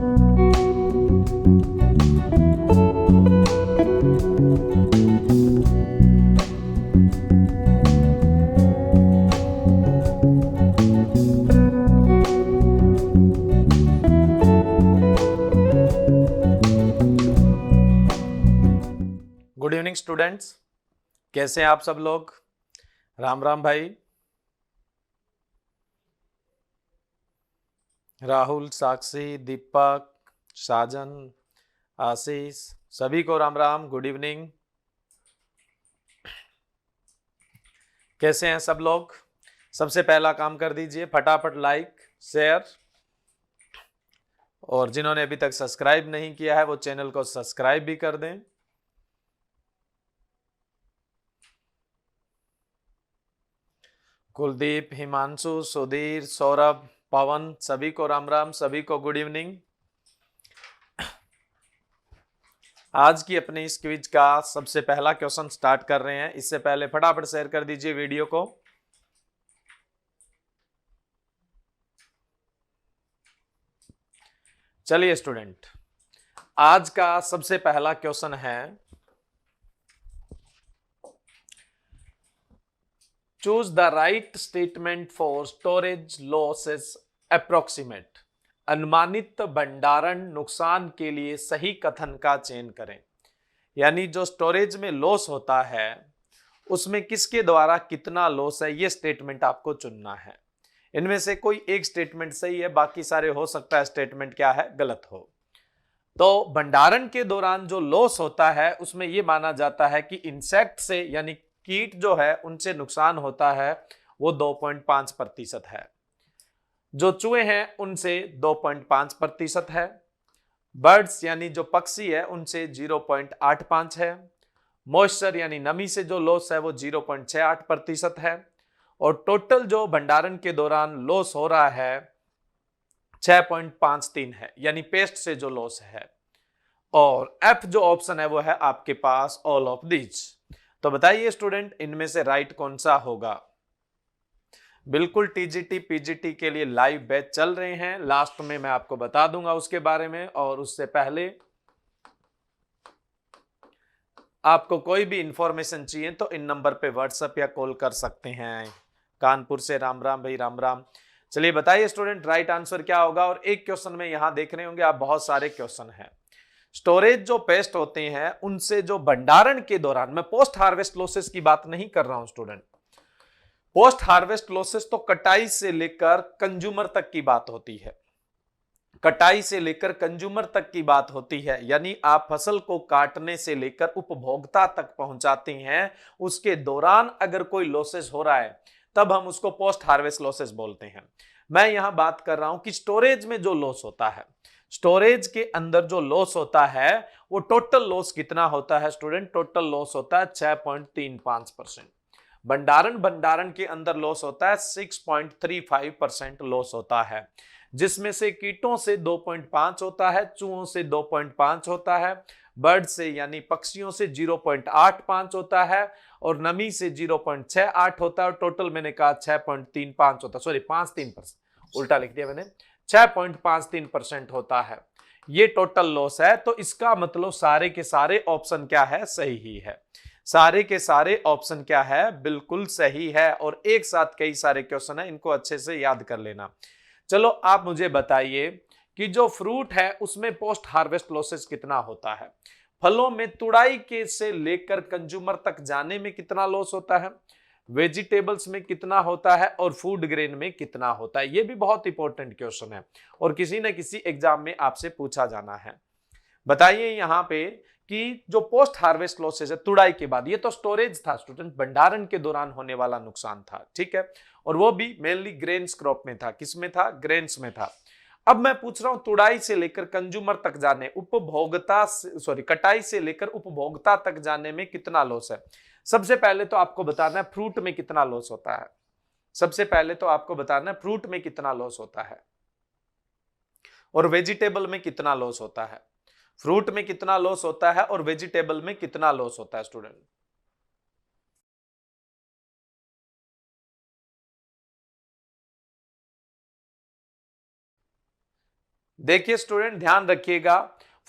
Good evening students, कैसे हैं आप सब लोग। राम राम भाई। राहुल, साक्षी, दीपक, साजन, आशीष, सभी को राम राम, गुड इवनिंग। कैसे हैं सब लोग। सबसे पहला काम कर दीजिए, फटाफट लाइक शेयर, और जिन्होंने अभी तक सब्सक्राइब नहीं किया है वो चैनल को सब्सक्राइब भी कर दें। कुलदीप, हिमांशु, सुधीर, सौरभ, पवन, सभी को राम राम, सभी को गुड इवनिंग। आज की अपने इस क्विज का सबसे पहला क्वेश्चन स्टार्ट कर रहे हैं। इससे पहले फटाफट शेयर कर दीजिए वीडियो को। चलिए स्टूडेंट, आज का सबसे पहला क्वेश्चन है, choose the right statement for storage losses approximate. अनुमानित भंडारण नुकसान के लिए सही कथन का चयन करें। यानी जो स्टोरेज में लॉस होता है उसमें किसके द्वारा कितना लॉस है, यह स्टेटमेंट आपको चुनना है। इनमें से कोई एक स्टेटमेंट सही है, बाकी सारे हो सकता है स्टेटमेंट क्या है, गलत हो। तो भंडारण के दौरान जो लॉस होता है उसमें यह माना जाता है कि इंसेक्ट से यानी कीट जो है उनसे नुकसान होता है वो 2.5% है। जो चूहे हैं उनसे 2.5% है। बर्ड्स यानी जो पक्षी है उनसे 0.85 है। मॉइस्चर यानी नमी से जो लॉस है वो 0.68% है। और टोटल जो भंडारण के दौरान लॉस हो रहा है 6.53 है, यानी पेस्ट से जो लॉस है। और एफ जो ऑप्शन है वो है आपके पास ऑल ऑफ दीज। तो बताइए स्टूडेंट, इनमें से राइट कौन सा होगा। बिल्कुल टीजीटी पीजीटी के लिए लाइव बैच चल रहे हैं, लास्ट में मैं आपको बता दूंगा उसके बारे में। और उससे पहले आपको कोई भी इंफॉर्मेशन चाहिए तो इन नंबर पे व्हाट्सएप या कॉल कर सकते हैं। कानपुर से राम राम भाई, राम राम। चलिए बताइए स्टूडेंट, राइट आंसर क्या होगा। और एक क्वेश्चन में यहां देख रहे होंगे आप, बहुत सारे क्वेश्चन हैं। स्टोरेज जो पेस्ट होते हैं उनसे जो भंडारण के दौरान, मैं पोस्ट हार्वेस्ट लॉसेस की बात नहीं कर रहा हूं स्टूडेंट। पोस्ट हार्वेस्ट लॉसेस तो कटाई से लेकर कंज्यूमर तक की बात होती है। कटाई से लेकर कंज्यूमर तक की बात होती है, यानी आप फसल को काटने से लेकर उपभोक्ता तक पहुंचाते हैं, उसके दौरान अगर कोई लॉसेस हो रहा है तब हम उसको पोस्ट हार्वेस्ट लॉसेस बोलते हैं। मैं यहां बात कर रहा हूं कि स्टोरेज में जो लॉस होता है, स्टोरेज के अंदर जो लॉस होता है वो टोटल लॉस कितना होता है स्टूडेंट। टोटल लॉस होता है 6.35%। भंडारण के अंदर लॉस होता है 6.35% लॉस होता है, जिसमें से कीटों से 2.5 होता है, चूहों से 2.5 होता है, बर्ड से यानी पक्षियों से 0.85 होता है, और नमी से 0.68 होता है। और टोटल मैंने कहा 6.35 होता है, सॉरी 5.3%, उल्टा लिख दिया मैंने, 6.53% होता है। ये टोटल लॉस है। तो इसका मतलब सारे के सारे ऑप्शन क्या है, सही ही है। सारे के सारे ऑप्शन क्या है, बिल्कुल सही है। और एक साथ कई सारे क्वेश्चन है, इनको अच्छे से याद कर लेना। चलो आप मुझे बताइए कि जो फ्रूट है उसमें पोस्ट हार्वेस्ट लॉसेस कितना होता है। फलों में तुड़ाई के से लेकर कंज्यूमर तक जाने में कितना लॉस होता है, वेजिटेबल्स में कितना होता है, और फूड ग्रेन में कितना होता है। यह भी बहुत इंपॉर्टेंट क्वेश्चन है और किसी न किसी एग्जाम में आपसे पूछा जाना है। बताइए यहां पे कि जो पोस्ट हार्वेस्ट लॉसेस है तुड़ाई के बाद, ये तो स्टोरेज था स्टूडेंट, भंडारण के दौरान होने वाला नुकसान था, ठीक है। और वो भी मेनली ग्रेन्स क्रॉप में था। किसमें था, ग्रेन्स में था। अब मैं पूछ रहा हूं तुड़ाई से लेकर कंज्यूमर तक जाने, उपभोक्ता सॉरी कटाई से लेकर उपभोक्ता तक जाने में कितना लॉस है। सबसे पहले तो आपको बताना है फ्रूट में कितना लॉस होता है। सबसे पहले तो आपको बताना है फ्रूट में कितना लॉस होता है और वेजिटेबल में कितना लॉस होता है। फ्रूट में कितना लॉस होता है और वेजिटेबल में कितना लॉस होता है स्टूडेंट। देखिए स्टूडेंट ध्यान रखिएगा,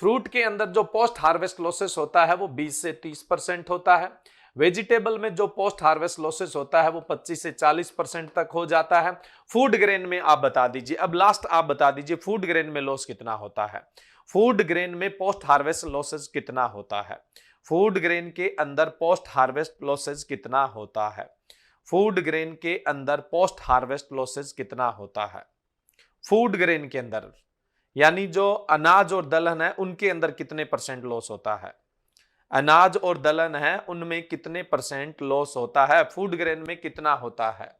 फ्रूट के अंदर जो पोस्ट हार्वेस्ट लॉसेस होता है वो 20 से 30% होता है। वेजिटेबल में जो पोस्ट हार्वेस्ट लॉसेस होता है वो 25 से 40% तक हो जाता है। फूड ग्रेन में आप बता दीजिए, अब लास्ट आप बता दीजिए फूड ग्रेन में लॉस कितना होता है, फूड ग्रेन में पोस्ट हार्वेस्ट लॉसेस कितना होता है, फूड ग्रेन के अंदर पोस्ट हार्वेस्ट लॉसेस कितना होता है, फूड ग्रेन के अंदर पोस्ट हार्वेस्ट लॉसेस कितना होता है, फूड ग्रेन के अंदर यानी जो अनाज और दलहन है उनके अंदर कितने परसेंट लॉस होता है, अनाज और दलहन है उनमें कितने परसेंट लॉस होता है, फूड ग्रेन में कितना होता है।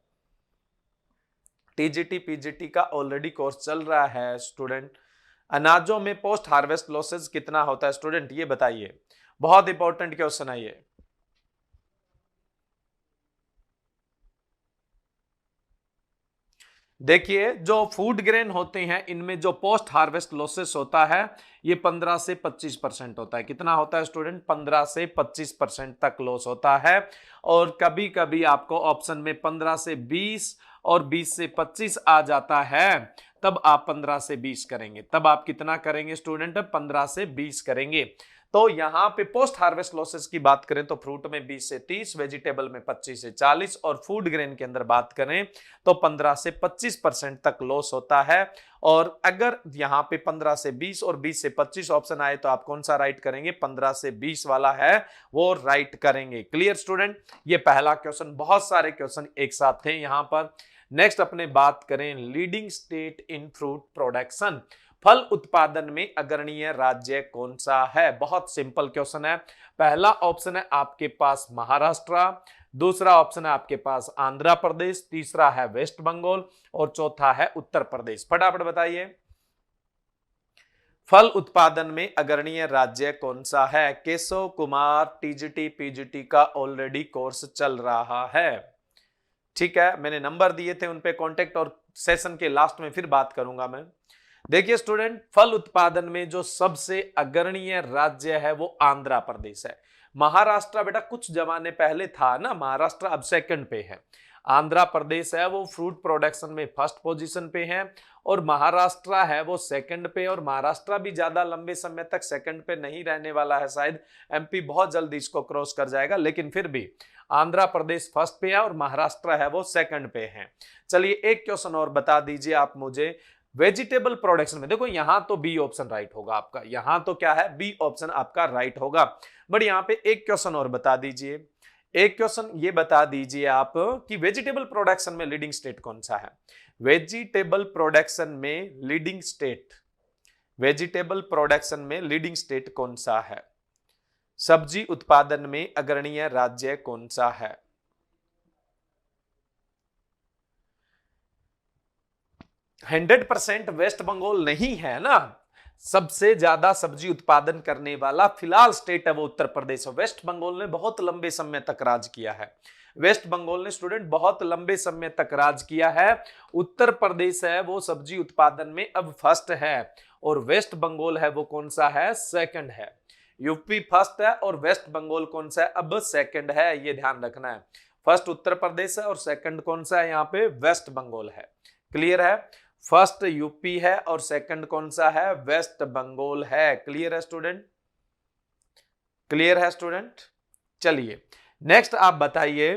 टीजीटी पीजीटी का ऑलरेडी कोर्स चल रहा है स्टूडेंट। अनाजों में पोस्ट हार्वेस्ट लॉसेस कितना होता है स्टूडेंट, ये बताइए, बहुत इंपॉर्टेंट क्वेश्चन है ये। देखिए जो फूड ग्रेन होते हैं इनमें जो पोस्ट हार्वेस्ट लॉसेस होता है ये 15 से 25% होता है। कितना होता है स्टूडेंट, 15 से 25% तक लॉस होता है। और कभी कभी आपको ऑप्शन में 15 से 20 और 20 से 25 आ जाता है, तब आप 15 से 20 करेंगे। तब आप कितना करेंगे स्टूडेंट, 15 से 20 करेंगे। तो यहां पे पोस्ट हार्वेस्ट लॉसेस की बात करें तो फ्रूट में 20 से 30, वेजिटेबल में 25 से 40 और फूड ग्रेन के अंदर बात करें तो 15 से 25% तक लॉस होता है। और अगर यहां पे 15 से 20 और 20 से 25 ऑप्शन आए तो आप कौन सा राइट करेंगे, 15 से 20 वाला है वो राइट करेंगे। क्लियर स्टूडेंट, ये पहला क्वेश्चन, बहुत सारे क्वेश्चन एक साथ थे यहां पर। नेक्स्ट अपने बात करें leading state in fruit production, फल उत्पादन में अग्रणीय राज्य कौन सा है। बहुत सिंपल क्वेश्चन है। पहला ऑप्शन है आपके पास महाराष्ट्र, दूसरा ऑप्शन है आपके पास आंध्र प्रदेश, तीसरा है वेस्ट बंगाल और चौथा है उत्तर प्रदेश। फटाफट बताइए, फल उत्पादन में अग्रणीय राज्य कौन सा है। केशव कुमार, टीजीटी पीजीटी का ऑलरेडी कोर्स चल रहा है, ठीक है, मैंने नंबर दिए थे उन पे कांटेक्ट, और सेशन के लास्ट में फिर बात करूंगा मैं। देखिए स्टूडेंट, फल उत्पादन में जो सबसे अग्रणीय राज्य है वो आंध्र प्रदेश है। महाराष्ट्र बेटा कुछ जमाने पहले था ना, महाराष्ट्र अब सेकंड पे है। आंध्र प्रदेश है वो फ्रूट प्रोडक्शन में फर्स्ट पोजीशन पे है और महाराष्ट्र है वो सेकंड पे। और महाराष्ट्र भी ज्यादा लंबे समय तक सेकंड पे नहीं रहने वाला है, शायद एमपी बहुत जल्दी इसको क्रॉस कर जाएगा, लेकिन फिर भी आंध्र प्रदेश फर्स्ट पे है और महाराष्ट्र है वो सेकंड पे है। चलिए एक क्वेश्चन और बता दीजिए आप मुझे, वेजिटेबल प्रोडक्शन में। देखो यहां तो बी ऑप्शन राइट होगा आपका, यहां तो क्या है, बी ऑप्शन आपका राइट होगा। बट यहां पे एक क्वेश्चन और बता दीजिए, एक क्वेश्चन ये बता दीजिए आप कि वेजिटेबल प्रोडक्शन में लीडिंग स्टेट कौन सा है। वेजिटेबल प्रोडक्शन में लीडिंग स्टेट, वेजिटेबल प्रोडक्शन में लीडिंग स्टेट कौन सा है, सब्जी उत्पादन में अग्रणीय राज्य कौन सा है। 100% वेस्ट बंगाल नहीं है ना, सबसे ज्यादा सब्जी उत्पादन करने वाला फिलहाल स्टेट है वो उत्तर प्रदेश है। वेस्ट बंगाल ने बहुत लंबे समय तक राज किया है, वेस्ट बंगाल ने स्टूडेंट बहुत लंबे समय तक राज किया है। उत्तर प्रदेश है वो सब्जी उत्पादन में अब फर्स्ट है और वेस्ट बंगाल है वो कौन सा है, सेकंड है। यूपी फर्स्ट है और वेस्ट बंगाल कौन सा है, अब सेकंड है, ये ध्यान रखना है। फर्स्ट उत्तर प्रदेश है और सेकंड कौन सा है, यहाँ पे वेस्ट बंगाल है। क्लियर है, फर्स्ट यूपी है और सेकंड कौन सा है, वेस्ट बंगाल है। क्लियर है स्टूडेंट, क्लियर है स्टूडेंट। चलिए नेक्स्ट आप बताइए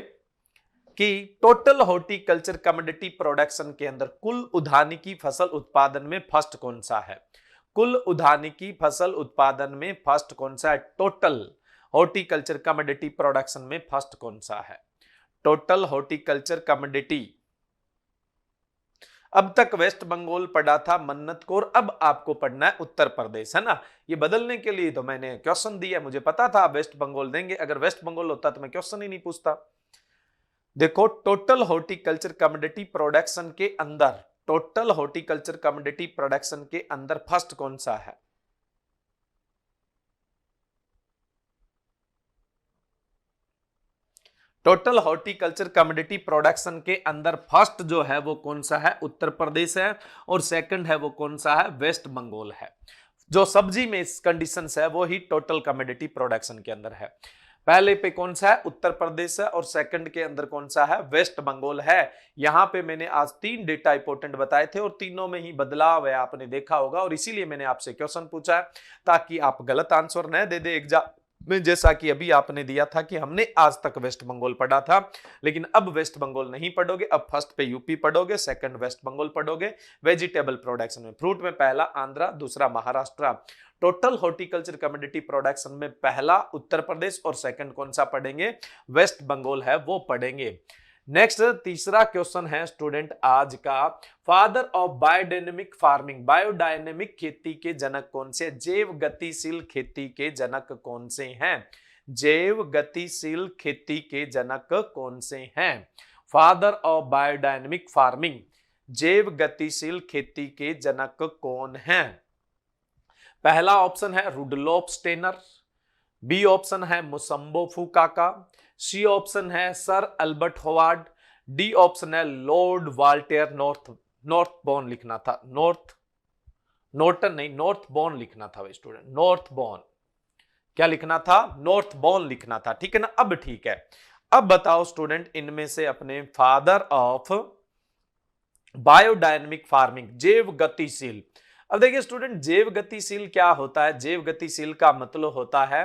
कि टोटल हॉर्टिकल्चर कमोडिटी प्रोडक्शन के अंदर कुल उद्यानिकी फसल उत्पादन में फर्स्ट कौन सा है, कुल उद्यानिकी फसल उत्पादन में फर्स्ट कौन सा है, टोटल हॉर्टिकल्चर कमोडिटी प्रोडक्शन में फर्स्ट कौन सा है, टोटल हॉर्टिकल्चर कमोडिटी। अब तक वेस्ट बंगाल पढ़ा था मन्नत कौर, अब आपको पढ़ना है उत्तर प्रदेश, है ना। ये बदलने के लिए तो मैंने क्वेश्चन दिया, मुझे पता था आप वेस्ट बंगाल देंगे, अगर वेस्ट बंगाल होता तो मैं क्वेश्चन ही नहीं पूछता। देखो टोटल हॉर्टिकल्चर कमोडिटी प्रोडक्शन के अंदर, टोटल हॉर्टिकल्चर कमोडिटी प्रोडक्शन के अंदर फर्स्ट कौन सा है, टोटल हॉर्टिकल्चर कमोडिटी प्रोडक्शन के अंदर फर्स्ट जो है वो कौन सा है, उत्तर प्रदेश है और सेकंड है वो कौन सा है, वेस्ट बंगाल है। जो सब्जी में कंडीशंस है वो ही टोटल कमोडिटी प्रोडक्शन के अंदर है। पहले पे कौन सा है, उत्तर प्रदेश है, और सेकंड के अंदर कौन सा है, वेस्ट बंगाल है। यहां पे मैंने आज 3 डेटा इंपोर्टेंट बताए थे और तीनों में ही बदलाव है, आपने देखा होगा, और इसीलिए मैंने आपसे क्वेश्चन पूछा है ताकि आप गलत आंसर न दे दे एग्जाम में। जैसा कि अभी आपने दिया था कि हमने आज तक वेस्ट बंगाल पढ़ा था, लेकिन अब वेस्ट बंगाल नहीं पढ़ोगे, अब फर्स्ट पे यूपी पढ़ोगे, सेकंड वेस्ट बंगाल पढ़ोगे। वेजिटेबल प्रोडक्शन में फ्रूट में पहला आंध्रा, दूसरा Maharashtra. Total horticulture commodity production में पहला उत्तर प्रदेश और सेकंड कौन सा पढ़ेंगे, वेस्ट बंगाल है, वो पढ़ेंगे। नेक्स्ट तीसरा क्वेश्चन है स्टूडेंट आज का, father of biodynamic farming, biodynamic खेती के जनक कौन से, जैव गतिशील खेती के जनक कौन से हैं, जैव गतिशील खेती के जनक कौन से हैं, फादर ऑफ बायोडायनेमिक फार्मिंग, जैव गतिशील खेती के जनक कौन हैं। पहला ऑप्शन है रुडोल्फ स्टेनर, बी ऑप्शन है मुसम्बो फुकाका, सी ऑप्शन है sir Albert Howard, D option है लॉर्ड वाल्टेयर नॉर्थबॉर्न लिखना था, नॉर्टन नहीं, नॉर्थबॉर्न लिखना था स्टूडेंट, नॉर्थबॉर्न, क्या लिखना था, नॉर्थबॉर्न लिखना था, ठीक है ना। अब ठीक है, अब बताओ स्टूडेंट इनमें से अपने फादर ऑफ बायोडायनेमिक फार्मिंग, जैव गतिशील। अब देखिए स्टूडेंट, जैव गतिशील क्या होता है, जैव गतिशील का मतलब होता है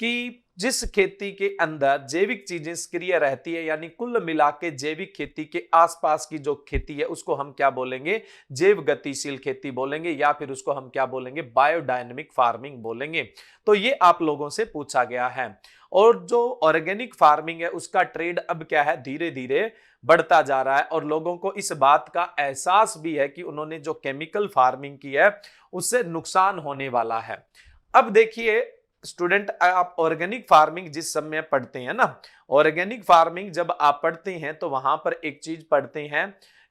कि जिस खेती के अंदर जैविक चीजें सक्रिय रहती है, यानी कुल मिला के जैविक खेती के आसपास की जो खेती है उसको हम क्या बोलेंगे, जैव गतिशील खेती बोलेंगे, या फिर उसको हम क्या बोलेंगे, बायोडायनेमिक फार्मिंग बोलेंगे। तो ये आप लोगों से पूछा गया है। और जो ऑर्गेनिक फार्मिंग है उसका ट्रेंड अब क्या है, धीरे धीरे बढ़ता जा रहा है, और लोगों को इस बात का एहसास भी है कि उन्होंने जो केमिकल फार्मिंग की है उससे नुकसान होने वाला है। अब देखिए स्टूडेंट, आप ऑर्गेनिक फार्मिंग जिस समय पढ़ते हैं ना, ऑर्गेनिक फार्मिंग जब आप पढ़ते हैं तो वहां पर एक चीज पढ़ते हैं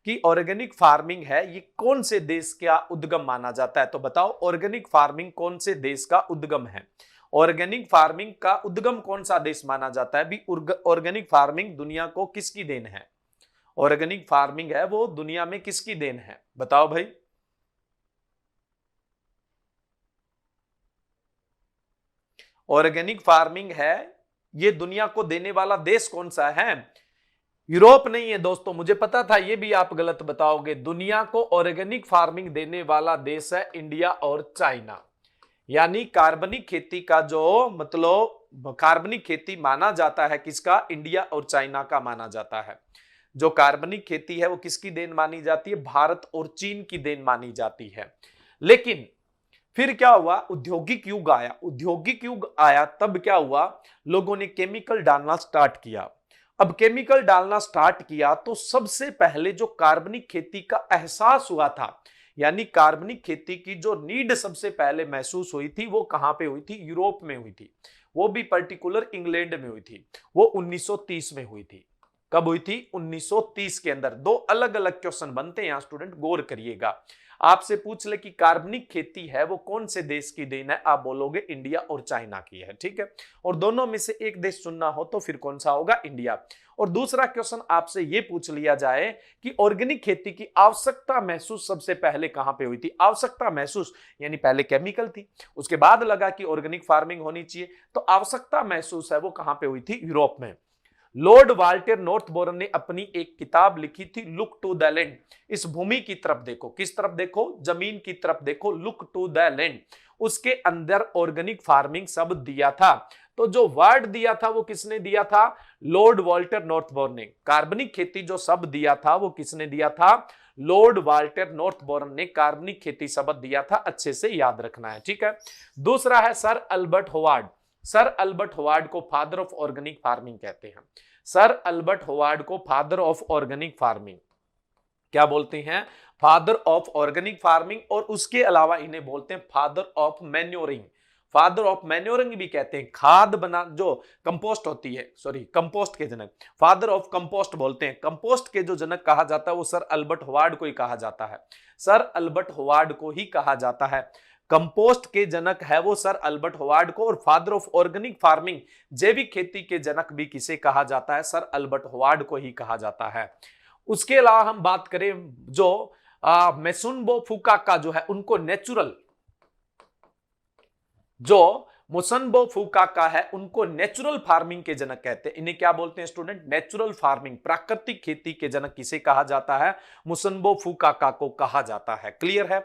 कि ऑर्गेनिक फार्मिंग है ये कौन से देश का उद्गम माना जाता है। तो बताओ ऑर्गेनिक फार्मिंग कौन से देश का उद्गम है, ऑर्गेनिक फार्मिंग का उद्गम कौन सा देश माना जाता है। भी ऑर्गेनिक फार्मिंग दुनिया को किसकी देन है, ऑर्गेनिक फार्मिंग है वो दुनिया में किसकी देन है, बताओ भाई। ऑर्गेनिक फार्मिंग है ये दुनिया को देने वाला देश कौन सा है, यूरोप नहीं है दोस्तों, मुझे पता था ये भी आप गलत बताओगे। दुनिया को ऑर्गेनिक फार्मिंग देने वाला देश है इंडिया और चाइना। यानी कार्बनिक खेती का जो मतलब कार्बनिक खेती माना जाता है किसका, इंडिया और चाइना का माना जाता है। जो कार्बनिक खेती है वो किसकी देन मानी जाती है, भारत और चीन की देन मानी जाती है। लेकिन फिर क्या हुआ, औद्योगिक युग आया, औद्योगिक युग आया तब क्या हुआ, लोगों ने केमिकल डालना स्टार्ट किया। अब केमिकल डालना स्टार्ट किया तो सबसे पहले जो कार्बनिक खेती का एहसास हुआ था, यानी कार्बनिक खेती की जो नीड सबसे पहले महसूस हुई थी वो कहां पे हुई थी, यूरोप में हुई थी, वो भी पर्टिकुलर इंग्लैंड में हुई थी, वो 1930 में हुई थी। कब हुई थी, 1930 के अंदर। दो अलग अलग क्वेश्चन बनते हैं यहां स्टूडेंट, गौर करिएगा। आपसे पूछ ले कि कार्बनिक खेती है वो कौन से देश की देन है, आप बोलोगे इंडिया और चाइना की है, ठीक है। और दोनों में से एक देश चुनना हो तो फिर कौन सा होगा, इंडिया। और दूसरा क्वेश्चन आपसे ये पूछ लिया जाए कि ऑर्गेनिक खेती की आवश्यकता महसूस सबसे पहले कहां पे हुई थी, आवश्यकता महसूस यानी पहले केमिकल थी, उसके बाद लगा कि ऑर्गेनिक फार्मिंग होनी चाहिए, तो आवश्यकता महसूस है वो कहां पे हुई थी, यूरोप में। लॉर्ड वाल्टेर नॉर्थबॉर्न ने अपनी एक किताब लिखी थी, लुक टू द लैंड, इस भूमि की तरफ देखो, किस तरफ देखो, जमीन की तरफ देखो, लुक टू द लैंड। उसके अंदर ऑर्गेनिक फार्मिंग शब्द दिया था। तो जो वर्ड दिया था वो किसने दिया था, लॉर्ड वाल्टेर नॉर्थबॉर्न ने। कार्बनिक खेती जो शब्द दिया था वो किसने दिया था, लॉर्ड वाल्टेर नॉर्थबॉर्न ने कार्बनिक खेती शब्द दिया था, अच्छे से याद रखना है, ठीक है। दूसरा है sir Albert Howard. Sir Albert Howard को फादर ऑफ ऑर्गेनिक फार्मिंग कहते हैं। सर अल्बर्ट होवार्ड को फादर ऑफ ऑर्गेनिक फार्मिंग क्या बोलते हैं, फादर ऑफ ऑर्गेनिक फार्मिंग। और उसके अलावा इन्हें बोलते हैं father of manuring, father of manuring भी कहते हैं, खाद बना जो कंपोस्ट होती है, सॉरी कंपोस्ट के जनक, फादर ऑफ कंपोस्ट बोलते हैं। कंपोस्ट के जो जनक कहा जाता है वो सर अल्बर्ट होवार्ड को ही कहा जाता है, सर अल्बर्ट होवार्ड को ही कहा जाता है। कंपोस्ट के जनक है वो सर अल्बर्ट होवार्ड को, और फादर ऑफ ऑर्गेनिक फार्मिंग जैविक खेती के जनक भी किसे कहा जाता है, सर अल्बर्ट होवार्ड को ही कहा जाता है। उसके अलावा हम बात करें जो मेसुनबो फुकाका जो है, उनको नेचुरल जो मुसनबो फुकाका है, उनको नेचुरल फार्मिंग के जनक कहते हैं। इन्हें क्या बोलते हैं स्टूडेंट? नेचुरल फार्मिंग, प्राकृतिक खेती के जनक किसे कहा जाता है? मुसनबो फुकाका को कहा जाता है। क्लियर है?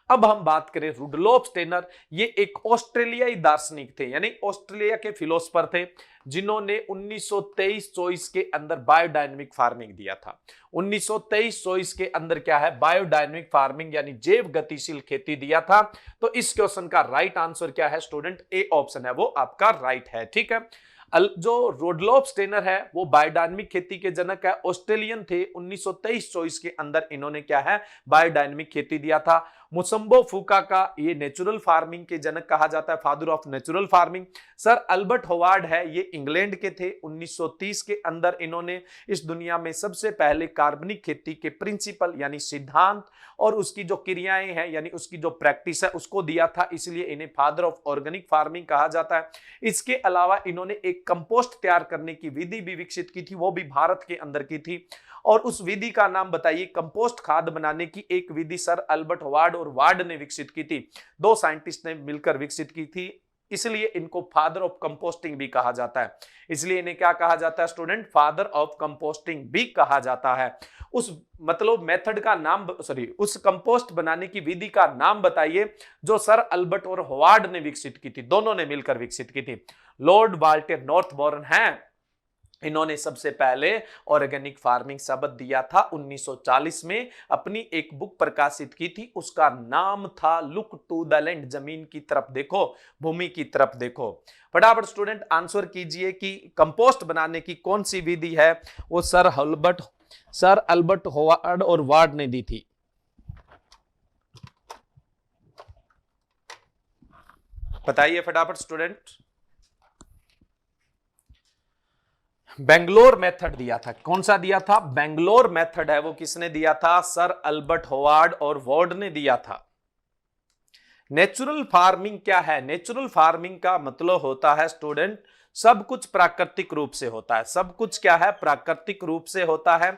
अब हम बात करें रुडोल्फ स्टेनर, ये एक ऑस्ट्रेलियाई दार्शनिक थे, यानी ऑस्ट्रेलिया के फिलोसफर थे, जिन्होंने 1923-24 के अंदर बायोडायनेमिक फार्मिंग दिया था। 1923-24 के अंदर क्या है? बायोडायनेमिक फार्मिंग यानी जैव गतिशील खेती दिया था। तो इस क्वेश्चन का राइट आंसर क्या है स्टूडेंट? ए ऑप्शन है वो आपका राइट है। ठीक है, जो रुडोल्फ स्टेनर है वो बायोडायनेमिक खेती के जनक है, ऑस्ट्रेलियन थे। 1923-24 के अंदर इन्होंने क्या है? बायोडायनेमिक खेती दिया था। मुसम्बो फुकाका, ये नेचुरल फार्मिंग के जनक कहा जाता है, father of natural farming. Sir Albert Howard है, ये इंग्लैंड के थे। 1930 के अंदर इन्होंने इस दुनिया में सबसे पहले कार्बनिक खेती के प्रिंसिपल यानी सिद्धांत और उसकी जो क्रियाएं हैं यानी उसकी जो प्रैक्टिस है उसको दिया था, इसलिए इन्हें फादर ऑफ ऑर्गेनिक फार्मिंग कहा जाता है। इसके अलावा इन्होंने एक कंपोस्ट तैयार करने की विधि भी विकसित की थी, वो भी भारत के अंदर की थी। और उस विधि का नाम बताइए। कंपोस्ट खाद बनाने की एक विधि सर अल्बर्ट होवार्ड और वार्ड ने विकसित की थी, दो साइंटिस्ट ने मिलकर विकसित की थी, इसलिए इनको फादर ऑफ कंपोस्टिंग भी कहा जाता है। इसलिए इन्हें क्या कहा जाता है स्टूडेंट? फादर ऑफ कंपोस्टिंग भी कहा जाता है। उस मतलब मेथड का नाम, उस कंपोस्ट बनाने की विधि का नाम बताइए जो सर अल्बर्ट और होवार्ड ने विकसित की थी, दोनों ने मिलकर विकसित की थी। लॉर्ड वाल्टर नॉर्थबॉर्न है, इन्होंने सबसे पहले ऑर्गेनिक फार्मिंग शब्द दिया था। 1940 में अपनी एक बुक प्रकाशित की थी, उसका नाम था लुक टू द लैंड, जमीन की तरफ देखो, भूमि की तरफ देखो। फटाफट स्टूडेंट आंसर कीजिए कि कंपोस्ट बनाने की कौन सी विधि है वो सर अल्बर्ट होवार्ड और वार्ड ने दी थी। बताइए फटाफट स्टूडेंट। बेंगलोर मेथड दिया था, कौन सा दिया था? बेंगलोर मेथड है वो किसने दिया था? सर अल्बर्ट होवार्ड और वार्ड ने दिया था। नेचुरल फार्मिंग क्या है? नेचुरल फार्मिंग का मतलब होता है स्टूडेंट सब कुछ प्राकृतिक रूप से होता है। सब कुछ क्या है? प्राकृतिक रूप से होता है।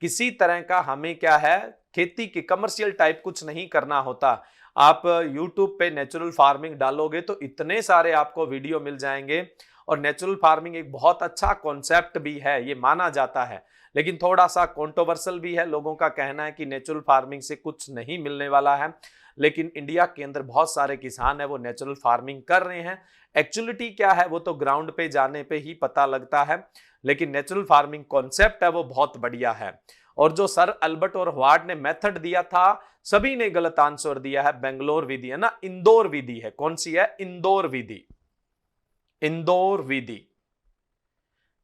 किसी तरह का हमें क्या है? खेती की कमर्शियल टाइप कुछ नहीं करना होता। आप YouTube पे नेचुरल फार्मिंग डालोगे तो इतने सारे आपको वीडियो मिल जाएंगे। और नेचुरल फार्मिंग एक बहुत अच्छा कॉन्सेप्ट भी है, ये माना जाता है, लेकिन थोड़ा सा कंट्रोवर्शियल भी है। लोगों का कहना है कि नेचुरल फार्मिंग से कुछ नहीं मिलने वाला है, लेकिन इंडिया के अंदर बहुत सारे किसान है वो नेचुरल फार्मिंग कर रहे हैं। एक्चुअलिटी क्या है वो तो ग्राउंड पे जाने पे ही पता लगता है, लेकिन नेचुरल फार्मिंग कॉन्सेप्ट है वो बहुत बढ़िया है। और जो सर अल्बर्ट और वार्ड ने मेथड दिया था, सभी ने गलत आंसर दिया है। बेंगलोर विधि है ना, इंदौर विधि है। कौन सी है? इंदौर विधि। इंदौर विधि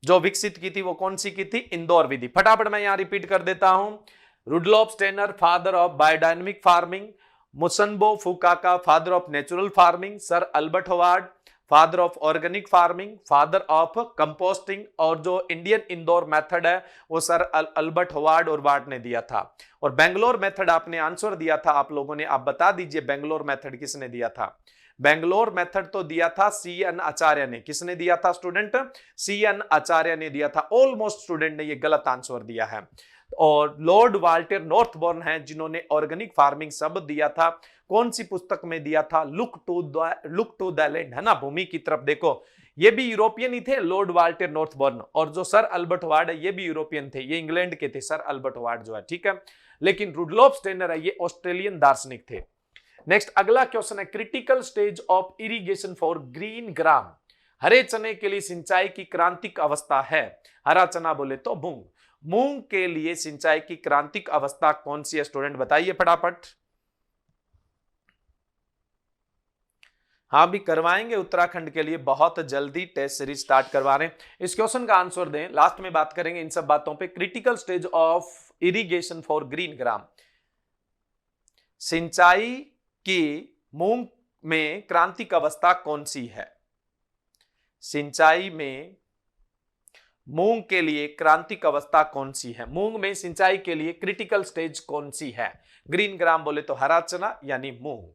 जो विकसित की थी वो कौन सी की थी? इंदौर विधि। फटाफट मैं यहां रिपीट कर देता हूं। Rudolf Steiner father of biodynamic farming, Masanobu Fukuoka father of natural farming, sir Albert Howard father of organic farming, father of composting, और जो इंडियन इंदौर मेथड है वो सर अल्बर्ट होवार्ड और वार्ड ने दिया था। और बेंगलोर मेथड आपने आंसर दिया था आप लोगों ने, आप बता दीजिए बेंगलोर मेथड किसने दिया था? बेंगलोर मेथड तो दिया था CN आचार्य ने। किसने दिया था स्टूडेंट? CN आचार्य ने दिया था। ऑलमोस्ट स्टूडेंट ने ये गलत आंसर दिया है। और लॉर्ड वाल्टर नॉर्थबॉर्न है जिन्होंने ऑर्गेनिक फार्मिंग शब्द दिया था। कौन सी पुस्तक में दिया था? लुक टू द लैंड, है ना, भूमि की तरफ देखो। ये भी यूरोपियन ही थे, लॉर्ड वाल्टर नॉर्थबॉर्न। और जो सर अल्बर्ट होवार्ड है ये भी यूरोपियन थे, ये इंग्लैंड के थे सर अल्बर्ट होवार्ड जो है, ठीक है। लेकिन रुडोल्फ स्टेनर है ये ऑस्ट्रेलियन दार्शनिक थे। नेक्स्ट अगला क्वेश्चन है critical stage of irrigation for green gram. हरे चने के लिए सिंचाई की क्रांतिक अवस्था है। हरा चना बोले तो मूंग। मूंग के लिए सिंचाई की क्रांतिक अवस्था कौन सी है स्टूडेंट? बताइए फटाफट। हाँ भी करवाएंगे, उत्तराखंड के लिए बहुत जल्दी टेस्ट सीरीज स्टार्ट करवा रहे हैं। इस क्वेश्चन का आंसर दें, लास्ट में बात करेंगे इन सब बातों पे। Critical stage of irrigation for green ग्राम, सिंचाई कि मूंग में क्रांतिक अवस्था कौन सी है? सिंचाई में मूंग के लिए क्रांतिक अवस्था कौन सी है? मूंग में सिंचाई के लिए क्रिटिकल स्टेज कौन सी है? ग्रीन ग्राम बोले तो हरा चना यानी मूंग।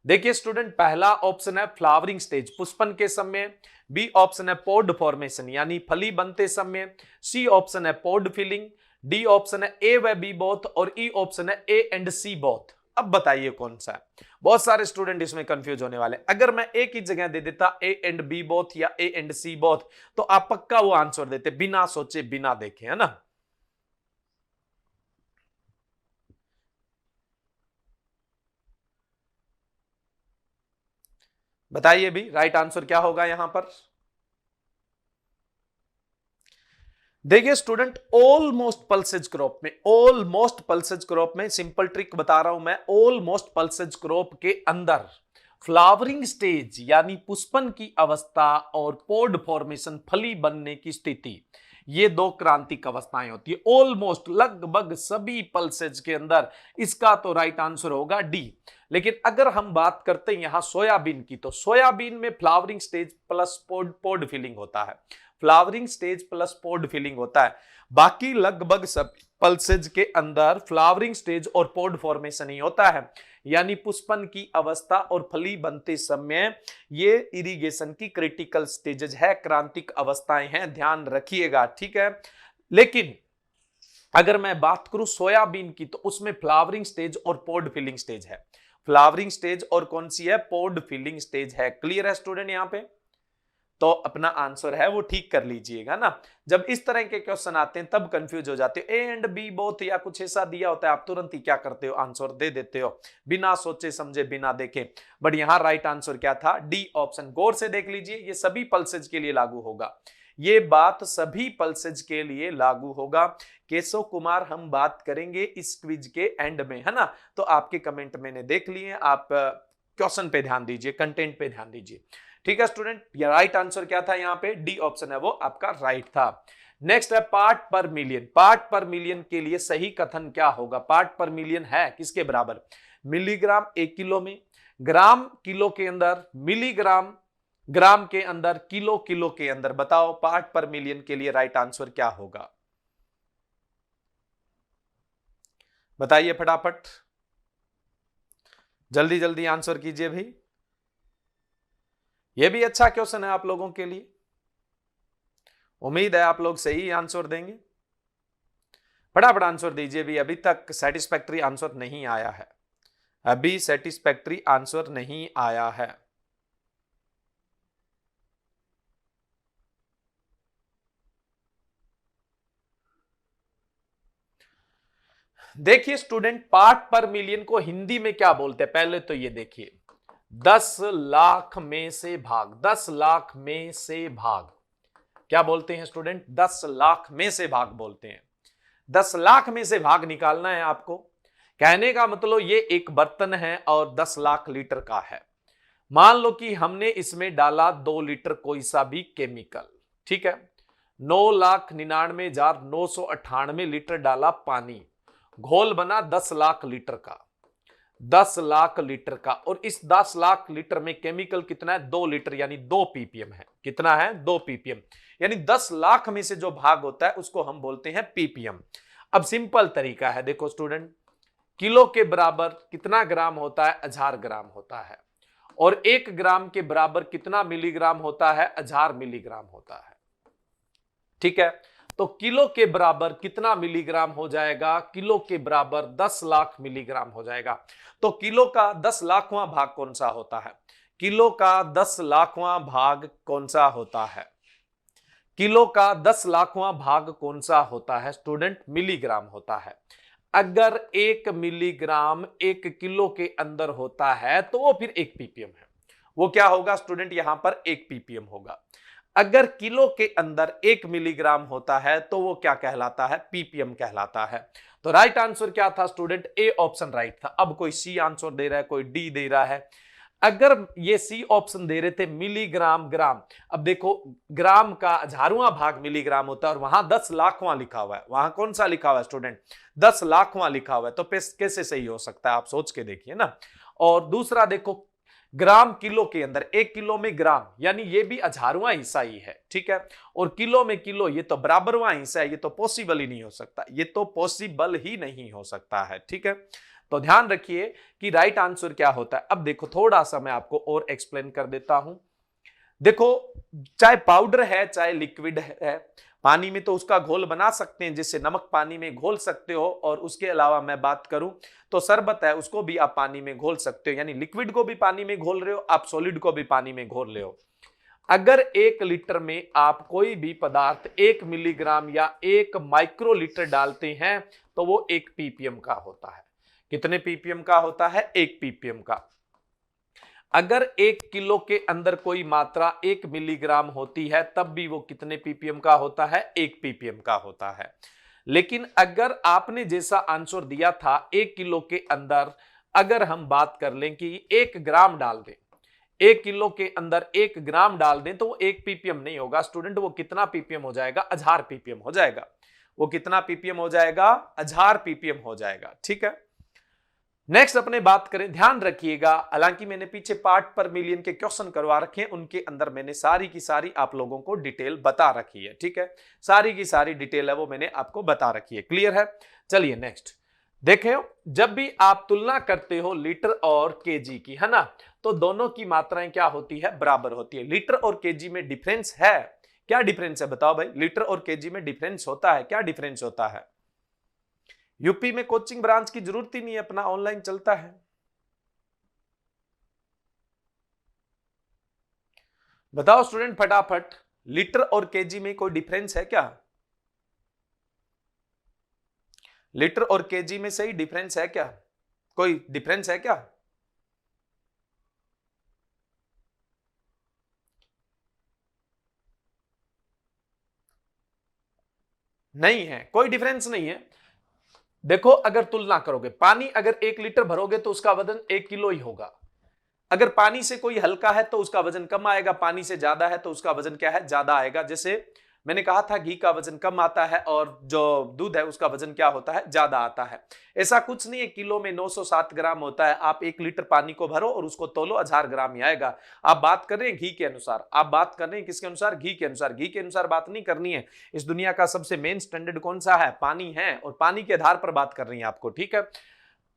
देखिए स्टूडेंट, पहला ऑप्शन है फ्लावरिंग स्टेज, पुष्पन के समय। बी ऑप्शन है पॉड फॉर्मेशन यानी फली बनते समय। सी ऑप्शन है पॉड फिलिंग। डी ऑप्शन है ए व बी बोथ, और ई ऑप्शन है ए एंड सी बोथ। अब बताइए कौन सा है। बहुत सारे स्टूडेंट इसमें कंफ्यूज होने वाले। अगर मैं एक ही जगह दे देता ए एंड बी बोथ या ए एंड सी बोथ, तो आप पक्का वो आंसर देते बिना सोचे बिना देखे, है ना। बताइए भी राइट आंसर क्या होगा यहां पर। देखिए स्टूडेंट, ऑलमोस्ट पल्सेज क्रॉप में सिंपल ट्रिक बता रहा हूं मैं। ऑलमोस्ट पल्सेज क्रॉप के अंदर फ्लावरिंग स्टेज यानी पुष्पन की अवस्था और पोड फॉर्मेशन फली बनने की स्थिति, ये दो क्रांतिक अवस्थाएं होती है ऑलमोस्ट लगभग सभी पल्सेज के अंदर। इसका तो राइट आंसर होगा डी। लेकिन अगर हम बात करते हैं यहां सोयाबीन की, तो सोयाबीन में फ्लावरिंग स्टेज प्लस पोड फिलिंग होता है। फ्लावरिंग स्टेज प्लस पोड फिलिंग होता है। बाकी लगभग सब पल्सेज के अंदर फ्लावरिंग स्टेज और पोड फॉर्मेशन ही होता है, यानी पुष्पन की अवस्था और फली बनते समय ये इरिगेशन की क्रिटिकल स्टेजेस है, क्रांतिक अवस्थाएं हैं, ध्यान रखिएगा, ठीक है। लेकिन अगर मैं बात करूं सोयाबीन की, तो उसमें फ्लावरिंग स्टेज और पोड फिलिंग स्टेज है। फ्लावरिंग स्टेज और कौन सी है, पोड फिलिंग स्टेज है। क्लियर है स्टूडेंट यहां पे। तो अपना आंसर है वो ठीक कर लीजिएगा ना। जब इस तरह के क्वेश्चन आते हैं तब कंफ्यूज हो जाते हो। ए एंड बी बोथ या कुछ ऐसा दिया होता है, आप तुरंत ही क्या करते हो, आंसर दे देते हो बिना सोचे समझे बिना देखे। बट यहां राइट आंसर क्या था, डी ऑप्शन। गौर से देख लीजिए, ये सभी पल्सेज के लिए लागू होगा। ये बात सभी पल्सेज के लिए लागू होगा। केशव कुमार, हम बात करेंगे इस क्विज के एंड में, है ना। तो आपके कमेंट मैंने देख लिए, आप क्वेश्चन पे ध्यान दीजिए, कंटेंट पे ध्यान दीजिए, ठीक है स्टूडेंट। ये राइट आंसर क्या था यहाँ पे, डी ऑप्शन है वो आपका राइट था। नेक्स्ट है पार्ट पर मिलियन। पार्ट पर मिलियन के लिए सही कथन क्या होगा। पार्ट पर मिलियन है किसके बराबर, मिलीग्राम एक किलो में, ग्राम किलो के अंदर, मिलीग्राम ग्राम के अंदर, किलो किलो के अंदर। बताओ पार्ट पर मिलियन के लिए राइट आंसर क्या होगा, बताइए फटाफट, जल्दी जल्दी आंसर कीजिए भाई। यह भी अच्छा क्वेश्चन है आप लोगों के लिए, उम्मीद है आप लोग सही आंसर देंगे। फटाफट आंसर दीजिए भी, अभी तक सेटिस्फैक्टरी आंसर नहीं आया है, अभी सेटिस्फैक्टरी आंसर नहीं आया है। देखिए स्टूडेंट, पार्ट पर मिलियन को हिंदी में क्या बोलते हैं, पहले तो ये देखिए, 10 लाख में से भाग, 10 लाख में से भाग क्या बोलते हैं स्टूडेंट, 10 लाख में से भाग बोलते हैं। 10 लाख में से भाग निकालना है आपको। कहने का मतलब ये एक बर्तन है और 10 लाख लीटर का है। मान लो कि हमने इसमें डाला 2 लीटर कोई सा भी केमिकल, ठीक है। 9,99,998 लीटर डाला पानी, घोल बना 10 लाख लीटर का, 10 लाख लीटर का। और इस 10 लाख लीटर में केमिकल कितना है, 2 लीटर, यानी 2 पीपीएम है। कितना है, 2 पीपीएम। यानी 10 लाख में से जो भाग होता है उसको हम बोलते हैं पीपीएम। अब सिंपल तरीका है, देखो स्टूडेंट, किलो के बराबर कितना ग्राम होता है, 1000 ग्राम होता है। और 1 ग्राम के बराबर कितना मिलीग्राम होता है, 1000 मिलीग्राम होता है, ठीक है। तो किलो के बराबर कितना मिलीग्राम हो जाएगा, किलो के बराबर 10 लाख मिलीग्राम हो जाएगा। तो किलो का 10 लाखवां भाग कौन सा होता है, किलो का 10 लाखवां भाग कौन सा होता है, किलो का 10 लाखवां भाग कौन सा होता है स्टूडेंट, मिलीग्राम होता है। अगर 1 मिलीग्राम 1 किलो के अंदर होता है तो वो फिर 1 पीपीएम है। वो क्या होगा स्टूडेंट, यहां पर 1 पीपीएम होगा। अगर किलो के अंदर 1 मिलीग्राम होता है तो वो क्या कहलाता है, पीपीएम कहलाता है। तो राइट आंसर क्या था स्टूडेंट, ए ऑप्शन राइट था। अब कोई सी आंसर दे रहा है, कोई डी दे रहा है। अगर ये सी ऑप्शन दे रहे थे मिलीग्राम ग्राम, अब देखो ग्राम का 1000वां भाग मिलीग्राम होता है और वहां 10 लाखवां लिखा हुआ है, वहां कौन सा लिखा हुआ है स्टूडेंट, 10 लाखवां लिखा हुआ है। तो कैसे सही हो सकता है, आप सोच के देखिए ना। और दूसरा देखो, ग्राम किलो के अंदर, 1 किलो में ग्राम, यानी ये भी 1000वां हिस्सा ही है, ठीक है। और किलो में किलो, ये तो बराबरवां हिस्सा है, ये तो पॉसिबल ही नहीं हो सकता, ये तो पॉसिबल ही नहीं हो सकता है, ठीक है। तो ध्यान रखिए कि राइट आंसर क्या होता है। अब देखो थोड़ा सा मैं आपको और एक्सप्लेन कर देता हूं। देखो, चाहे पाउडर है चाहे लिक्विड है, पानी में तो उसका घोल बना सकते हैं, जिससे नमक पानी में घोल सकते हो, और उसके अलावा मैं बात करूं तो शरबत है, उसको भी आप पानी में घोल सकते हो, यानी लिक्विड को भी पानी में घोल रहे हो, आप सॉलिड को भी पानी में घोल रहे हो। अगर 1 लीटर में आप कोई भी पदार्थ 1 मिलीग्राम या 1 माइक्रोलीटर डालते हैं तो वो 1 ppm का होता है। कितने ppm का होता है? 1 ppm का। अगर 1 किलो के अंदर कोई मात्रा 1 मिलीग्राम होती है तब भी वो कितने ppm का होता है? 1 ppm का होता है। लेकिन अगर आपने जैसा आंसर दिया था 1 किलो के अंदर अगर हम बात कर लें कि 1 ग्राम डाल दें, 1 किलो के अंदर 1 ग्राम डाल दें तो वो 1 ppm नहीं होगा स्टूडेंट, वो कितना ppm हो जाएगा? 1000 ppm हो जाएगा। वो कितना ppm हो जाएगा? 1000 ppm हो जाएगा। ठीक है, नेक्स्ट अपने बात करें, ध्यान रखिएगा, हालांकि मैंने पीछे पार्ट पर मिलियन के क्वेश्चन करवा रखे हैं, उनके अंदर मैंने सारी की सारी आप लोगों को डिटेल बता रखी है। ठीक है, सारी की सारी डिटेल है वो मैंने आपको बता रखी है। क्लियर है? चलिए नेक्स्ट देखो, जब भी आप तुलना करते हो लीटर और केजी की, है ना, तो दोनों की मात्राएं क्या होती है? बराबर होती है। लीटर और केजी में डिफरेंस है? क्या डिफरेंस है बताओ भाई? लीटर और केजी में डिफरेंस होता है? क्या डिफरेंस होता है? यूपी में कोचिंग ब्रांच की जरूरत ही नहीं है, अपना ऑनलाइन चलता है। बताओ स्टूडेंट फटाफट, लीटर और केजी में कोई डिफरेंस है क्या? लीटर और केजी में सही डिफरेंस है क्या? कोई डिफरेंस है क्या? नहीं है, कोई डिफरेंस नहीं है। देखो, अगर तुलना करोगे, पानी अगर 1 लीटर भरोगे तो उसका वजन 1 किलो ही होगा। अगर पानी से कोई हल्का है तो उसका वजन कम आएगा, पानी से ज्यादा है तो उसका वजन क्या है? ज्यादा आएगा। जैसे मैंने कहा था घी का वजन कम आता है और जो दूध है उसका वजन क्या होता है? ज्यादा आता है। ऐसा कुछ नहीं है, किलो में 907 ग्राम होता है, आप 1 लीटर पानी को भरो और उसको तोलो, 1000 ग्राम ही आएगा। आप बात कर रहे हैं घी के अनुसार, आप बात कर रहे हैं किसके अनुसार? घी के अनुसार। घी के अनुसार बात नहीं करनी है। इस दुनिया का सबसे मेन स्टैंडर्ड कौन सा है? पानी है, और पानी के आधार पर बात कर रही है आपको। ठीक है,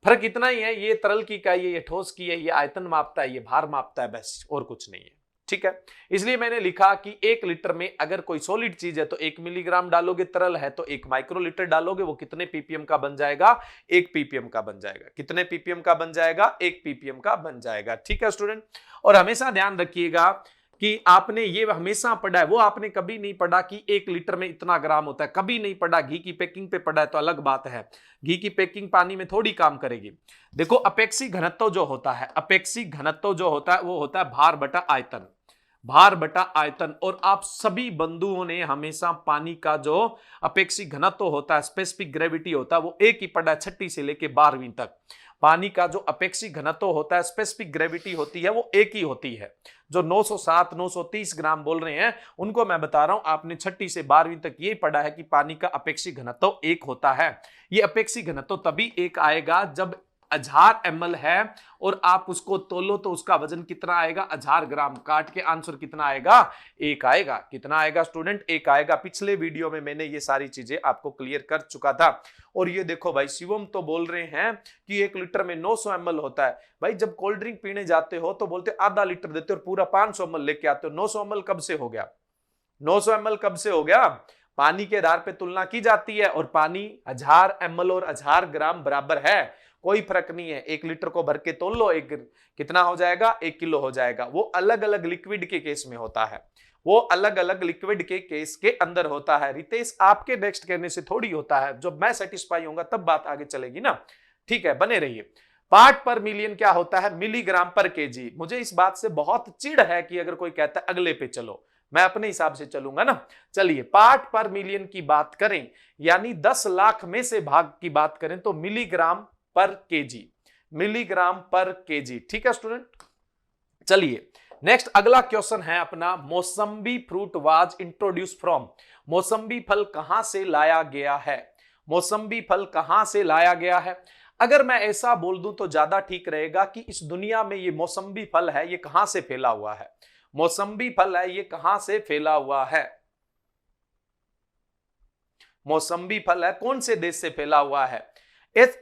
फर्क इतना ही है, ये तरल की इकाई है, ये ठोस की है, ये आयतन मापता है, ये भार मापता है, बस और कुछ नहीं है। ठीक है, इसलिए मैंने लिखा कि 1 लीटर में अगर कोई सॉलिड चीज है तो 1 मिलीग्राम डालोगे, तरल है तो 1 माइक्रोलीटर डालोगे, वो कितने ppm का बन जाएगा? 1 ppm का बन जाएगा। कितने ppm का बन जाएगा? 1 ppm का बन जाएगा। ठीक है स्टूडेंट, और हमेशा ध्यान रखिएगा कि आपने ये हमेशा पढ़ा है, वो आपने कभी नहीं पढ़ा कि 1 लीटर में इतना ग्राम होता है, कभी नहीं पढ़ा। घी की पैकिंग पे पढ़ा है तो अलग बात है, घी की पैकिंग पानी में थोड़ी काम करेगी। देखो, अपेक्षिक घनत्व जो होता है, अपेक्षिक घनत्व जो होता है वो होता है भार बटा आयतन, भार बटा आयतन। और आप सभी बंधुओं ने हमेशा पानी का जो अपेक्षिक घनत्व होता है, स्पेसिफिक ग्रेविटी होता है, वो एक ही पढ़ा है 6ठी से लेके 12वीं तक। पानी का जो अपेक्षिक घनत्व होता है, स्पेसिफिक ग्रेविटी होती है, वो एक ही होती है। जो 907 930 ग्राम बोल रहे हैं उनको मैं बता रहा हूं, आपने 6ठी से 12वीं तक ये पढ़ा है कि पानी का अपेक्षिक घनत्व एक होता है। ये अपेक्षिक घनत्व तभी एक आएगा जब 1000 ml है और आप उसको तोलो तो उसका वजन कितना आएगा? 1000 ग्राम। काट के आंसर कितना आएगा? 1 आएगा। कितना आएगा स्टूडेंट? 1 आएगा। पिछले वीडियो में मैंने ये सारी चीजें आपको क्लियर कर चुका था। और ये देखो भाई, शिवम तो बोल रहे हैं कि 1 लीटर में 900 ml होता है। भाई जब कोल्ड ड्रिंक पीने जाते हो तो बोलते आधा लीटर देते हो और पूरा 500 ml लेके आते हो। 900 ml कब से हो गया? 900 ml कब से हो गया? पानी के आधार पे तुलना की जाती है और पानी 1000 ml और 1000 ग्राम बराबर है, कोई फर्क नहीं है। 1 लीटर को भर के तोल लो, एक कितना हो जाएगा? 1 किलो हो जाएगा। वो अलग अलग लिक्विड के केस में होता है, वो अलग अलग लिक्विड के केस के अंदर होता है। रितेश, आपके नेक्स्ट कहने से थोड़ी होता है, जब मैं सेटिस्फाई होऊंगा तब बात आगे चलेगी ना। ठीक है, बने रहिए। पार्ट पर मिलियन क्या होता है? मिलीग्राम पर केजी। मुझे इस बात से बहुत चिढ़ है कि अगर कोई कहता है अगले पे चलो, मैं अपने हिसाब से चलूंगा ना। चलिए, पार्ट पर मिलियन की बात करें, यानी 10 लाख में से भाग की बात करें तो मिलीग्राम पर केजी, मिलीग्राम पर केजी। ठीक है स्टूडेंट, चलिए नेक्स्ट अगला क्वेश्चन है अपना, मौसम्बी फ्रूट वाज इंट्रोड्यूस फ्रॉम। मौसम्बी फल कहां से लाया गया है? मौसम्बी फल कहां से लाया गया है? अगर मैं ऐसा बोल दूं तो ज्यादा ठीक रहेगा कि इस दुनिया में ये मौसम्बी फल है, ये कहां से फैला हुआ है? मौसम्बी फल है, ये कहां से फैला हुआ है? मौसम्बी फल है, कौन से देश से फैला हुआ है?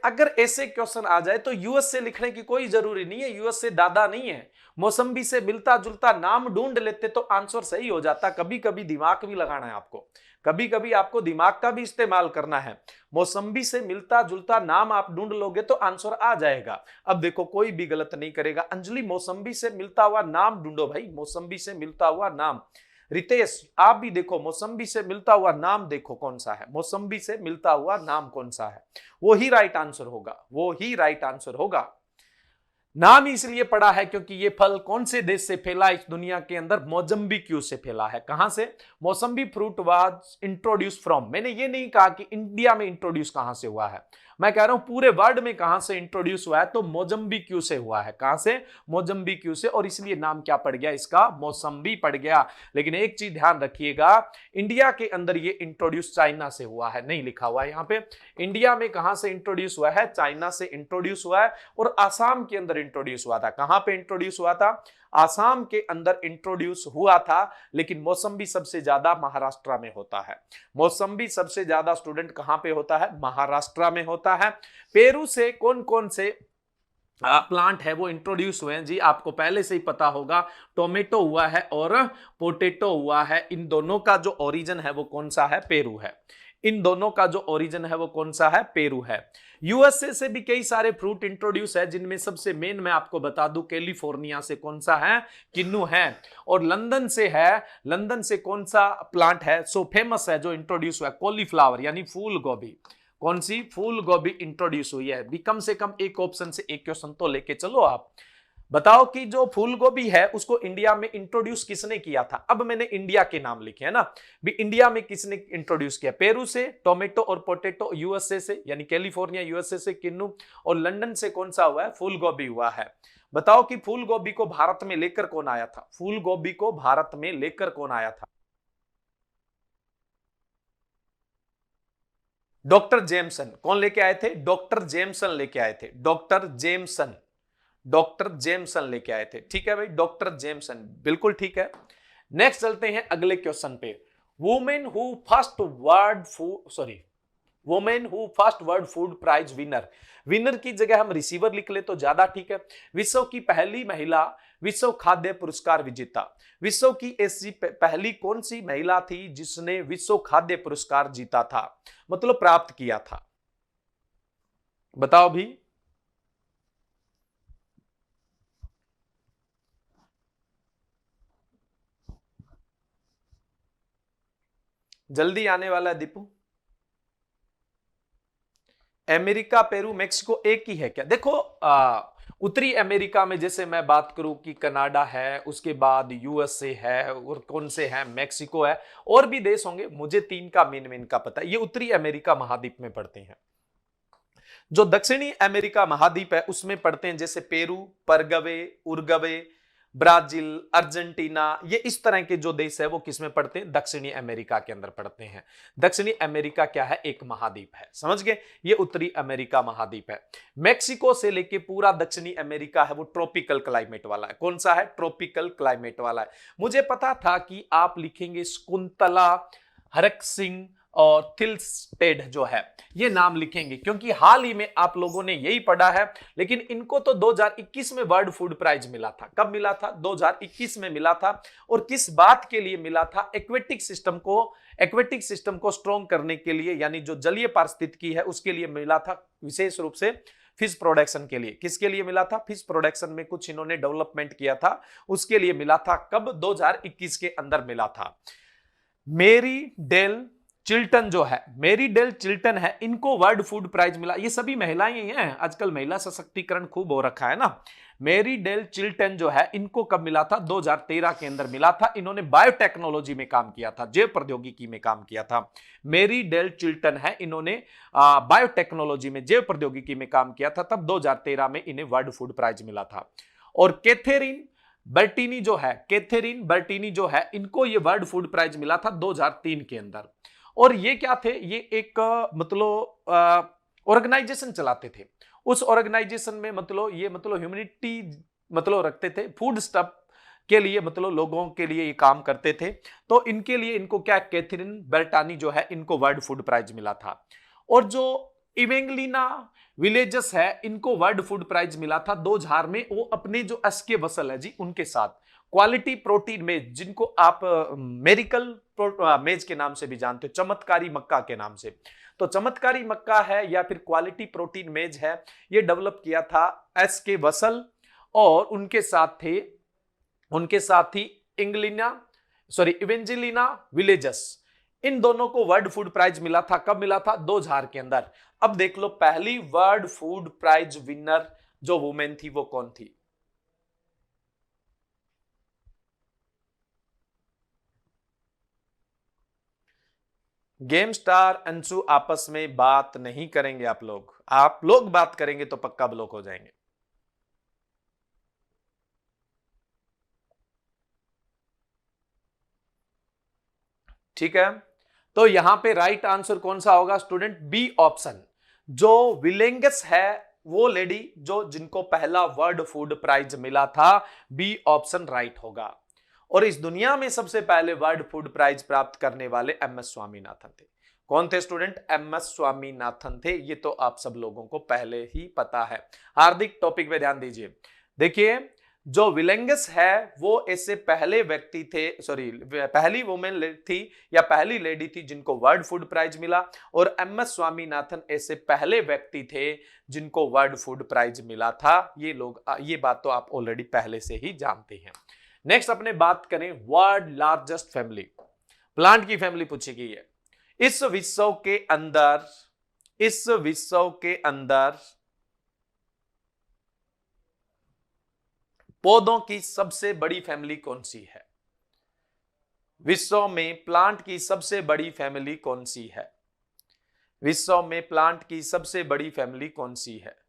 अगर ऐसे क्वेश्चन आ जाए तो यूएस से लिखने की कोई जरूरी नहीं है, यूएस से दादा नहीं है, मौसम्बी से मिलता जुलता नाम ढूंढ लेते तो आंसर सही हो जाता। कभी कभी दिमाग भी लगाना है आपको, कभी कभी आपको दिमाग का भी इस्तेमाल करना है। मौसम्बी से मिलता जुलता नाम आप ढूंढ लोगे तो आंसर आ जाएगा। अब देखो कोई भी गलत नहीं करेगा। अंजलि मौसम्बी से मिलता हुआ नाम ढूंढो भाई, मौसम्बी से मिलता हुआ नाम। रितेश आप भी देखो मौसम्बी से मिलता हुआ नाम देखो कौन सा है, मौसम्बी से मिलता हुआ नाम कौन सा है, वो ही राइट आंसर होगा, वो ही राइट आंसर होगा। नाम इसलिए पड़ा है क्योंकि ये फल कौन से देश से फैला इस दुनिया के अंदर, मोजम्बिक्यू से फैला है। कहां से? मौसम्बी फ्रूट वाज इंट्रोड्यूस फ्रॉम। मैंने ये नहीं कहा कि इंडिया में इंट्रोड्यूस कहां से हुआ है, मैं कह रहा हूं पूरे वर्ल्ड में कहां से इंट्रोड्यूस हुआ है, तो मोजम्बिक्यू से हुआ है। कहां से? मोजम्बिक्यू से, और इसलिए नाम क्या पड़ गया इसका? मौसम्बी पड़ गया। लेकिन एक चीज ध्यान रखिएगा, इंडिया के अंदर ये इंट्रोड्यूस चाइना से हुआ है, नहीं लिखा हुआ है यहां पे। इंडिया में कहां से इंट्रोड्यूस हुआ है? चाइना से इंट्रोड्यूस हुआ है, और आसाम के अंदर इंट्रोड्यूस हुआ था। कहां पे इंट्रोड्यूस हुआ था? आसाम के अंदर इंट्रोड्यूस हुआ था। लेकिन मौसम्बी सबसे ज्यादा महाराष्ट्र में होता है। मौसम्बी सबसे ज्यादा स्टूडेंट कहां पे होता है? महाराष्ट्र में होता है। पेरू से कौन कौन से प्लांट है वो इंट्रोड्यूस हुए हैं जी? आपको पहले से ही पता होगा, टोमेटो हुआ है और पोटैटो हुआ है। इन दोनों का जो ओरिजिन है वो कौन सा है? पेरू है। इन दोनों का जो ओरिजिन है वो कौन सा है? पेरू है। यूएसए से भी कई सारे फ्रूट इंट्रोड्यूस है, जिनमें सबसे मेन मैं आपको बता दूं, कैलिफोर्निया से कौन सा है? किन्नू है। और लंदन से है, लंदन से कौन सा प्लांट है सो फेमस है जो इंट्रोड्यूस हुआ है? कॉलीफ्लावर यानी फूल गोभी। कौन सी? फूल गोभी इंट्रोड्यूस हुई है। भी कम से कम एक ऑप्शन से एक क्वेश्चन तो लेके चलो आप। बताओ कि जो फूल गोभी है उसको इंडिया में इंट्रोड्यूस किसने किया था? अब मैंने इंडिया के नाम लिखे हैं ना, भी इंडिया में किसने इंट्रोड्यूस किया? पेरू से टोमेटो और पोटैटो, यूएसए से यानी कैलिफोर्निया यूएसए से किन्नू, और लंदन से कौन सा हुआ है? फूल गोभी हुआ है। बताओ कि फूल गोभी को भारत में लेकर कौन आया था? फूल गोभी को भारत में लेकर कौन आया था? Doctor Jameson. कौन लेके आए थे? डॉक्टर जेमसन लेके आए थे। डॉक्टर जेमसन, डॉक्टर जेमसन लेके आए थे। ठीक है भाई, डॉक्टर जेमसन, बिल्कुल ठीक है। नेक्स्ट चलते हैं अगले क्वेश्चन पे। Women who first world food, sorry, women who first world food prize winner. Winner की जगह हम रिसीवर लिख ले तो ज्यादा ठीक है। विश्व की पहली महिला विश्व खाद्य पुरस्कार विजेता। विश्व की ऐसी पहली कौन सी महिला थी जिसने विश्व खाद्य पुरस्कार जीता था, मतलब प्राप्त किया था? बताओ भी। जल्दी आने वाला है दीपू। अमेरिका, पेरू, मेक्सिको एक ही है क्या? देखो उत्तरी अमेरिका में जैसे मैं बात करूं कि कनाडा है, उसके बाद यूएसए है, और कौन से हैं? मैक्सिको है, और भी देश होंगे, मुझे तीन का मेन का पता है। ये उत्तरी अमेरिका महाद्वीप में पड़ते हैं। जो दक्षिणी अमेरिका महाद्वीप है उसमें पड़ते हैं जैसे पेरू, परगवे, उरुग्वे, ब्राजील, अर्जेंटीना, ये इस तरह के जो देश है वो किसमें पड़ते हैं? दक्षिणी अमेरिका के अंदर पड़ते हैं। दक्षिणी अमेरिका क्या है? एक महाद्वीप है, समझ गए? ये उत्तरी अमेरिका महाद्वीप है। मेक्सिको से लेके पूरा दक्षिणी अमेरिका है वो ट्रॉपिकल क्लाइमेट वाला है। कौन सा है? ट्रॉपिकल क्लाइमेट वाला है। मुझे पता था कि आप लिखेंगे शकुंतला, हरक सिंह और थिल्स्टेड जो है ये नाम लिखेंगे, क्योंकि हाल ही में आप लोगों ने यही पढ़ा है। लेकिन इनको तो 2021 में वर्ल्ड फूड प्राइज मिला था। कब मिला था? 2021 में मिला था। और किस बात के लिए मिला था? एक्वेटिक सिस्टम को स्ट्रॉन्ग करने के लिए, यानी जो जलीय पारिस्थितिकी है उसके लिए मिला था, विशेष रूप से फिश प्रोडक्शन के लिए। किसके लिए मिला था? फिश प्रोडक्शन में कुछ इन्होंने डेवलपमेंट किया था, उसके लिए मिला था। कब? 2021 के अंदर मिला था। मेरी डेल चिल्टन जो है, मेरी डेल चिल्टन है, इनको वर्ल्ड फूड प्राइज मिला। ये सभी महिलाएं ही हैं, आजकल महिला सशक्तिकरण खूब हो रखा है ना। मेरी डेल चिल्टन जो है, इनको कब मिला था? 2013 के अंदर मिला था। इन्होंने बायोटेक्नोलॉजी में काम किया था, जैव प्रौद्योगिकी में काम किया था। मेरी डेल चिल्टन है, इन्होंने बायोटेक्नोलॉजी में, जैव प्रौद्योगिकी में काम किया था, तब 2013 में इन्हें वर्ल्ड फूड प्राइज मिला था। और कैथेरिन बर्टीनी जो है, कैथेरिन बर्टीनी जो है, इनको ये वर्ल्ड फूड प्राइज मिला था 2003 के अंदर। और ये क्या थे? ये एक मतलब ऑर्गेनाइजेशन चलाते थे। उस ऑर्गेनाइजेशन में मतलब ह्यूमैनिटी मतलब रखते थे, फूड स्टफ के लिए, मतलब लोगों के लिए ये काम करते थे। तो इनके लिए इनको क्या, कैथरीन बर्टानी जो है, इनको वर्ल्ड फूड प्राइज मिला था। और जो इवेंगलिना विलेजेस है, इनको वर्ल्ड फूड प्राइज मिला था 2000 में। वो अपने जो एसके वसल है जी उनके साथ। क्वालिटी प्रोटीन मेज, जिनको आप मेरिकल मेज के नाम से भी जानते हो, चमत्कारी मक्का के नाम से, तो चमत्कारी मक्का है या फिर क्वालिटी प्रोटीन मेज है, ये डेवलप किया था एसके वसल और उनके साथ थी इवेंजेलिना विलेजस। इन दोनों को वर्ल्ड फूड प्राइज मिला था। कब मिला था? 2000 के अंदर। अब देख लो पहली वर्ल्ड फूड प्राइज विनर जो वुमेन थी वो कौन थी? गेम स्टार अंशु आपस में बात नहीं करेंगे। आप लोग बात करेंगे तो पक्का ब्लॉक हो जाएंगे। ठीक है, तो यहां पे राइट आंसर कौन सा होगा स्टूडेंट? B option. जो विलेंगस है वो लेडी जो जिनको पहला वर्ल्ड फूड प्राइज मिला था, बी ऑप्शन राइट होगा। और इस दुनिया में सबसे पहले वर्ल्ड फूड प्राइज प्राप्त करने वाले एमएस स्वामीनाथन थे। कौन थे स्टूडेंट? एमएस स्वामीनाथन थे। ये तो आप सब लोगों को पहले ही पता है। हार्दिक टॉपिक पे ध्यान दीजिए। देखिए जो विलेंगस है वो ऐसे पहले व्यक्ति थे, पहली वुमेन थी या पहली लेडी थी जिनको वर्ल्ड फूड प्राइज मिला, और एमएस स्वामीनाथन ऐसे पहले व्यक्ति थे जिनको वर्ल्ड फूड प्राइज मिला था। ये बात तो आप ऑलरेडी पहले से ही जानते हैं। नेक्स्ट अपने बात करें वर्ल्ड लार्जेस्ट फैमिली, प्लांट की फैमिली पूछी गई है। इस विश्व के अंदर पौधों की सबसे बड़ी फैमिली कौन सी है? विश्व में प्लांट की सबसे बड़ी फैमिली कौन सी है? विश्व में प्लांट की सबसे बड़ी फैमिली कौन सी है?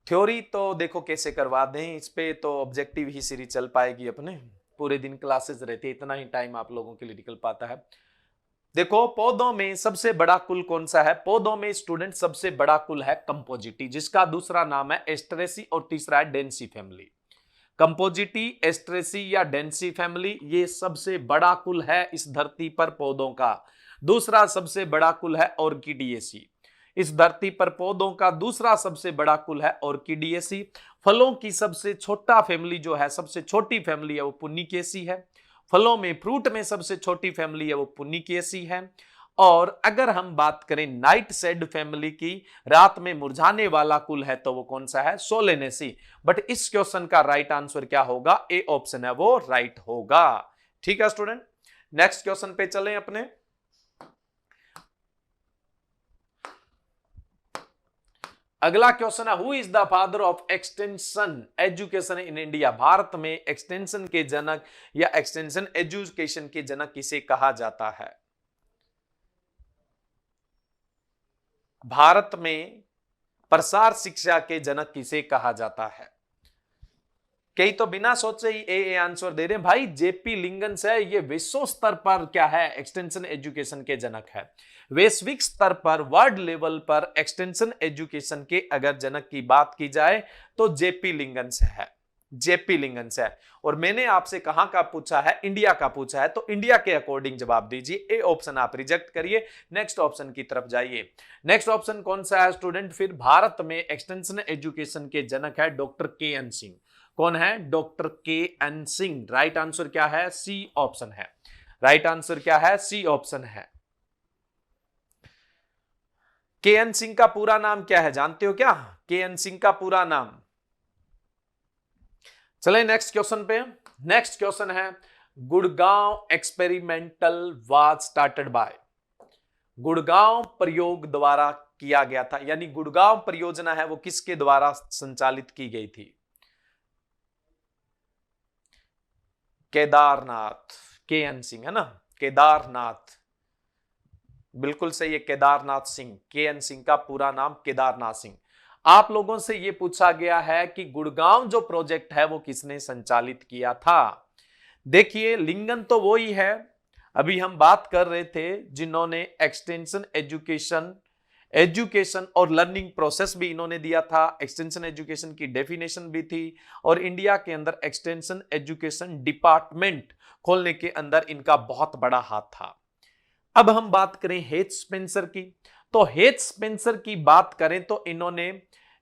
थ्योरी तो देखो कैसे करवा दें, इस पे तो ऑब्जेक्टिव ही सीरीज चल पाएगी अपने। पूरे दिन क्लासेस रहती है, इतना ही टाइम आप लोगों के लिए निकल पाता है। देखो पौधों में सबसे बड़ा कुल कौन सा है? पौधों में स्टूडेंट सबसे बड़ा कुल है कंपोजिटी, जिसका दूसरा नाम है एस्ट्रेसी और तीसरा है डेंसी फैमिली। कंपोजिटी, एस्ट्रेसी या डेंसी फैमिली, ये सबसे बड़ा कुल है इस धरती पर पौधों का। दूसरा सबसे बड़ा कुल है ऑर्किडिएसी। इस धरती पर पौधों का दूसरा सबसे बड़ा कुल है ऑर्किडिएसी। फलों की सबसे छोटा फैमिली जो है, सबसे छोटी फैमिली है वो पुनिकेसी है। फलों में, फ्रूट में सबसे छोटी फैमिली है वो पुनिकेसी है। और अगर हम बात करें नाइट शेड फैमिली की, रात में मुरझाने वाला कुल है, तो वो कौन सा है? सोलेनेसी। बट इस क्वेश्चन का राइट आंसर क्या होगा? ए ऑप्शन है वो राइट होगा। ठीक है स्टूडेंट, नेक्स्ट क्वेश्चन पे चलें अपने। अगला क्वेश्चन है who is the father of extension education in India? Bharat में एक्सटेंशन के जनक या एक्सटेंशन एजुकेशन के जनक किसे कहा जाता है? भारत में प्रसार शिक्षा के जनक किसे कहा जाता है? कई तो बिना सोचे ही ए आंसर दे रहे हैं भाई, जेपी लिंगन्स है, ये विश्व स्तर पर क्या है? एक्सटेंशन एजुकेशन के जनक है। वैश्विक स्तर पर, वर्ल्ड लेवल पर एक्सटेंशन एजुकेशन के अगर जनक की बात की जाए तो जेपी लिंगन्स है। जेपी लिंगन्स है। और मैंने आपसे कहां का पूछा है? इंडिया का पूछा है, तो इंडिया के अकॉर्डिंग जवाब दीजिए। ए ऑप्शन आप रिजेक्ट करिए, नेक्स्ट ऑप्शन की तरफ जाइए। नेक्स्ट ऑप्शन कौन सा है स्टूडेंट? फिर भारत में एक्सटेंशन एजुकेशन के जनक है डॉक्टर के एन सिंह। कौन है? डॉक्टर के एन सिंह। राइट आंसर क्या है? सी ऑप्शन है। राइट आंसर क्या है? सी ऑप्शन है। के एन सिंह का पूरा नाम क्या है जानते हो क्या? के एन सिंह का पूरा नाम। चले नेक्स्ट क्वेश्चन पे। नेक्स्ट क्वेश्चन है Gurgaon experimental was started by. Gurgaon प्रयोग द्वारा किया गया था, यानी गुड़गांव परियोजना है वो किसके द्वारा संचालित की गई थी? केदारनाथ। के एन सिंह है ना, केदारनाथ, बिल्कुल सही है, केदारनाथ सिंह। के एन सिंह का पूरा नाम केदारनाथ सिंह। आप लोगों से यह पूछा गया है कि गुड़गांव जो प्रोजेक्ट है वो किसने संचालित किया था? देखिए लिंगन तो वो ही है, अभी हम बात कर रहे थे जिन्होंने एक्सटेंशन एजुकेशन और लर्निंग प्रोसेस भी इन्होंने दिया था, एक्सटेंशन एजुकेशन की डेफिनेशन भी थी, और इंडिया के अंदर एक्सटेंशन एजुकेशन डिपार्टमेंट खोलने के अंदर इनका बहुत बड़ा हाथ था। अब हम बात करें हेथ स्पेंसर की, तो हेथ स्पेंसर की बात करें तो इन्होंने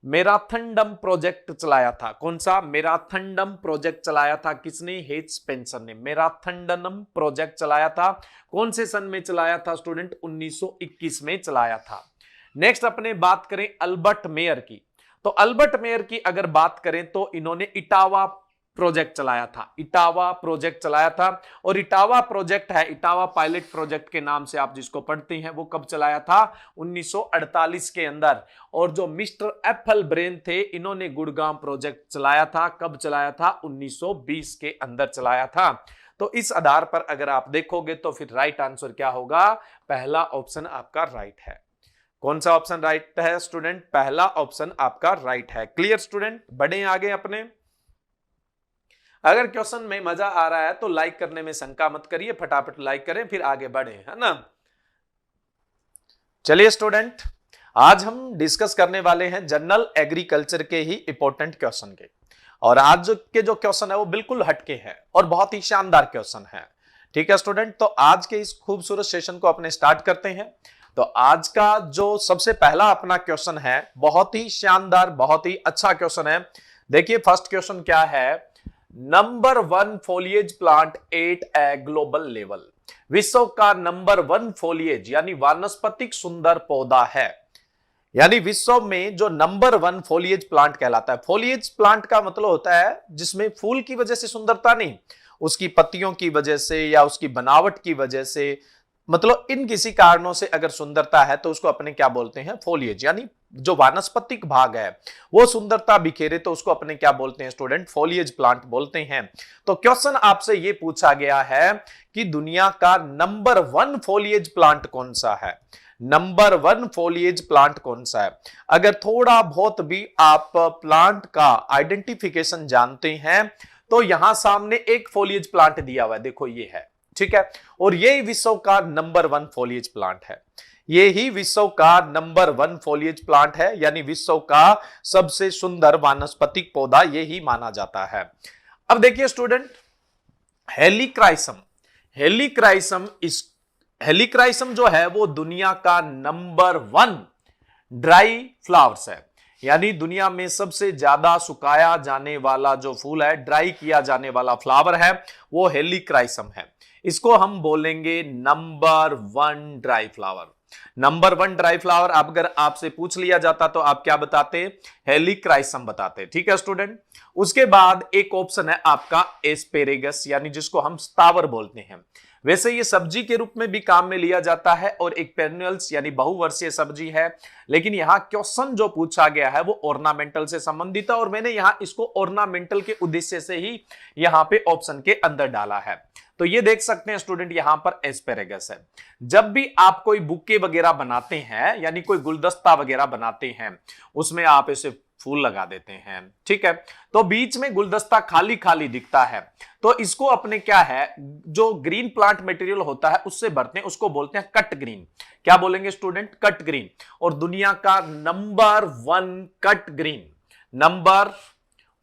मैराथनडम प्रोजेक्ट चलाया था। कौन सा? मैराथनडम प्रोजेक्ट चलाया था। किसने? हेथ स्पेंसर ने मैराथनडम प्रोजेक्ट चलाया था। कौन से सन में चलाया था स्टूडेंट? 1921 में चलाया था। नेक्स्ट अपने बात करें अल्बर्ट मेयर की, तो अल्बर्ट मेयर की अगर बात करें तो इन्होंने इटावा प्रोजेक्ट चलाया था। इटावा प्रोजेक्ट चलाया था, और इटावा प्रोजेक्ट है, इटावा पायलट प्रोजेक्ट के नाम से आप जिसको पढ़ते हैं, वो कब चलाया था? 1948 के अंदर। और जो मिस्टर एप्पल ब्रेन थे, इन्होंने गुड़गांव प्रोजेक्ट चलाया था। कब चलाया था? 1920 के अंदर चलाया था। तो इस आधार पर अगर आप देखोगे तो फिर राइट आंसर क्या होगा? पहला ऑप्शन आपका राइट है। कौन सा ऑप्शन राइट है स्टूडेंट? पहला ऑप्शन आपका राइट है। Clear student? बढ़े आगे अपने। अगर क्वेश्चन में मजा आ रहा है तो लाइक करने में शंका मत करिए, फटाफट लाइक करें, फिर आगे बढ़े, है ना। चलिए स्टूडेंट, आज हम डिस्कस करने वाले हैं जनरल एग्रीकल्चर के ही इंपॉर्टेंट क्वेश्चन के, और आज के जो क्वेश्चन है वो बिल्कुल हटके है और बहुत ही शानदार क्वेश्चन है। ठीक है स्टूडेंट, तो आज के इस खूबसूरत सेशन को अपने स्टार्ट करते हैं। तो आज का जो सबसे पहला अपना क्वेश्चन है, बहुत ही शानदार, बहुत ही अच्छा क्वेश्चन है। देखिए फर्स्ट क्वेश्चन क्या है? Number 1 foliage plant at a global level. विश्व का नंबर 1 फोलिएज यानी वानस्पतिक सुंदर पौधा है, यानी विश्व में जो नंबर 1 फोलिएज प्लांट कहलाता है। फोलिएज प्लांट का मतलब होता है जिसमें फूल की वजह से सुंदरता नहीं, उसकी पत्तियों की वजह से या उसकी बनावट की वजह से, मतलब इन किसी कारणों से अगर सुंदरता है तो उसको अपने क्या बोलते हैं? फोलिएज। यानी जो वानस्पतिक भाग है वो सुंदरता बिखेरे तो उसको अपने क्या बोलते हैं स्टूडेंट? फोलिएज प्लांट बोलते हैं। तो क्वेश्चन आपसे ये पूछा गया है कि दुनिया का नंबर 1 फोलिएज प्लांट कौन सा है? नंबर 1 फोलिएज प्लांट कौन सा है? अगर थोड़ा बहुत भी आप प्लांट का आइडेंटिफिकेशन जानते हैं तो यहां सामने एक फोलिएज प्लांट दिया हुआ है, देखो ये है, ठीक है, और यही विश्व का नंबर 1 फोलिएज प्लांट है। ये ही विश्व का नंबर 1 फोलिएज प्लांट है, यानी विश्व का सबसे सुंदर वानस्पतिक पौधा यही माना जाता है। अब देखिए स्टूडेंट, हेलिक्राइसम, हेलिक्राइसम जो है वो दुनिया का नंबर 1 ड्राई फ्लावर्स है, यानी दुनिया में सबसे ज्यादा सुखाया जाने वाला जो फूल है, ड्राई किया जाने वाला फ्लावर है, वो हेलिक्राइसम है। इसको हम बोलेंगे number 1 dry flower. Number 1 dry flower अगर आपसे पूछ लिया जाता तो आप क्या बताते? हेलिक्राइसम बताते। ठीक है स्टूडेंट। उसके बाद एक ऑप्शन है आपका एस्पेरेगस, यानी जिसको हम स्तावर बोलते हैं। वैसे ये सब्जी के रूप में भी काम में लिया जाता है और एक पेरनियल्स यानी बहुवर्षीय सब्जी है, लेकिन यहां क्वेश्चन जो पूछा गया है वो ऑर्नामेंटल से संबंधित है, और मैंने यहां इसको ऑर्नामेंटल के उद्देश्य से ही यहां पे ऑप्शन के अंदर डाला है। तो ये देख सकते हैं स्टूडेंट, यहां पर एस्पेरेगस है। जब भी आप कोई बुके वगैरह बनाते हैं, यानी कोई गुलदस्ता वगैरह बनाते हैं, उसमें आप ऐसे फूल लगा देते हैं, ठीक है, तो बीच में गुलदस्ता खाली खाली दिखता है, तो इसको अपने क्या है, जो ग्रीन प्लांट मटेरियल होता है उससे भरते हैं, उसको बोलते हैं कट ग्रीन। क्या बोलेंगे स्टूडेंट? Cut green. और दुनिया का number 1 cut green, number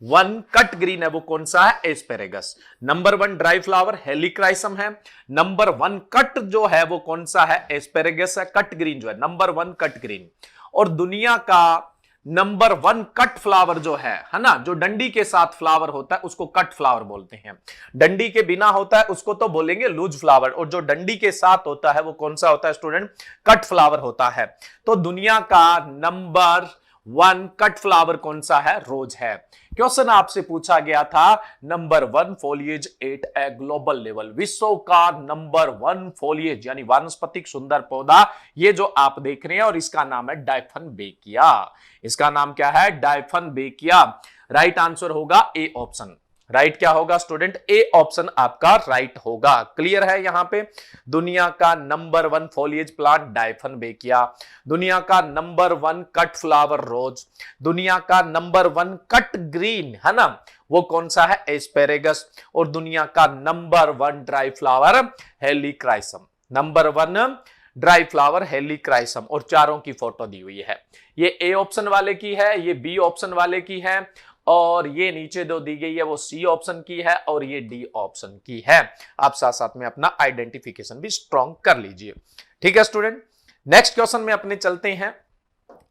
1 cut green है वो कौन सा है? एस्पेरेगस। नंबर 1 ड्राई फ्लावर हेलिक्राइसम है, नंबर 1 कट जो है वो कौन सा है? एस्पेरेगस है। कट ग्रीन जो है नंबर 1 कट ग्रीन। और दुनिया का नंबर 1 कट फ्लावर जो है ना, जो डंडी के साथ फ्लावर होता है उसको कट फ्लावर बोलते हैं। डंडी के बिना होता है उसको तो बोलेंगे लूज फ्लावर, और जो डंडी के साथ होता है वो कौन सा होता है स्टूडेंट? कट फ्लावर होता है। तो दुनिया का नंबर 1 कट फ्लावर कौन सा है? रोज है। क्वेश्चन आपसे पूछा गया था number 1 foliage eight a global level, विश्व का नंबर 1 फोलिएज यानी वानस्पतिक सुंदर पौधा, ये जो आप देख रहे हैं, और इसका नाम है डायफनबेकिया। इसका नाम क्या है? डायफनबेकिया। राइट आंसर होगा ए ऑप्शन। राइट क्या होगा स्टूडेंट? ए ऑप्शन आपका राइट होगा। क्लियर है? यहां पे दुनिया का नंबर 1 फोलिएज प्लांट डायफनबेकिया, दुनिया का नंबर 1 कट फ्लावर रोज, दुनिया का नंबर 1 कट ग्रीन है ना, वो कौन सा है? एस्पेरेगस, और दुनिया का number 1 dry flower helichrysum. Number 1 dry flower helichrysum, और चारों की फोटो दी हुई है। ये ए ऑप्शन वाले की है, ये बी ऑप्शन वाले की है, और ये नीचे दो दी गई है वो सी ऑप्शन की है और ये डी ऑप्शन की है। आप साथ साथ में अपना आइडेंटिफिकेशन भी स्ट्रॉन्ग कर लीजिए। ठीक है स्टूडेंट, नेक्स्ट क्वेश्चन में अपने चलते हैं।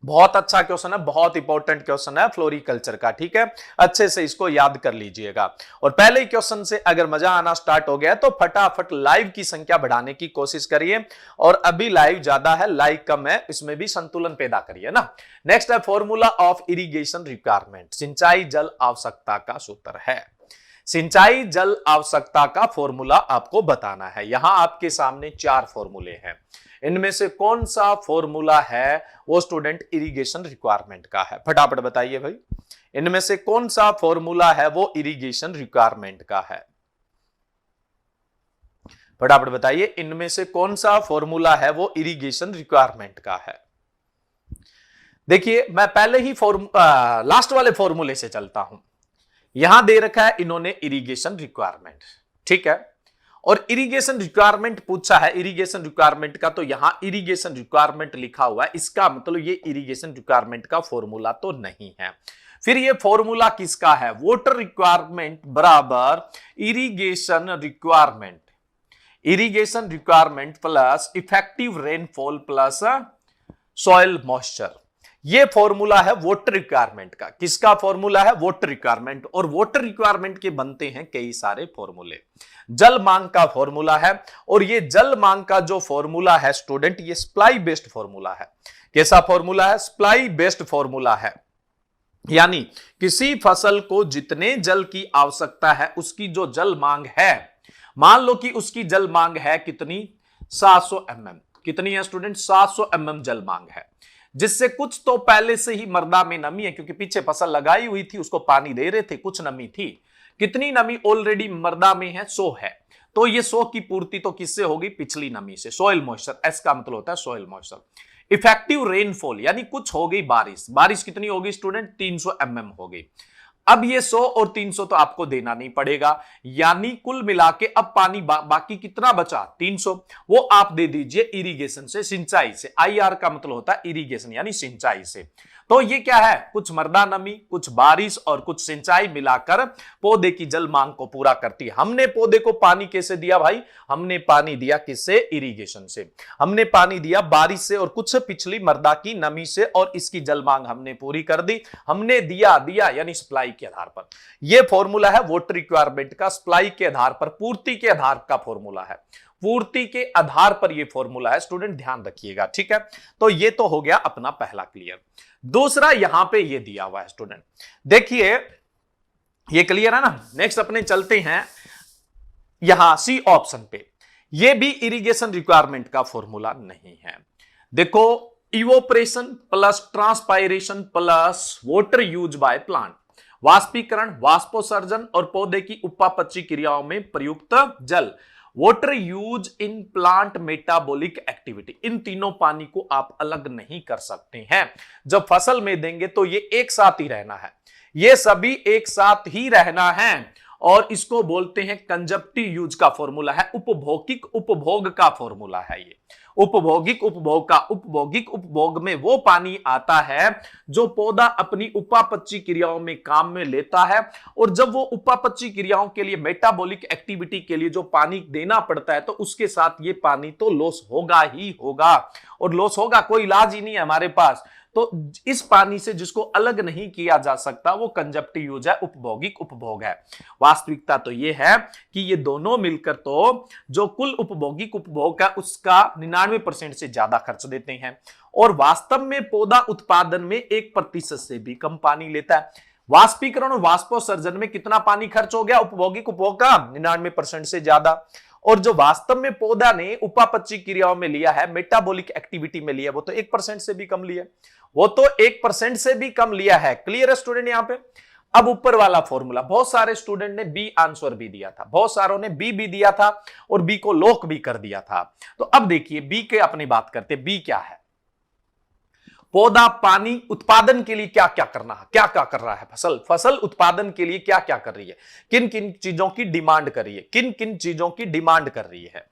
बहुत अच्छा क्वेश्चन है, बहुत इंपॉर्टेंट क्वेश्चन है फ्लोरिकल्चर का। ठीक है, अच्छे से इसको याद कर लीजिएगा। और पहले ही क्वेश्चन से अगर मजा आना स्टार्ट हो गया तो फटाफट लाइव की संख्या बढ़ाने की कोशिश करिए। और अभी लाइव ज्यादा है, लाइव कम है, इसमें भी संतुलन पैदा करिए ना। नेक्स्ट है फॉर्मूला ऑफ इरिगेशन रिक्वायरमेंट। सिंचाई जल आवश्यकता का सूत्र है। सिंचाई जल आवश्यकता का फॉर्मूला आपको बताना है। यहां आपके सामने 4 फॉर्मूले हैं। इनमें से कौन सा फॉर्मूला है वो स्टूडेंट इरिगेशन रिक्वायरमेंट का है? फटाफट बताइए भाई, इनमें से कौन सा फॉर्मूला है वो इरिगेशन रिक्वायरमेंट का है? फटाफट बताइए, इनमें से कौन सा फॉर्मूला है वो इरिगेशन रिक्वायरमेंट का है? देखिए, मैं पहले ही लास्ट वाले फॉर्मूले से चलता हूं। यहां दे रखा है इन्होंने इरिगेशन रिक्वायरमेंट, ठीक है, और इरिगेशन रिक्वायरमेंट पूछा है इरिगेशन रिक्वायरमेंट का, तो यहां इरिगेशन रिक्वायरमेंट लिखा हुआ है, इसका मतलब ये इरिगेशन रिक्वायरमेंट का फॉर्मूला तो नहीं है। फिर ये फॉर्मूला किसका है? वाटर रिक्वायरमेंट बराबर irrigation requirement. Irrigation requirement plus effective rainfall plus soil moisture. ये फॉर्मूला है वाटर रिक्वायरमेंट का। किसका फॉर्मूला है? Water requirement. और वाटर रिक्वायरमेंट के बनते हैं कई सारे फॉर्मूले। जल मांग का फॉर्मूला है, और ये जल मांग का जो फॉर्मूला है स्टूडेंट, ये सप्लाई बेस्ड फॉर्मूला है। कैसा फॉर्मूला है? सप्लाई बेस्ड फॉर्मूला है। यानी किसी फसल को जितने जल की आवश्यकता है उसकी जो जल मांग है, मान लो कि उसकी जल मांग है कितनी? 700 mm। कितनी है स्टूडेंट? 700 mm जल मांग है, जिससे कुछ तो पहले से ही मृदा में नमी है, क्योंकि पीछे फसल लगाई हुई थी, उसको पानी दे रहे थे, कुछ नमी थी। कितनी नमी ऑलरेडी मृदा में है? 100 है। तो ये 100 की पूर्ति तो किससे होगी? पिछली नमी से। सॉइल मॉइस्चर, एस का मतलब होता है सॉइल मॉइस्चर। इफेक्टिव रेनफॉल, यानी कुछ हो गई बारिश। बारिश कितनी होगी स्टूडेंट? 300 mm हो गई। अब ये 100 और 300 तो आपको देना नहीं पड़ेगा, यानी कुल मिला के अब पानी बाकी कितना बचा? 300। वो आप दे दीजिए इरिगेशन से, सिंचाई से। IR का मतलब होता है इरिगेशन, यानी सिंचाई से। तो ये क्या है? कुछ मृदा नमी, कुछ बारिश और कुछ सिंचाई मिलाकर पौधे की जल मांग को पूरा करती है। हमने पौधे को पानी कैसे दिया भाई? हमने पानी दिया किससे? इरिगेशन से। हमने पानी दिया बारिश से और कुछ पिछली मृदा की नमी से, और इसकी जल मांग हमने पूरी कर दी। हमने दिया यानी सप्लाई के आधार पर। यह फॉर्मूला है वाटर रिक्वायरमेंट का, सप्लाई के आधार पर, पूर्ति के आधार का फॉर्मूला है। पूर्ति के आधार पर यह फॉर्मूला है स्टूडेंट, ध्यान रखिएगा। ठीक है, तो ये तो हो गया अपना पहला क्लियर। दूसरा यहां पे ये दिया हुआ है स्टूडेंट, देखिए ये क्लियर है ना। नेक्स्ट अपने चलते हैं यहां सी ऑप्शन पे। ये भी इरिगेशन रिक्वायरमेंट का फॉर्मूला नहीं है। देखो, evaporation plus transpiration plus water use by plant, वाष्पीकरण, वाष्पोत्सर्जन और पौधे की उपापचयी क्रियाओं में प्रयुक्त जल, water use in plant metabolic activity. इन तीनों पानी को आप अलग नहीं कर सकते हैं। जब फसल में देंगे तो ये एक साथ ही रहना है, ये सभी एक साथ ही रहना है, और इसको बोलते हैं कंजप्टिव यूज का फॉर्मूला है, उपभोगिक उपभोग का फॉर्मूला है ये। उपभोगिक उपभोग का, उपभोगिक उपभोग में वो पानी आता है जो पौधा अपनी उपापचयी क्रियाओं में काम में लेता है, और जब वो उपापचयी क्रियाओं के लिए, मेटाबॉलिक एक्टिविटी के लिए जो पानी देना पड़ता है, तो उसके साथ ये पानी तो लॉस होगा ही होगा, और लॉस होगा, कोई इलाज ही नहीं है हमारे पास। तो इस पानी से जिसको अलग नहीं किया जा सकता वो कंजप्टिव यूज है, उपभोगिक उपभोग है। वास्तविकता तो ये है कि ये दोनों मिलकर तो जो कुल उपभोगिक उपभोग है उसका 99% से ज्यादा खर्च देते हैं, और वास्तव में पौधा उत्पादन में 1% से भी कम पानी लेता है। वाष्पीकरण और वाष्पोत्सर्जन में कितना पानी खर्च हो गया उपभोगिक उपभोग का? 99% से ज्यादा। और जो वास्तव में पौधा ने उपापचयी क्रियाओं में लिया है, मेटाबॉलिक एक्टिविटी में लिया, वो तो 1% से भी कम लिया, वो तो 1% से भी कम लिया है। क्लियर है स्टूडेंट यहां पे? अब ऊपर वाला फॉर्मूला, बहुत सारे स्टूडेंट ने बी आंसर भी दिया था, बहुत सारों ने बी भी दिया था और बी को लॉक भी कर दिया था। तो अब देखिए बी के अपनी बात करते, बी क्या है? पौधा पानी उत्पादन के लिए क्या क्या करना है, क्या क्या कर रहा है? फसल उत्पादन के लिए क्या क्या कर रही है, किन किन चीजों की डिमांड कर रही है, किन किन चीजों की डिमांड कर रही है?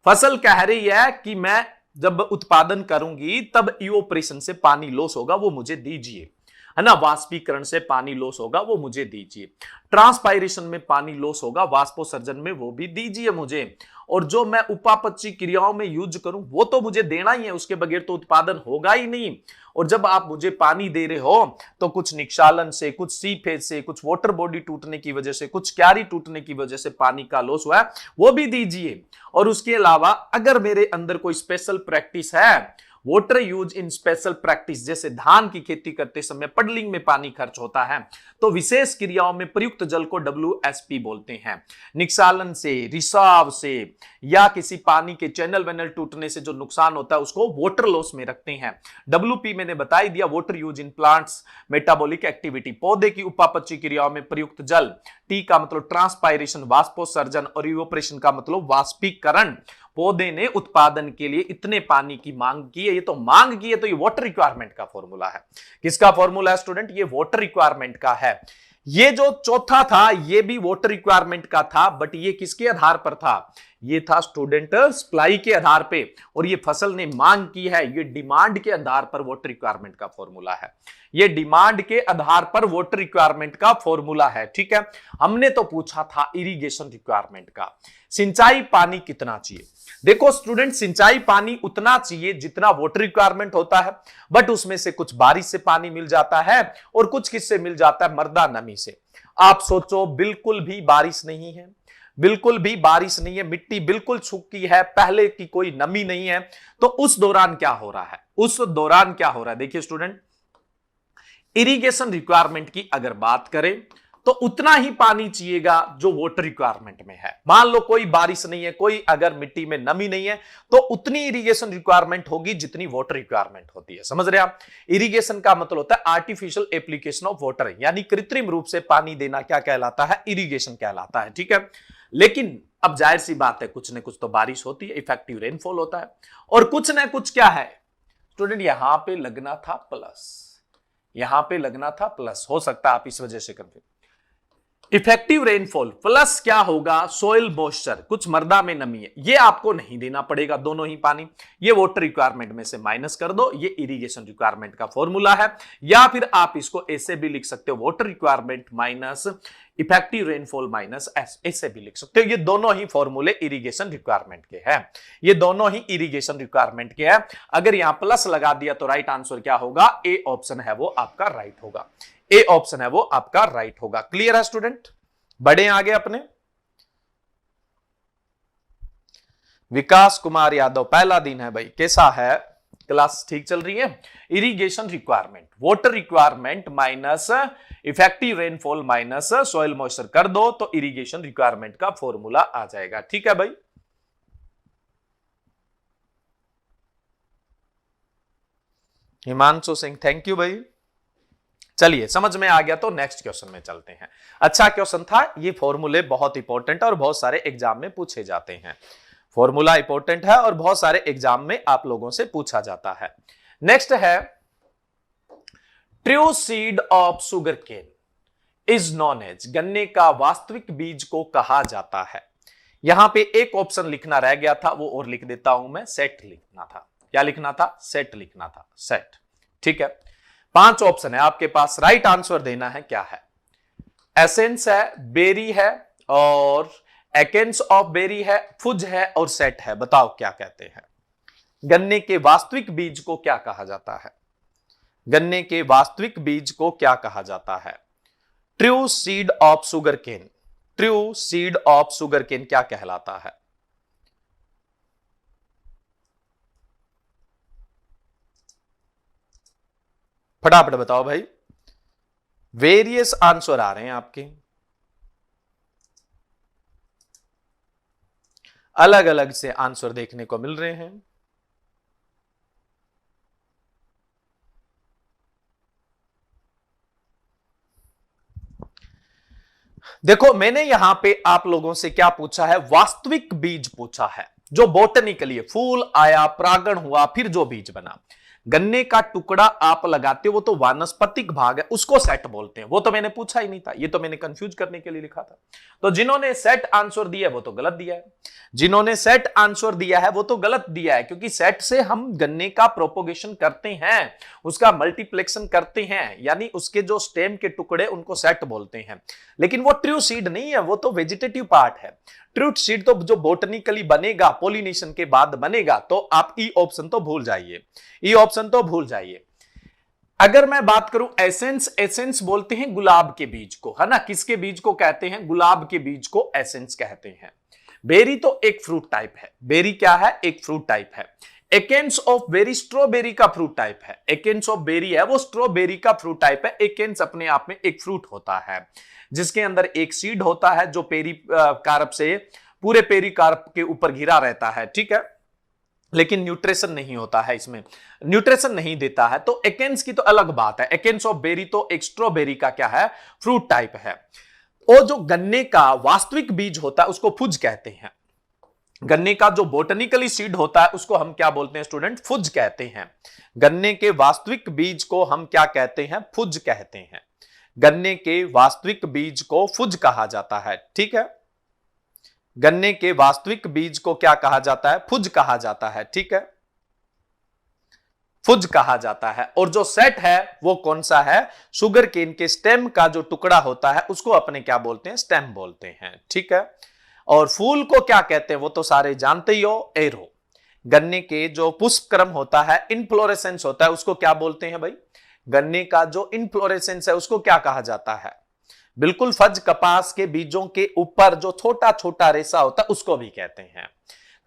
फसल कह रही है कि मैं जब उत्पादन करूंगी तब इवोपरेशन से पानी लॉस होगा, वो मुझे दीजिए। है ना, वाष्पीकरण से पानी लॉस होगा वो मुझे दीजिए। ट्रांसपायरेशन में पानी लॉस होगा, वाष्पोसर्जन में, वो भी दीजिए मुझे। और जो मैं उपापचयी क्रियाओं में यूज करूं वो तो मुझे देना ही है, उसके बगैर तो उत्पादन होगा ही नहीं। और जब आप मुझे पानी दे रहे हो तो कुछ निक्षालन से, कुछ सीपेज से, कुछ वाटर बॉडी टूटने की वजह से, कुछ क्यारी टूटने की वजह से पानी का लॉस हुआ है, वो भी दीजिए। और उसके अलावा अगर मेरे अंदर कोई स्पेशल प्रैक्टिस है, वाटर यूज इन स्पेशल प्रैक्टिस, जैसे धान की खेती करते समय पडलिंग में पानी खर्च होता है, तो विशेष क्रियाओं में प्रयुक्त जल को WSP बोलते हैं। निक्षालन से, रिसाव से या किसी पानी के चैनल वैनल टूटने से जो नुकसान होता है उसको वाटर लॉस में रखते हैं। WP मैंने बता ही दिया, water use in plants metabolic activity, पौधे की उपापचयी क्रियाओं में प्रयुक्त जल। T का मतलब ट्रांसपायरेशन, वाष्पोसर्जन, और इवोपरेशन का मतलब वाष्पीकरण। पौधे ने उत्पादन के लिए इतने पानी की मांग की है, ये तो मांग की है, तो ये वाटर रिक्वायरमेंट का फॉर्मूला है। किसका फॉर्मूला है स्टूडेंट? ये वाटर रिक्वायरमेंट का है। ये जो चौथा था ये भी वाटर रिक्वायरमेंट का था, बट ये किसके आधार पर था? ये था स्टूडेंट सप्लाई के आधार पे, और ये फसल ने मांग की है, ये डिमांड के आधार पर वाटर रिक्वायरमेंट का फॉर्मूला है। ये डिमांड के आधार पर वाटर रिक्वायरमेंट का फॉर्मूला है, ठीक है। हमने तो पूछा था इरिगेशन रिक्वायरमेंट का, सिंचाई पानी कितना चाहिए। देखो स्टूडेंट, सिंचाई पानी उतना चाहिए जितना वाटर रिक्वायरमेंट होता है, बट उसमें से कुछ बारिश से पानी मिल जाता है और कुछ किससे मिल जाता है? मृदा नमी से। आप सोचो, बिल्कुल भी बारिश नहीं है, बिल्कुल भी बारिश नहीं है, मिट्टी बिल्कुल सूखी है, पहले की कोई नमी नहीं है, तो उस दौरान क्या हो रहा है? उस दौरान क्या हो रहा है? देखिए स्टूडेंट, इरिगेशन रिक्वायरमेंट की अगर बात करें तो उतना ही पानी चाहिएगा जो वाटर रिक्वायरमेंट में है। मान लो कोई बारिश नहीं है, कोई अगर मिट्टी में नमी नहीं है, तो उतनी इरिगेशन रिक्वायरमेंट होगी जितनी वाटर रिक्वायरमेंट होती है। समझ रहे आप? इरिगेशन का मतलब होता है आर्टिफिशियल एप्लीकेशन ऑफ वाटर, यानी कृत्रिम रूप से पानी देना क्या कहलाता है? इरिगेशन कहलाता है, ठीक है। लेकिन अब जाहिर सी बात है, कुछ न कुछ तो बारिश होती है, इफेक्टिव रेनफॉल होता है, और कुछ न कुछ क्या है स्टूडेंट? यहां पे लगना था प्लस, यहां पे लगना था प्लस, हो सकता है आप इस वजह से कंफ्यूज। इफेक्टिव रेनफॉल प्लस क्या होगा? सोइल मॉइस्चर, कुछ मृदा में नमी है, ये आपको नहीं देना पड़ेगा, दोनों ही पानी। ये वाटर रिक्वायरमेंट में से माइनस कर दो, ये इरिगेशन रिक्वायरमेंट का फॉर्मूला है। या फिर आप इसको ऐसे भी लिख सकते हो, water requirement minus effective rainfall minus S, ऐसे भी लिख सकते हो। ये दोनों ही फॉर्मूले इरिगेशन रिक्वायरमेंट के हैं, ये दोनों ही इरिगेशन रिक्वायरमेंट के हैं। अगर यहां प्लस लगा दिया तो राइट आंसर क्या होगा? ए ऑप्शन है वो आपका राइट होगा, ए ऑप्शन है वो आपका राइट होगा। क्लियर है स्टूडेंट? बढ़े आगे अपने। विकास कुमार यादव, पहला दिन है भाई, कैसा है? क्लास ठीक चल रही है? Irrigation requirement, water requirement minus effective rainfall minus soil moisture कर दो तो इरिगेशन रिक्वायरमेंट का फॉर्मूला आ जाएगा, ठीक है भाई। हिमांशु सिंह, थैंक यू भाई। चलिए समझ में आ गया तो नेक्स्ट क्वेश्चन में चलते हैं। अच्छा क्वेश्चन था, ये फॉर्मूले बहुत इंपॉर्टेंट है और बहुत सारे एग्जाम में पूछे जाते हैं। फॉर्मूला इंपॉर्टेंट है और बहुत सारे एग्जाम में आप लोगों से पूछा जाता है। नेक्स्ट है, true seed of sugarcane is known as, गन्ने का वास्तविक बीज को कहा जाता है। यहां पे एक ऑप्शन लिखना रह गया था, वो और लिख देता हूं मैं, सेट लिखना था। क्या लिखना था? सेट लिखना था, सेट, ठीक है। 5 ऑप्शन है आपके पास, राइट आंसर देना है क्या है? एसेंस है, बेरी है, और एकेंस ऑफ बेरी है, फुज है, और सेट है। बताओ क्या कहते हैं? गन्ने के वास्तविक बीज को क्या कहा जाता है? गन्ने के वास्तविक बीज को क्या कहा जाता है? True seed of sugarcane, true seed of sugarcane क्या कहलाता है? फटाफट बताओ भाई, वेरियस आंसर आ रहे हैं आपके, अलग अलग से आंसर देखने को मिल रहे हैं। देखो मैंने यहां पे आप लोगों से क्या पूछा है? वास्तविक बीज पूछा है, जो बोटनिकली फूल आया, परागण हुआ, फिर जो बीज बना। गन्ने का टुकड़ा आप लगाते हो वो तो वानस्पतिक भाग है, उसको सेट बोलते हैं। वो तो मैंने पूछा ही नहीं था, ये तो मैंने कंफ्यूज करने के लिए लिखा था। तो जिन्होंने सेट आंसर दिया वो तो गलत दिया है, जिन्होंने सेट आंसर दिया है वो तो गलत दिया है, क्योंकि सेट से हम गन्ने का प्रोपोगेशन करते हैं, उसका मल्टीप्लेक्शन करते हैं, यानी उसके जो स्टेम के टुकड़े उनको सेट बोलते हैं। लेकिन वो ट्रू सीड नहीं है, वो तो वेजिटेटिव पार्ट है। ट्रू सीड तो जो बोटनिकली बनेगा, पोलिनेशन के बाद बनेगा। तो आप ई ऑप्शन तो भूल जाइए, ई ऑप्शन तो भूल जाइए। अगर मैं बात करूं एसेंस, एसेंस बोलते हैं गुलाब के बीज को, है ना। किसके बीज को कहते हैं? गुलाब के बीज को एसेंस कहते हैं। बेरी तो एक फ्रूट टाइप है, बेरी क्या है? एक फ्रूट टाइप है। एकेंस ऑफ बेरी स्ट्रॉबेरी का फ्रूट टाइप है, एकेंस ऑफ बेरी है वो स्ट्रॉबेरी का फ्रूट टाइप है। एकेंस अपने आप में एक फ्रूट होता है जिसके अंदर एक सीड होता है जो पेरी कार्प से पूरे पेरी कार्प के ऊपर घिरा रहता है, ठीक है, लेकिन न्यूट्रिशन नहीं होता है, इसमें न्यूट्रिशन नहीं देता है। तो एकेंस की तो अलग बात है। एकेंस ऑफ बेरी तो एक स्ट्रॉबेरी का क्या है? फ्रूट टाइप है। और जो गन्ने का वास्तविक बीज होता है उसको फुज कहते हैं। गन्ने का जो बोटनिकली सीड होता है उसको हम क्या बोलते हैं स्टूडेंट? फुज कहते हैं। गन्ने के वास्तविक बीज को हम क्या कहते हैं? फुज कहते हैं। गन्ने के वास्तविक बीज को फुज कहा जाता है, ठीक है। गन्ने के वास्तविक बीज को क्या कहा जाता है? फुज कहा जाता है, ठीक है, फुज कहा जाता है। और जो सेट है वो कौन सा है? शुगर केन के स्टेम का जो टुकड़ा होता है उसको अपने क्या बोलते हैं? स्टेम बोलते हैं, ठीक है। और फूल को क्या कहते हैं वो तो सारे जानते ही हो, एरो। गन्ने के जो पुष्प क्रम होता है, इनफ्लोरेसेंस होता है, उसको क्या बोलते हैं भाई? गन्ने का जो इनफ्लोरेसेंस है उसको क्या कहा जाता है? बिल्कुल, फज कपास के बीजों के ऊपर जो छोटा छोटा रेशा होता है उसको भी कहते हैं।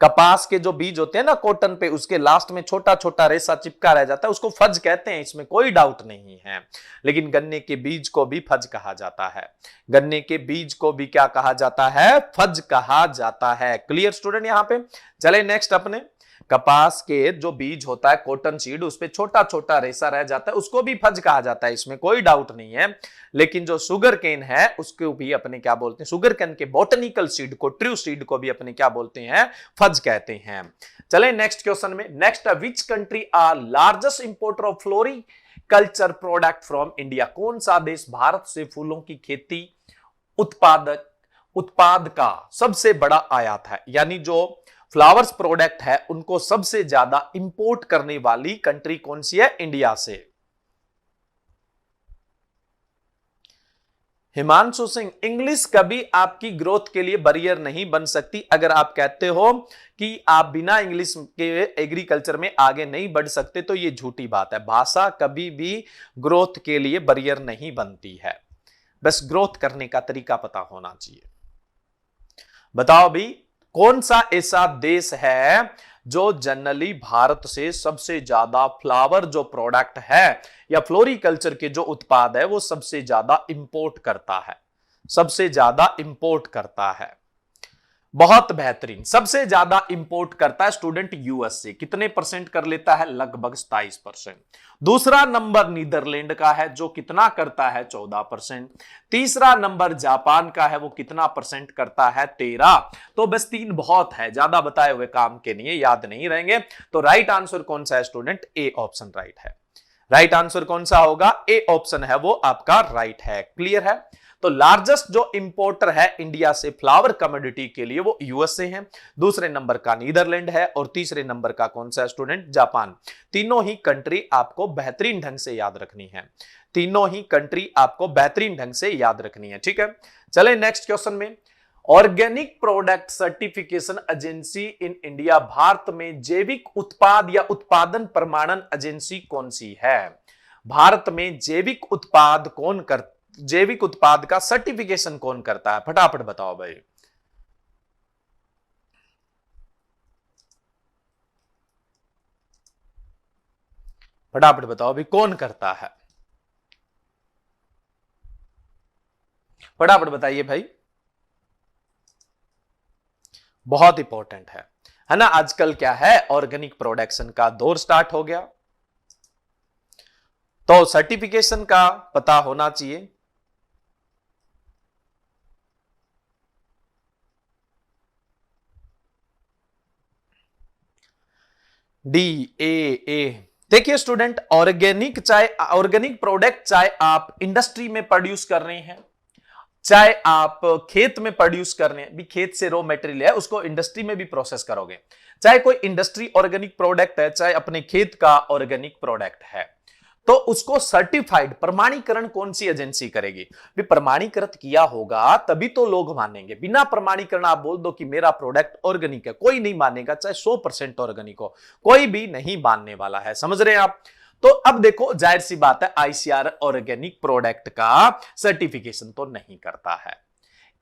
कपास के जो बीज होते हैं ना कॉटन पे, उसके लास्ट में छोटा छोटा रेशा चिपका रह जाता है, उसको फज कहते हैं, इसमें कोई डाउट नहीं है। लेकिन गन्ने के बीज को भी फज कहा जाता है। गन्ने के बीज को भी क्या कहा जाता है? फज कहा जाता है। Clear student? यहां पे चले नेक्स्ट अपने। कपास के जो बीज होता है कॉटन सीड, उस पे छोटा छोटा रेशा रह जाता है, उसको भी फज कहा जाता है, इसमें कोई डाउट नहीं है। लेकिन जो शुगर केन है उसको भी अपने क्या बोलते हैं? शुगर केन के बॉटनिकल सीड को, ट्रू सीड को भी अपने क्या बोलते हैं? फज कहते हैं। चले नेक्स्ट क्वेश्चन में। Next, which country are largest importer of floriculture product from India? कौन सा देश भारत से फूलों की खेती उत्पाद का सबसे बड़ा आयात है? यानी जो फ्लावर्स प्रोडक्ट है उनको सबसे ज्यादा इंपोर्ट करने वाली कंट्री कौन सी है? इंडिया से। हिमांशु सिंह, इंग्लिश कभी आपकी ग्रोथ के लिए बैरियर नहीं बन सकती। अगर आप कहते हो कि आप बिना इंग्लिश के एग्रीकल्चर में आगे नहीं बढ़ सकते तो ये झूठी बात है। भाषा कभी भी ग्रोथ के लिए बैरियर नहीं बनती है, बस ग्रोथ करने का तरीका पता होना चाहिए। बताओ भी, कौन सा ऐसा देश है जो जनरली भारत से सबसे ज्यादा फ्लावर जो प्रोडक्ट है या फ्लोरिकल्चर के जो उत्पाद है वो सबसे ज्यादा इंपोर्ट करता है? सबसे ज्यादा इंपोर्ट करता है। बहुत बेहतरीन, सबसे ज्यादा इंपोर्ट करता है स्टूडेंट यूएस से। कितने परसेंट कर लेता है? लगभग 27%। दूसरा नंबर नीदरलैंड का है जो कितना करता है? 14%। तीसरा नंबर जापान का है, वो कितना परसेंट करता है? 13। तो बस 3 बहुत है, ज्यादा बताए हुए काम के नहीं, याद नहीं रहेंगे। तो राइट आंसर कौन सा है स्टूडेंट? ए ऑप्शन राइट है। राइट आंसर कौन सा होगा? ए ऑप्शन है वो आपका राइट है। क्लियर है? तो लार्जेस्ट जो इंपोर्टर है इंडिया से फ्लावर कमोडिटी के लिए वो यूएसए है, दूसरे नंबर का नीदरलैंड है और तीसरे नंबर का कौन सा स्टूडेंट? जापान। तीनों ही कंट्री आपको बेहतरीन ढंग से याद रखनी है, तीनों ही कंट्री आपको बेहतरीन ढंग से याद रखनी है, ठीक है। चले नेक्स्ट क्वेश्चन में। Organic product certification agency in India, Bharat में जैविक उत्पाद या उत्पादन प्रमाणन एजेंसी कौन सी है? भारत में जैविक उत्पाद का सर्टिफिकेशन कौन करता है? फटाफट बताओ भाई। फटाफट बताओ भाई, कौन करता है? फटाफट बताइए भाई, बहुत इंपॉर्टेंट है ना। आजकल क्या है, ऑर्गेनिक प्रोडक्शन का दौर स्टार्ट हो गया, तो सर्टिफिकेशन का पता होना चाहिए। डी ए ए देखिए स्टूडेंट, ऑर्गेनिक प्रोडक्ट चाहे आप इंडस्ट्री में प्रोड्यूस कर रहे हैं, चाहे आप खेत में प्रोड्यूस कर रहे हैं, भी खेत से रॉ मटेरियल है उसको इंडस्ट्री में भी प्रोसेस करोगे, चाहे कोई इंडस्ट्री ऑर्गेनिक प्रोडक्ट है, चाहे अपने खेत का ऑर्गेनिक प्रोडक्ट है, तो उसको सर्टिफाइड प्रमाणीकरण कौन सी एजेंसी करेगी? भी प्रमाणीकृत किया होगा तभी तो लोग मानेंगे। बिना प्रमाणीकरण आप बोल दो कि मेरा प्रोडक्ट ऑर्गेनिक है, कोई नहीं मानेगा, चाहे 100% ऑर्गेनिक हो, कोई भी नहीं मानने वाला है। समझ रहे हैं आप? तो अब देखो, जाहिर सी बात है, आईसीआर ऑर्गेनिक प्रोडक्ट का सर्टिफिकेशन तो नहीं करता है।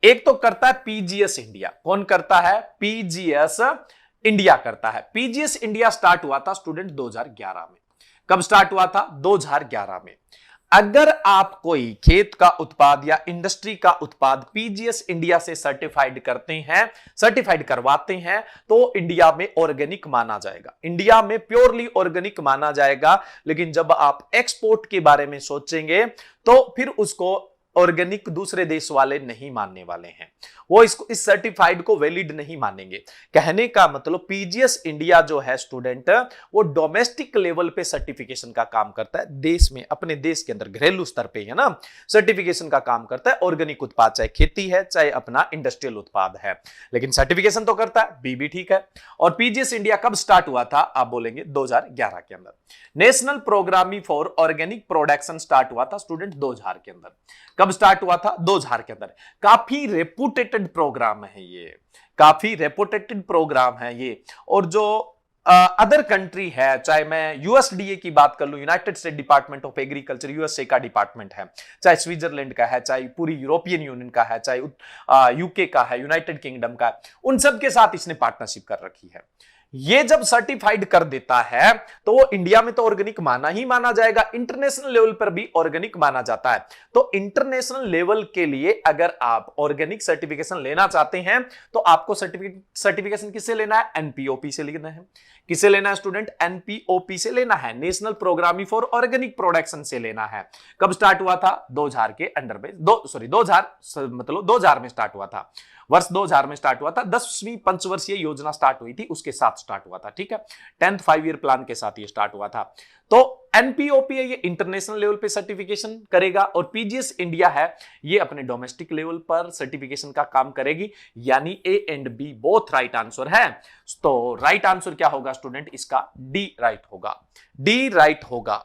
एक तो करता है पीजीएस इंडिया। कौन करता है? पीजीएस इंडिया करता है। पीजीएस इंडिया स्टार्ट हुआ था स्टूडेंट 2011 में। कब स्टार्ट हुआ था? 2011 में। अगर आप कोई खेत का उत्पाद या इंडस्ट्री का उत्पाद पीजीएस इंडिया से सर्टिफाइड करते हैं, सर्टिफाइड करवाते हैं, तो इंडिया में ऑर्गेनिक माना जाएगा, इंडिया में प्योरली ऑर्गेनिक माना जाएगा। लेकिन जब आप एक्सपोर्ट के बारे में सोचेंगे तो फिर उसको ऑर्गेनिक दूसरे देश वाले नहीं मानने वाले हैं, वो इसको, इस सर्टिफाइड को वैलिड नहीं मानेंगे। कहने का मतलब पीजीएस इंडिया जो है स्टूडेंट, वो डोमेस्टिक लेवल पे सर्टिफिकेशन का काम करता है, देश में, अपने देश के अंदर घरेलू स्तर पे है ना, सर्टिफिकेशन का काम करता है ऑर्गेनिक उत्पाद, चाहे खेती है चाहे अपना इंडस्ट्रियल उत्पाद है, लेकिन सर्टिफिकेशन तो करता है। बी भी ठीक है। और पीजीएस इंडिया कब स्टार्ट हुआ था? आप बोलेंगे 2011 के अंदर। National programming for organic production start हुआ था स्टूडेंट 2000 के अंदर। कब स्टार्ट हुआ था? 2000 के अंदर। काफी रेपुटेटेड प्रोग्राम है ये, काफी रेपुटेटेड प्रोग्राम है ये। और जो अदर कंट्री है, चाहे मैं यूएसडीए की बात कर लूं, United state department of agriculture, USA का डिपार्टमेंट है, चाहे स्विट्जरलैंड का है, चाहे पूरी यूरोपियन यूनियन का है, चाहे यूके का है, यूनाइटेड किंगडम का है, उन सब के साथ इसने पार्टनरशिप कर रखी है। ये जब सर्टिफाइड कर देता है तो वो इंडिया में तो ऑर्गेनिक माना ही माना जाएगा, इंटरनेशनल लेवल पर भी ऑर्गेनिक माना जाता है। तो इंटरनेशनल लेवल के लिए अगर आप ऑर्गेनिक सर्टिफिकेशन लेना चाहते हैं तो आपको सर्टिफिकेशन किससे लेना है? एनपीओपी से लेना है। किसे लेना है स्टूडेंट? एनपीओपी से लेना है, national programming for organic production से लेना है। कब स्टार्ट हुआ था? 2000 के अंडर में, 2000 में स्टार्ट हुआ था, वर्ष 2000 में स्टार्ट हुआ था। 10वीं पंचवर्षीय योजना स्टार्ट हुई थी, उसके साथ स्टार्ट हुआ था, ठीक है, 10th 5 ईयर प्लान के साथ ये स्टार्ट हुआ था। तो एनपीओपी है, ये इंटरनेशनल लेवल पे सर्टिफिकेशन करेगा, और पीजीएस इंडिया है, ये अपने डोमेस्टिक लेवल पर सर्टिफिकेशन का काम करेगी। यानी A and B both right answer है। तो राइट आंसर क्या होगा स्टूडेंट? इसका डी राइट होगा, डी राइट होगा।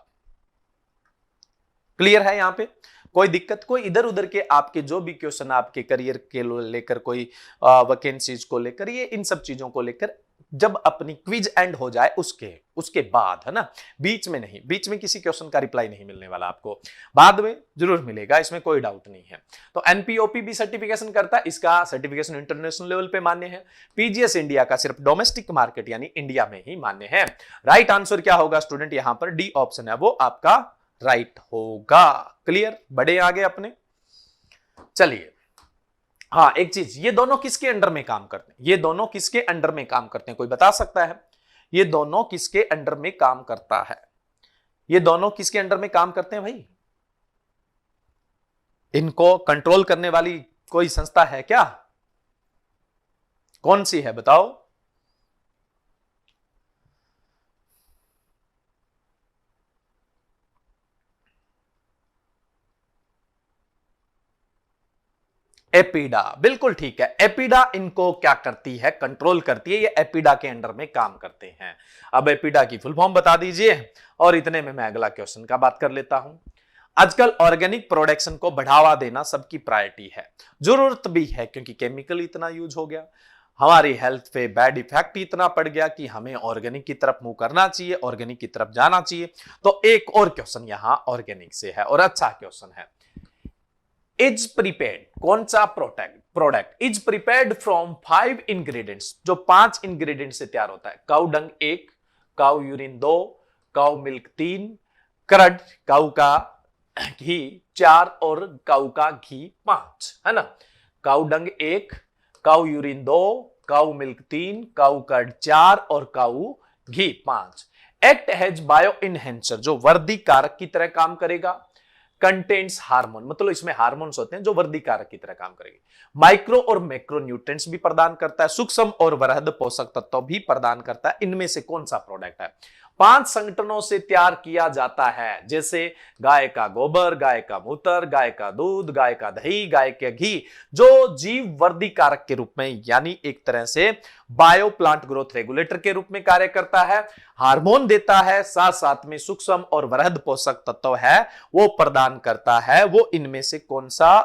क्लियर है? यहां पे कोई दिक्कत, कोई इधर उधर के आपके जो भी क्वेश्चन आपके करियर के लेकर, कोई वैकेंसीज को लेकर, ये इन सब चीजों को लेकर जब अपनी क्विज एंड हो जाए उसके बाद, है ना, बीच में नहीं, बीच में किसी क्वेश्चन का रिप्लाई नहीं मिलने वाला आपको, बाद में जरूर मिलेगा, इसमें कोई डाउट नहीं है। तो एनपीओपी भी सर्टिफिकेशन करता है, इसका सर्टिफिकेशन इंटरनेशनल लेवल पे मान्य है। पीजीएस इंडिया का सिर्फ डोमेस्टिक मार्केट यानी इंडिया में ही मान्य है। राइट आंसर क्या होगा स्टूडेंट? यहां पर डी ऑप्शन है, वो आपका राइट होगा। क्लियर? बड़े आगे अपने। चलिए, हाँ, एक चीज, ये दोनों किसके अंडर में काम करते हैं? ये दोनों किसके अंडर में काम करते हैं? कोई बता सकता है? ये दोनों किसके अंडर में काम करता है? ये दोनों किसके अंडर में काम करते हैं भाई? इनको कंट्रोल करने वाली कोई संस्था है क्या? कौन सी है बताओ? एपीडा, बिल्कुल ठीक है। एपीडा इनको क्या करती है? कंट्रोल करती है। ये एपीडा के अंडर में काम करते हैं। अब एपीडा की फुल फॉर्म बता दीजिए, और इतने में मैं अगला क्वेश्चन का बात कर लेता हूं। आजकल ऑर्गेनिक प्रोडक्शन को बढ़ावा देना सबकी प्रायोरिटी है, जरूरत भी है, क्योंकि केमिकल इतना यूज हो गया, हमारी हेल्थ पे बैड इफेक्ट इतना पड़ गया कि हमें ऑर्गेनिक की तरफ मूव करना चाहिए, ऑर्गेनिक की तरफ जाना चाहिए। तो एक और क्वेश्चन यहां ऑर्गेनिक से है, और अच्छा क्वेश्चन है। इज प्रिपेयर्ड, कौन सा product is prepared from 5 ingredients, जो 5 इंग्रेडिएंट से तैयार होता है? Cow dung 1, cow urine 2, cow milk 3, curd cow का घी 4 और काउ का घी 5, है ना। Cow dung 1, cow urine 2, cow milk 3, cow curd 4 और काउ घी 5। एक्ट हैज बायो इनहेंसर, जो वर्दी कारक की तरह काम करेगा। कंटेंट्स हार्मोन, मतलब इसमें हार्मोन्स होते हैं जो वर्दी कारक की तरह काम करेंगे। माइक्रो और मैक्रो न्यूट्रिएंट्स भी प्रदान करता है, सूक्ष्म और वृहद पोषक तत्व भी प्रदान करता है। इनमें से कौन सा प्रोडक्ट है? 5 संगठनों से तैयार किया जाता है, जैसे गाय का गोबर, गाय का मूत्र, गाय का दूध, गाय का दही, गाय के घी, जो जीव वर्धी कारक के रूप में यानी एक तरह से बायो प्लांट ग्रोथ रेगुलेटर के रूप में कार्य करता है, हार्मोन देता है, साथ साथ में सूक्ष्म और वृहद पोषक तत्व है वो प्रदान करता है। वो इनमें से कौन सा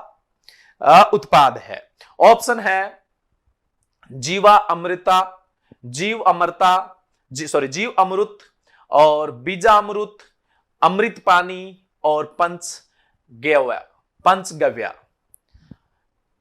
उत्पाद है? ऑप्शन है जीवा अमृता, जीव अमृता, जीव अमृत और बीजामृत, अमृत पानी और पंचगव्य।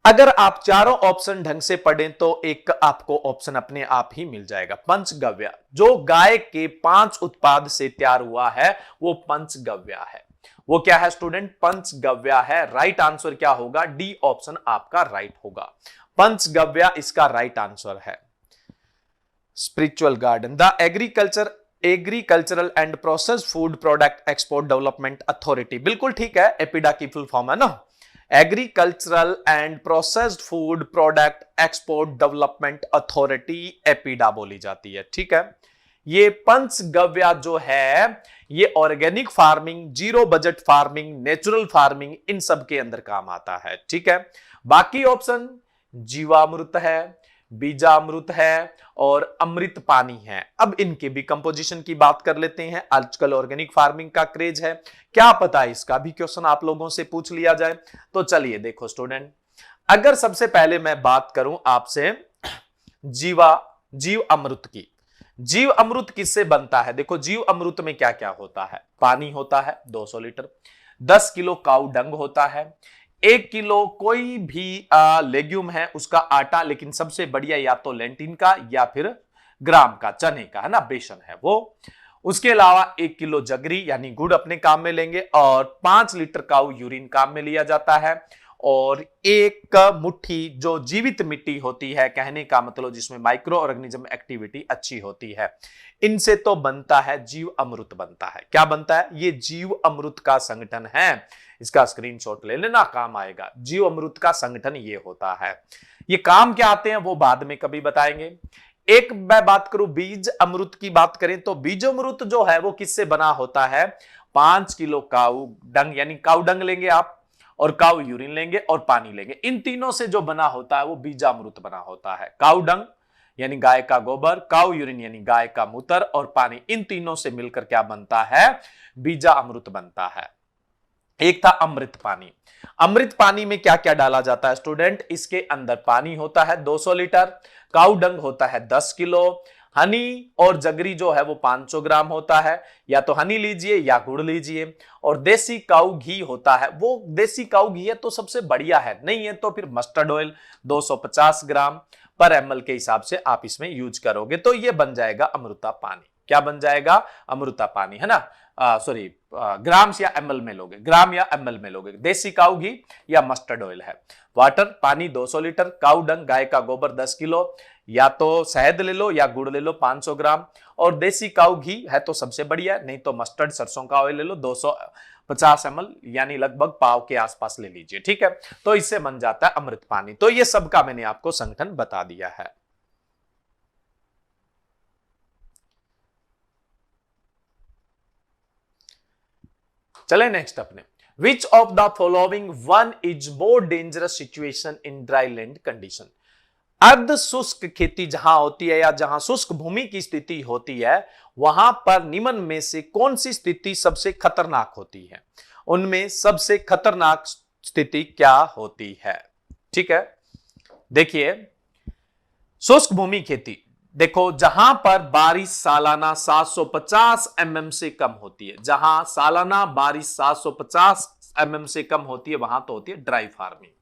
अगर आप चारों ऑप्शन ढंग से पढ़ें तो एक आपको ऑप्शन अपने आप ही मिल जाएगा, पंचगव्य। जो गाय के 5 उत्पाद से तैयार हुआ है वो पंचगव्य है। वो क्या है स्टूडेंट? पंचगव्य है। राइट आंसर क्या होगा? डी ऑप्शन आपका राइट होगा, पंचगव्य इसका राइट आंसर है। Spiritual garden, the agricultural and processed food product export development authority, बिल्कुल ठीक है, एपिडा की फुल फॉर्म है ना, agricultural and processed food product export development authority, APEDA बोली जाती है, ठीक है। ये पंचगव्य जो है ये organic farming, zero budget farming, natural farming, इन सब के अंदर काम आता है, ठीक है। बाकी ऑप्शन जीवामृत है, बीजामृत है और अमृत पानी है। अब इनके भी कंपोजिशन की बात कर लेते हैं। आजकल ऑर्गेनिक फार्मिंग का क्रेज है, क्या पता इसका भी क्वेश्चन आप लोगों से पूछ लिया जाए। तो चलिए देखो स्टूडेंट, अगर सबसे पहले मैं बात करूं आपसे जीव अमृत की, जीव अमृत किससे बनता है? देखो जीव अमृत में क्या क्या होता है? पानी होता है 200 लीटर, 10 किलो काऊ डंग होता है, 1 किलो कोई भी लेग्यूम है उसका आटा, लेकिन सबसे बढ़िया या तो लेंटिन का या फिर ग्राम का, चने का, है ना, बेसन है वो। उसके अलावा 1 किलो जगरी यानी गुड़ अपने काम में लेंगे और 5 लीटर काऊ यूरिन काम में लिया जाता है और 1 मुट्ठी जो जीवित मिट्टी होती है, कहने का मतलब जिसमें माइक्रो ऑर्गेनिज्म एक्टिविटी अच्छी होती है, इनसे तो बनता है जीव अमृत बनता है। क्या बनता है? ये जीव अमृत का संगठन है, इसका स्क्रीनशॉट ले लेना, काम आएगा। जीव अमृत का संगठन ये होता है। ये काम क्या आते हैं वो बाद में कभी बताएंगे। एक मैं बात करूं बीज अमृत की बात करें तो बीज अमृत जो है वो किससे बना होता है? 5 किलो काऊ डंग यानी काऊ डंग लेंगे आप और काऊ यूरिन लेंगे और पानी लेंगे, इन तीनों से जो बना होता है वो बीजामृत बना होता है। काऊ डंग यानी गाय का गोबर, काऊ यूरिन यानी गाय का मूत्र और पानी, इन तीनों से मिलकर क्या बनता है? बीजा अमृत बनता है। एक था अमृत पानी। अमृत पानी में क्या क्या डाला जाता है स्टूडेंट? इसके अंदर पानी होता है 200 लीटर, काऊ डंग होता है 10 किलो, हनी और जगरी जो है वो 500 ग्राम होता है, या तो हनी लीजिए या गुड़ लीजिए, और देसी काऊ घी होता है। वो देसी काऊ घी है तो सबसे बढ़िया है, नहीं है तो फिर मस्टर्ड ऑयल 250 ग्राम पर ml के हिसाब से आप इसमें यूज करोगे तो ये बन जाएगा अमृता पानी। क्या बन जाएगा? अमृता पानी, है ना। सॉरी, ग्राम्स या ml में लोगे, ग्राम या ml में लोगे, देसी काऊ घी या मस्टर्ड ऑयल है। वाटर पानी 200 लीटर, काऊ डंग गाय का गोबर 10 किलो, या तो शहद ले लो या गुड़ ले लो 500 ग्राम, और देसी काऊ घी है तो सबसे बढ़िया, नहीं तो मस्टर्ड सरसों का ऑयल ले लो 250 ml यानी लगभग पाव के आसपास ले लीजिए, ठीक है। तो इससे बन जाता है अमृत पानी। तो ये सब का मैंने आपको संगठन बता दिया है। चले नेक्स्ट अपने, which of the following one is more dangerous situation in dry land condition? अर्ध शुष्क खेती जहां होती है या जहां शुष्क भूमि की स्थिति होती है, वहां पर निम्न में से कौन सी स्थिति सबसे खतरनाक होती है? उनमें सबसे खतरनाक स्थिति क्या होती है? ठीक है, देखिए शुष्क भूमि खेती, देखो जहां पर बारिश सालाना 750 mm से कम होती है, जहां सालाना बारिश 750 mm से कम होती है वहां तो होती है ड्राई फार्मिंग।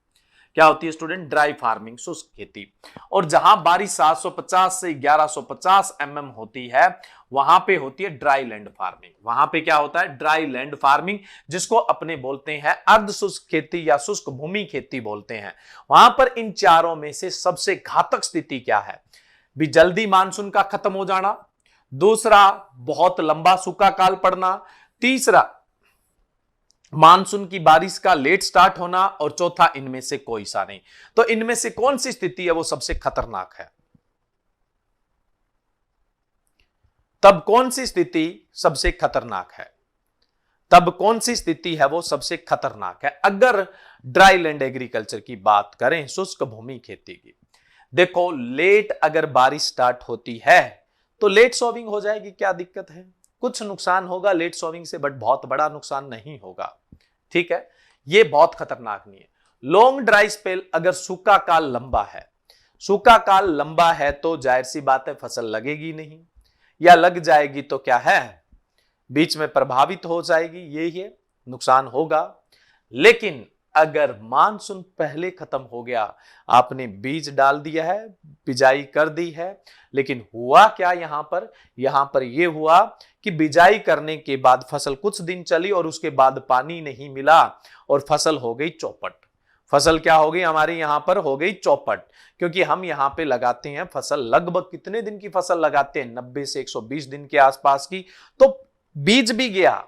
क्या होती है स्टूडेंट? ड्राई फार्मिंग, शुष्क खेती। और जहां बारिश 750 से 1150 mm होती है वहां पे होती है ड्राई लैंड फार्मिंग। वहां पे क्या होता है? ड्राई लैंड फार्मिंग, जिसको अपने बोलते हैं अर्ध शुष्क खेती या शुष्क भूमि खेती बोलते हैं। वहां पर इन चारों में से सबसे घातक स्थिति क्या है? भी जल्दी मानसून का खत्म हो जाना, दूसरा बहुत लंबा सूखा काल पड़ना, तीसरा मानसून की बारिश का लेट स्टार्ट होना, और चौथा इनमें से कोई सा नहीं। तो इनमें से कौन सी स्थिति है वो सबसे खतरनाक है? तब कौन सी स्थिति सबसे खतरनाक है? तब कौन सी स्थिति है वो सबसे खतरनाक है अगर ड्राई लैंड एग्रीकल्चर की बात करें, शुष्क भूमि खेती की? देखो, लेट अगर बारिश स्टार्ट होती है तो लेट सोविंग हो जाएगी, क्या दिक्कत है? कुछ नुकसान होगा लेट सोविंग से, बट बहुत बड़ा नुकसान नहीं होगा, ठीक है? ये बहुत खतरनाक नहीं है। लॉन्ग ड्राई स्पेल, अगर सूखा काल लंबा है, सूखा काल लंबा है तो जाहिर सी बात है फसल लगेगी नहीं, या लग जाएगी तो क्या है, बीच में प्रभावित हो जाएगी, यही है, नुकसान होगा। लेकिन अगर मानसून पहले खत्म हो गया, आपने बीज डाल दिया है, बिजाई कर दी है, लेकिन हुआ क्या यहां पर यह हुआ कि बिजाई करने के बाद फसल कुछ दिन चली और उसके बाद पानी नहीं मिला और फसल हो गई चौपट। फसल क्या हो गई हमारी यहां पर, हो गई चौपट, क्योंकि हम यहां पे लगाते हैं फसल लगभग कितने दिन की फसल लगाते हैं, 90 से 120 दिन के आसपास की। तो बीज भी गया,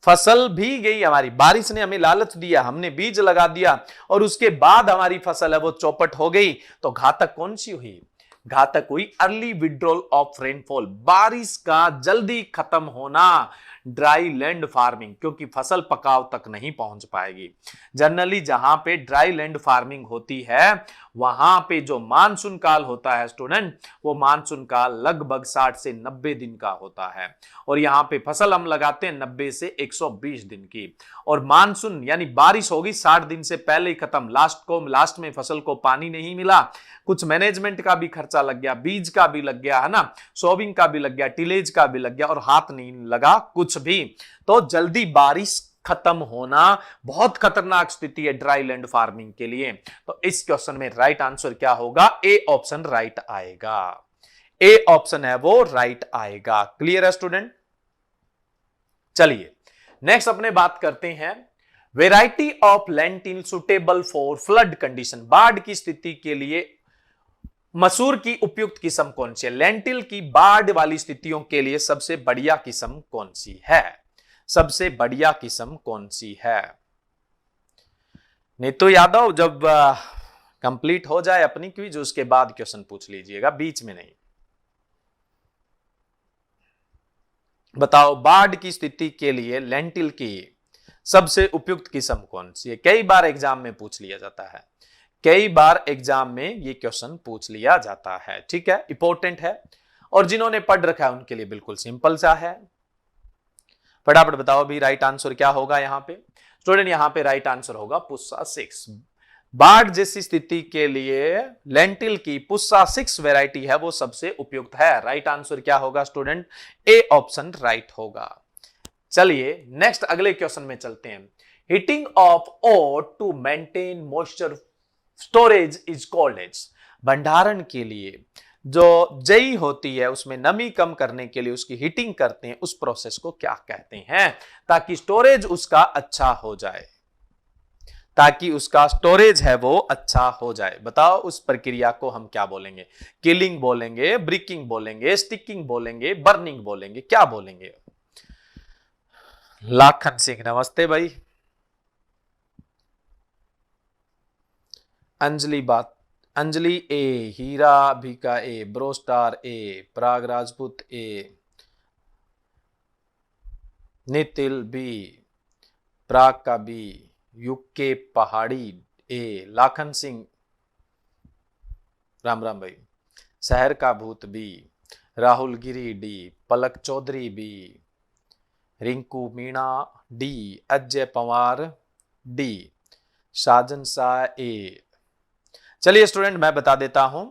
फसल भी गई हमारी, बारिश ने हमें लालच दिया, हमने बीज लगा दिया और उसके बाद हमारी फसल है वो चौपट हो गई। तो घातक कौन सी हुई? घातक हुई अर्ली विड्रॉल ऑफ रेनफॉल, बारिश का जल्दी खत्म होना ड्राई लैंड फार्मिंग, क्योंकि फसल पकाव तक नहीं पहुंच पाएगी। जनरली जहां पे ड्राई लैंड फार्मिंग होती है वहां पे जो मानसून काल होता है स्टूडेंट, वो मानसून काल लगभग 60 से 90 दिन का होता है, और यहां पे फसल हम लगाते हैं 90 से 120 दिन की। और मानसून यानी बारिश होगी 60 दिन से पहले ही खत्म, लास्ट में फसल को पानी नहीं मिला, कुछ मैनेजमेंट का भी खर्चा लग गया, बीज का भी लग गया है ना, सोविंग का भी लग गया, टिलेज का भी लग गया, और हाथ नहीं लगा कुछ भी, तो जल्दी बारिश खत्म होना बहुत खतरनाक स्थिति है ड्राई लैंड फार्मिंग के लिए। तो इस क्वेश्चन में राइट आंसर क्या होगा? ए ऑप्शन राइट आएगा, ए ऑप्शन है वो राइट आएगा। क्लियर है स्टूडेंट? चलिए नेक्स्ट अपने बात करते हैं, variety of lentil suitable for flood condition, बाढ़ की स्थिति के लिए मसूर की उपयुक्त किस्म कौन सी है? लेंटिल की बाढ़ वाली स्थितियों के लिए सबसे बढ़िया किस्म कौन सी है? सबसे बढ़िया किस्म कौन सी है? नीतू यादव, जब कंप्लीट हो जाए अपनी क्विज उसके बाद क्वेश्चन पूछ लीजिएगा, बीच में नहीं। बताओ, बाढ़ की स्थिति के लिए लेंटिल की सबसे उपयुक्त किस्म कौन सी है? कई बार एग्जाम में पूछ लिया जाता है, कई बार एग्जाम में ये क्वेश्चन पूछ लिया जाता है, ठीक है, इंपॉर्टेंट है, और जिन्होंने पढ़ रखा है उनके लिए बिल्कुल सिंपल सा है। फटाफट बताओ भी राइट आंसर क्या होगा यहां पे स्टूडेंट? यहां पे राइट आंसर होगा पुस्सा 6। बाढ़ जैसी स्थिति के लिए लेंटिल की पुस्सा 6 वैरायटी है वो सबसे उपयुक्त है। राइट आंसर क्या होगा स्टूडेंट? ए ऑप्शन राइट होगा। चलिए नेक्स्ट अगले क्वेश्चन में चलते हैं। Heating of oat to maintain moisture storage is called as, भंडारण के लिए जो जई होती है उसमें नमी कम करने के लिए उसकी हीटिंग करते हैं, उस प्रोसेस को क्या कहते हैं, ताकि स्टोरेज उसका अच्छा हो जाए, ताकि उसका स्टोरेज है वो अच्छा हो जाए। बताओ उस प्रक्रिया को हम क्या बोलेंगे? किलिंग बोलेंगे, ब्रिकिंग बोलेंगे, स्टिकिंग बोलेंगे, बर्निंग बोलेंगे, क्या बोलेंगे? लाखन सिंह नमस्ते भाई। अंजलि ए, हीरा भिका ए, ब्रोस्टार ए, प्राग राजपूत ए, नितिल बी, प्राग का बी, यूके पहाड़ी ए, लाखन सिंह राम राम भाई, शहर का भूत B, Rahul Giri D, Palak Chaudhary B, Rinku Meena D, Ajay Pawar D, Sajan Shah A. चलिए स्टूडेंट मैं बता देता हूं,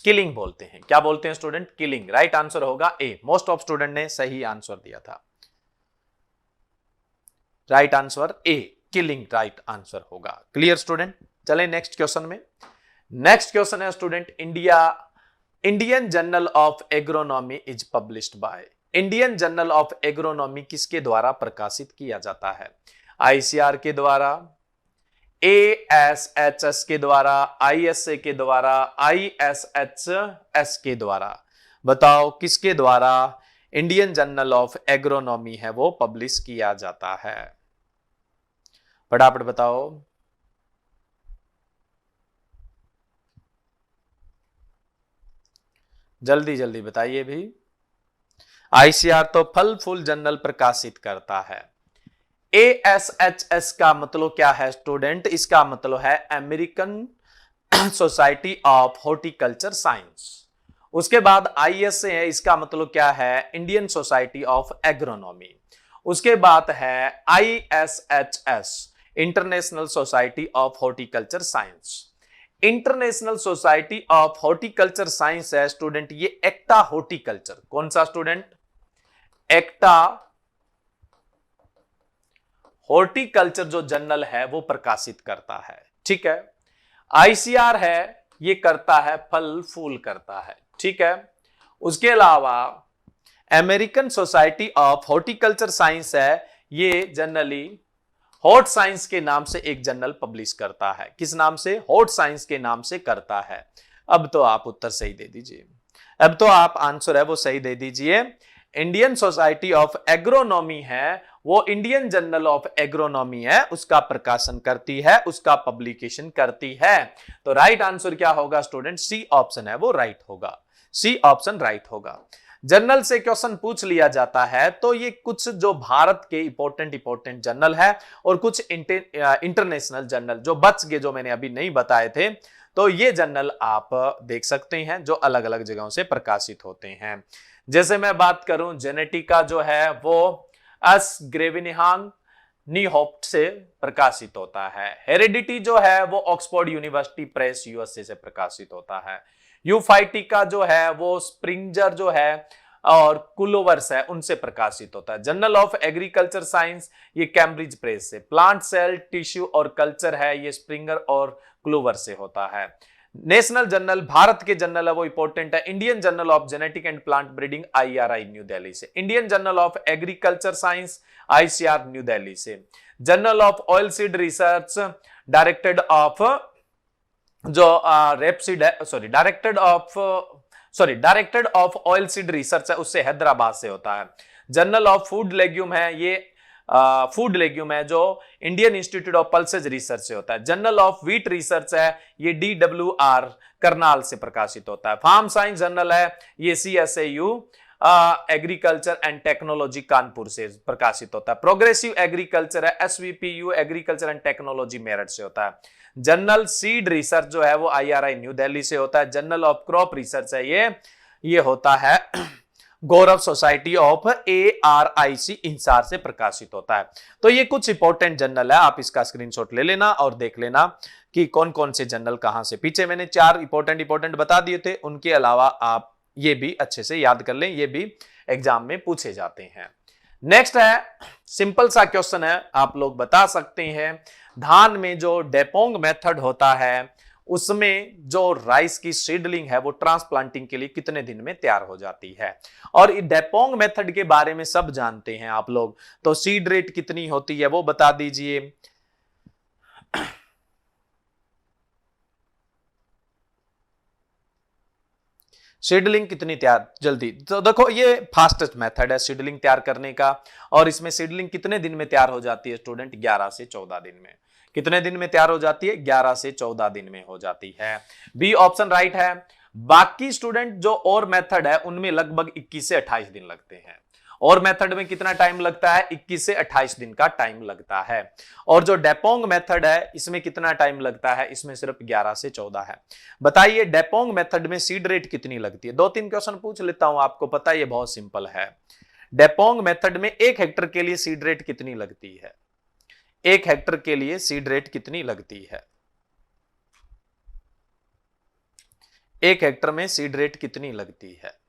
किलिंग बोलते हैं। क्या बोलते हैं स्टूडेंट? किलिंग। राइट आंसर होगा ए। मोस्ट ऑफ स्टूडेंट ने सही आंसर दिया था। Right answer A, killing right answer होगा। Clear student? चले नेक्स्ट क्वेश्चन में। नेक्स्ट क्वेश्चन है student, Indian journal of agronomy is published by, Indian journal of agronomy किसके द्वारा प्रकाशित किया जाता है? आईसीआर के द्वारा, ASHS के द्वारा, ISA के द्वारा, ISHS के द्वारा। बताओ किसके द्वारा इंडियन जर्नल ऑफ एग्रोनॉमी है वो पब्लिश किया जाता है? फटाफट बताओ। जल्दी जल्दी बताइए भी। आईसीआर तो फल फूल जर्नल प्रकाशित करता है। ASHS का मतलब क्या है स्टूडेंट? इसका मतलब है American society of horticulture science. उसके बाद ISA है, इसका मतलब क्या है? Indian society of agronomy. उसके बाद है ISHS, international society of horticulture science. International society of horticulture science है स्टूडेंट ये एक्टा हॉर्टिकल्चर। कौन सा स्टूडेंट? एक्टा हॉर्टिकल्चर जो जर्नल है वो प्रकाशित करता है। ठीक है। आईसीआर है ये करता है फल फूल करता है। ठीक है। उसके अलावा American society of horticulture science है ये जनरली हॉट साइंस के नाम से एक जर्नल पब्लिश करता है। किस नाम से? हॉट साइंस के नाम से करता है। अब तो आप उत्तर सही दे दीजिए, अब तो आप आंसर है वो सही दे दीजिए। इंडियन सोसाइटी ऑफ एग्रोनॉमी है वो इंडियन जर्नल ऑफ एग्रोनॉमी है, उसका प्रकाशन करती है, उसका पब्लिकेशन करती है। तो राइट आंसर क्या होगा स्टूडेंट? सी ऑप्शन है वो राइट होगा। सी ऑप्शन राइट होगा। जर्नल से क्वेश्चन पूछ लिया जाता है तो ये कुछ जो भारत के इंपॉर्टेंट जर्नल है और कुछ इंटरनेशनल जर्नल जो बच गए, जो मैंने अभी नहीं बताए थे, तो ये जर्नल आप देख सकते हैं जो अलग अलग जगहों से प्रकाशित होते हैं। जैसे मैं बात करूं जेनेटिका जो है वो एस ग्रेविनिहांग नीहोप्ट से प्रकाशित होता है। हेरिडिटी जो है वो ऑक्सफोर्ड यूनिवर्सिटी प्रेस यूएसए से प्रकाशित होता है। यूफाइटिका जो है वो स्प्रिंजर जो है और कुलोवर्स है उनसे प्रकाशित होता है। जर्नल ऑफ एग्रीकल्चर साइंस ये कैम्ब्रिज प्रेस से। प्लांट सेल टिश्यू और कल्चर है ये स्प्रिंगर और क्लोवर से होता है। नेशनल जर्नल भारत के जर्नल है वो इंपॉर्टेंट है Indian journal of genetic and plant breeding IRI New Delhi से। Indian journal of agriculture science ICR New Delhi से। Journal of oil seed research directorate of जो रेपसीड है, directorate of oil seed research है उससे हैदराबाद से होता है। जर्नल ऑफ फूड लेग्यूम है ये फूड लेग्यूम है जो Indian institute of pulses research से होता है। जर्नल ऑफ व्हीट रिसर्च है ये DWR करनाल से प्रकाशित होता है। फार्म साइंस जर्नल है ये CSAU agriculture and technology Kanpur से प्रकाशित होता है। प्रोग्रेसिव एग्रीकल्चर है SVPU agriculture and technology Meerut से होता है। जर्नल सीड रिसर्च जो है वो IRI न्यू दिल्ली से होता है। जर्नल ऑफ क्रॉप रिसर्च है ये होता है गौरव सोसाइटी ऑफ ARIC इंसार से प्रकाशित होता है। तो ये कुछ इंपॉर्टेंट जर्नल है, आप इसका स्क्रीनशॉट ले लेना और देख लेना कि कौन कौन से जर्नल कहां से। पीछे मैंने 4 इंपॉर्टेंट बता दिए थे, उनके अलावा आप ये भी अच्छे से याद कर लें, ये भी एग्जाम में पूछे जाते हैं। नेक्स्ट है सिंपल सा क्वेश्चन है, आप लोग बता सकते हैं धान में जो डेपोंग मेथड होता है उसमें जो राइस की सीडलिंग है वो ट्रांसप्लांटिंग के लिए कितने दिन में तैयार हो जाती है। और डेपोंग मेथड के बारे में सब जानते हैं आप लोग, तो सीड रेट कितनी होती है वो बता दीजिए। सीडलिंग कितनी तैयार जल्दी, तो देखो ये फास्टेस्ट मेथड है सीडलिंग तैयार करने का। और इसमें सीडलिंग कितने दिन में तैयार हो जाती है स्टूडेंट? 11 से 14 दिन में। कितने दिन में तैयार हो जाती है? 11 से 14 दिन में हो जाती है। बी ऑप्शन राइट है। बाकी स्टूडेंट जो और मेथड है उनमें लगभग 21 से 28 दिन लगते हैं। और मेथड में कितना टाइम लगता है? 21 से 28 दिन का टाइम लगता है। और जो डेपोंग मेथड है इसमें कितना टाइम लगता है? इसमें सिर्फ 11 से 14 है। बताइए डेपोंग मेथड में सीड रेट कितनी लगती है? 2-3 क्वेश्चन पूछ लेता हूं, आपको पता है ये बहुत सिंपल है। डेपोंग मेथड में 1 हेक्टर के लिए सीड रेट कितनी लगती है? 1 हेक्टर के लिए सीड रेट कितनी लगती है? 1 हेक्टर में सीड रेट कितनी लगती है?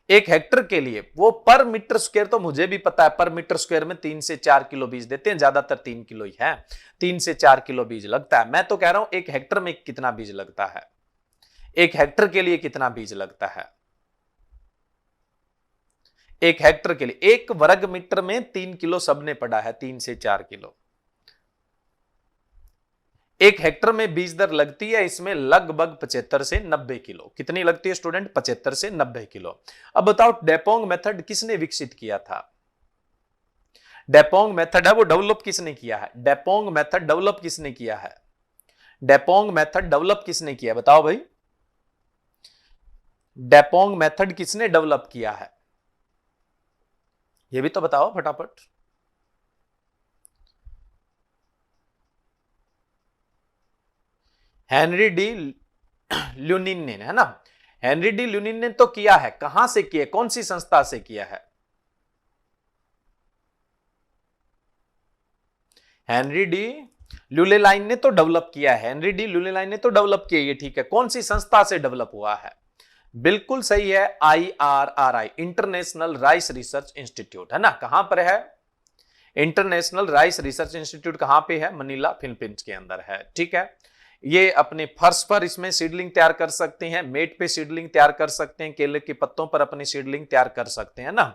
1 हेक्टर के लिए वो पर मीटर स्क्वायर तो मुझे भी पता है, पर मीटर स्क्वायर में 3 से 4 किलो बीज देते हैं, ज्यादातर 3 किलो ही है, 3 से 4 किलो बीज लगता है। मैं तो कह रहा हूं 1 हेक्टर में कितना बीज लगता है? 1 हेक्टर के लिए कितना बीज लगता है? 1 हेक्टर के लिए 1 वर्ग मीटर में 3 किलो सबने पढ़ा है, 3 से 4 किलो। 1 हेक्टर में बीज दर लगती है इसमें लगभग 75 से 90 किलो। कितनी लगती है स्टूडेंट? 75 से 90 किलो। अब बताओ डेपोंग मेथड किसने विकसित किया था? डेपोंग मेथड है वो डेवलप किसने किया है? डेपोंग मेथड डेवलप किसने किया है? डेपोंग मेथड डेवलप किसने किया? बताओ भाई। डेपोंग मेथड किसने डेवलप किया है, ये भी तो बताओ फटाफट। हेनरी डी ल्यूनिन ने, है ना। हेनरी डी ल्यूनिन ने तो किया है, कहां से किया, कौन सी संस्था से किया है? हेनरी डी ल्यूलेलाइन ने तो डेवलप किया है, हेनरी डी ल्यूलेलाइन ने तो डेवलप किया, ये ठीक है। कौन सी संस्था से डेवलप हुआ है? बिल्कुल सही है, IRRI, international rice research institute, है ना। कहां पर है? इंटरनेशनल राइस रिसर्च इंस्टीट्यूट कहां पे है? मनीला, फिलीपींस के अंदर है, ठीक है। ये अपने फर्श पर इसमें सीडलिंग तैयार कर सकते हैं, मेट पे सीडलिंग तैयार कर सकते हैं, केले के पत्तों पर अपनी सीडलिंग तैयार कर सकते हैं ना।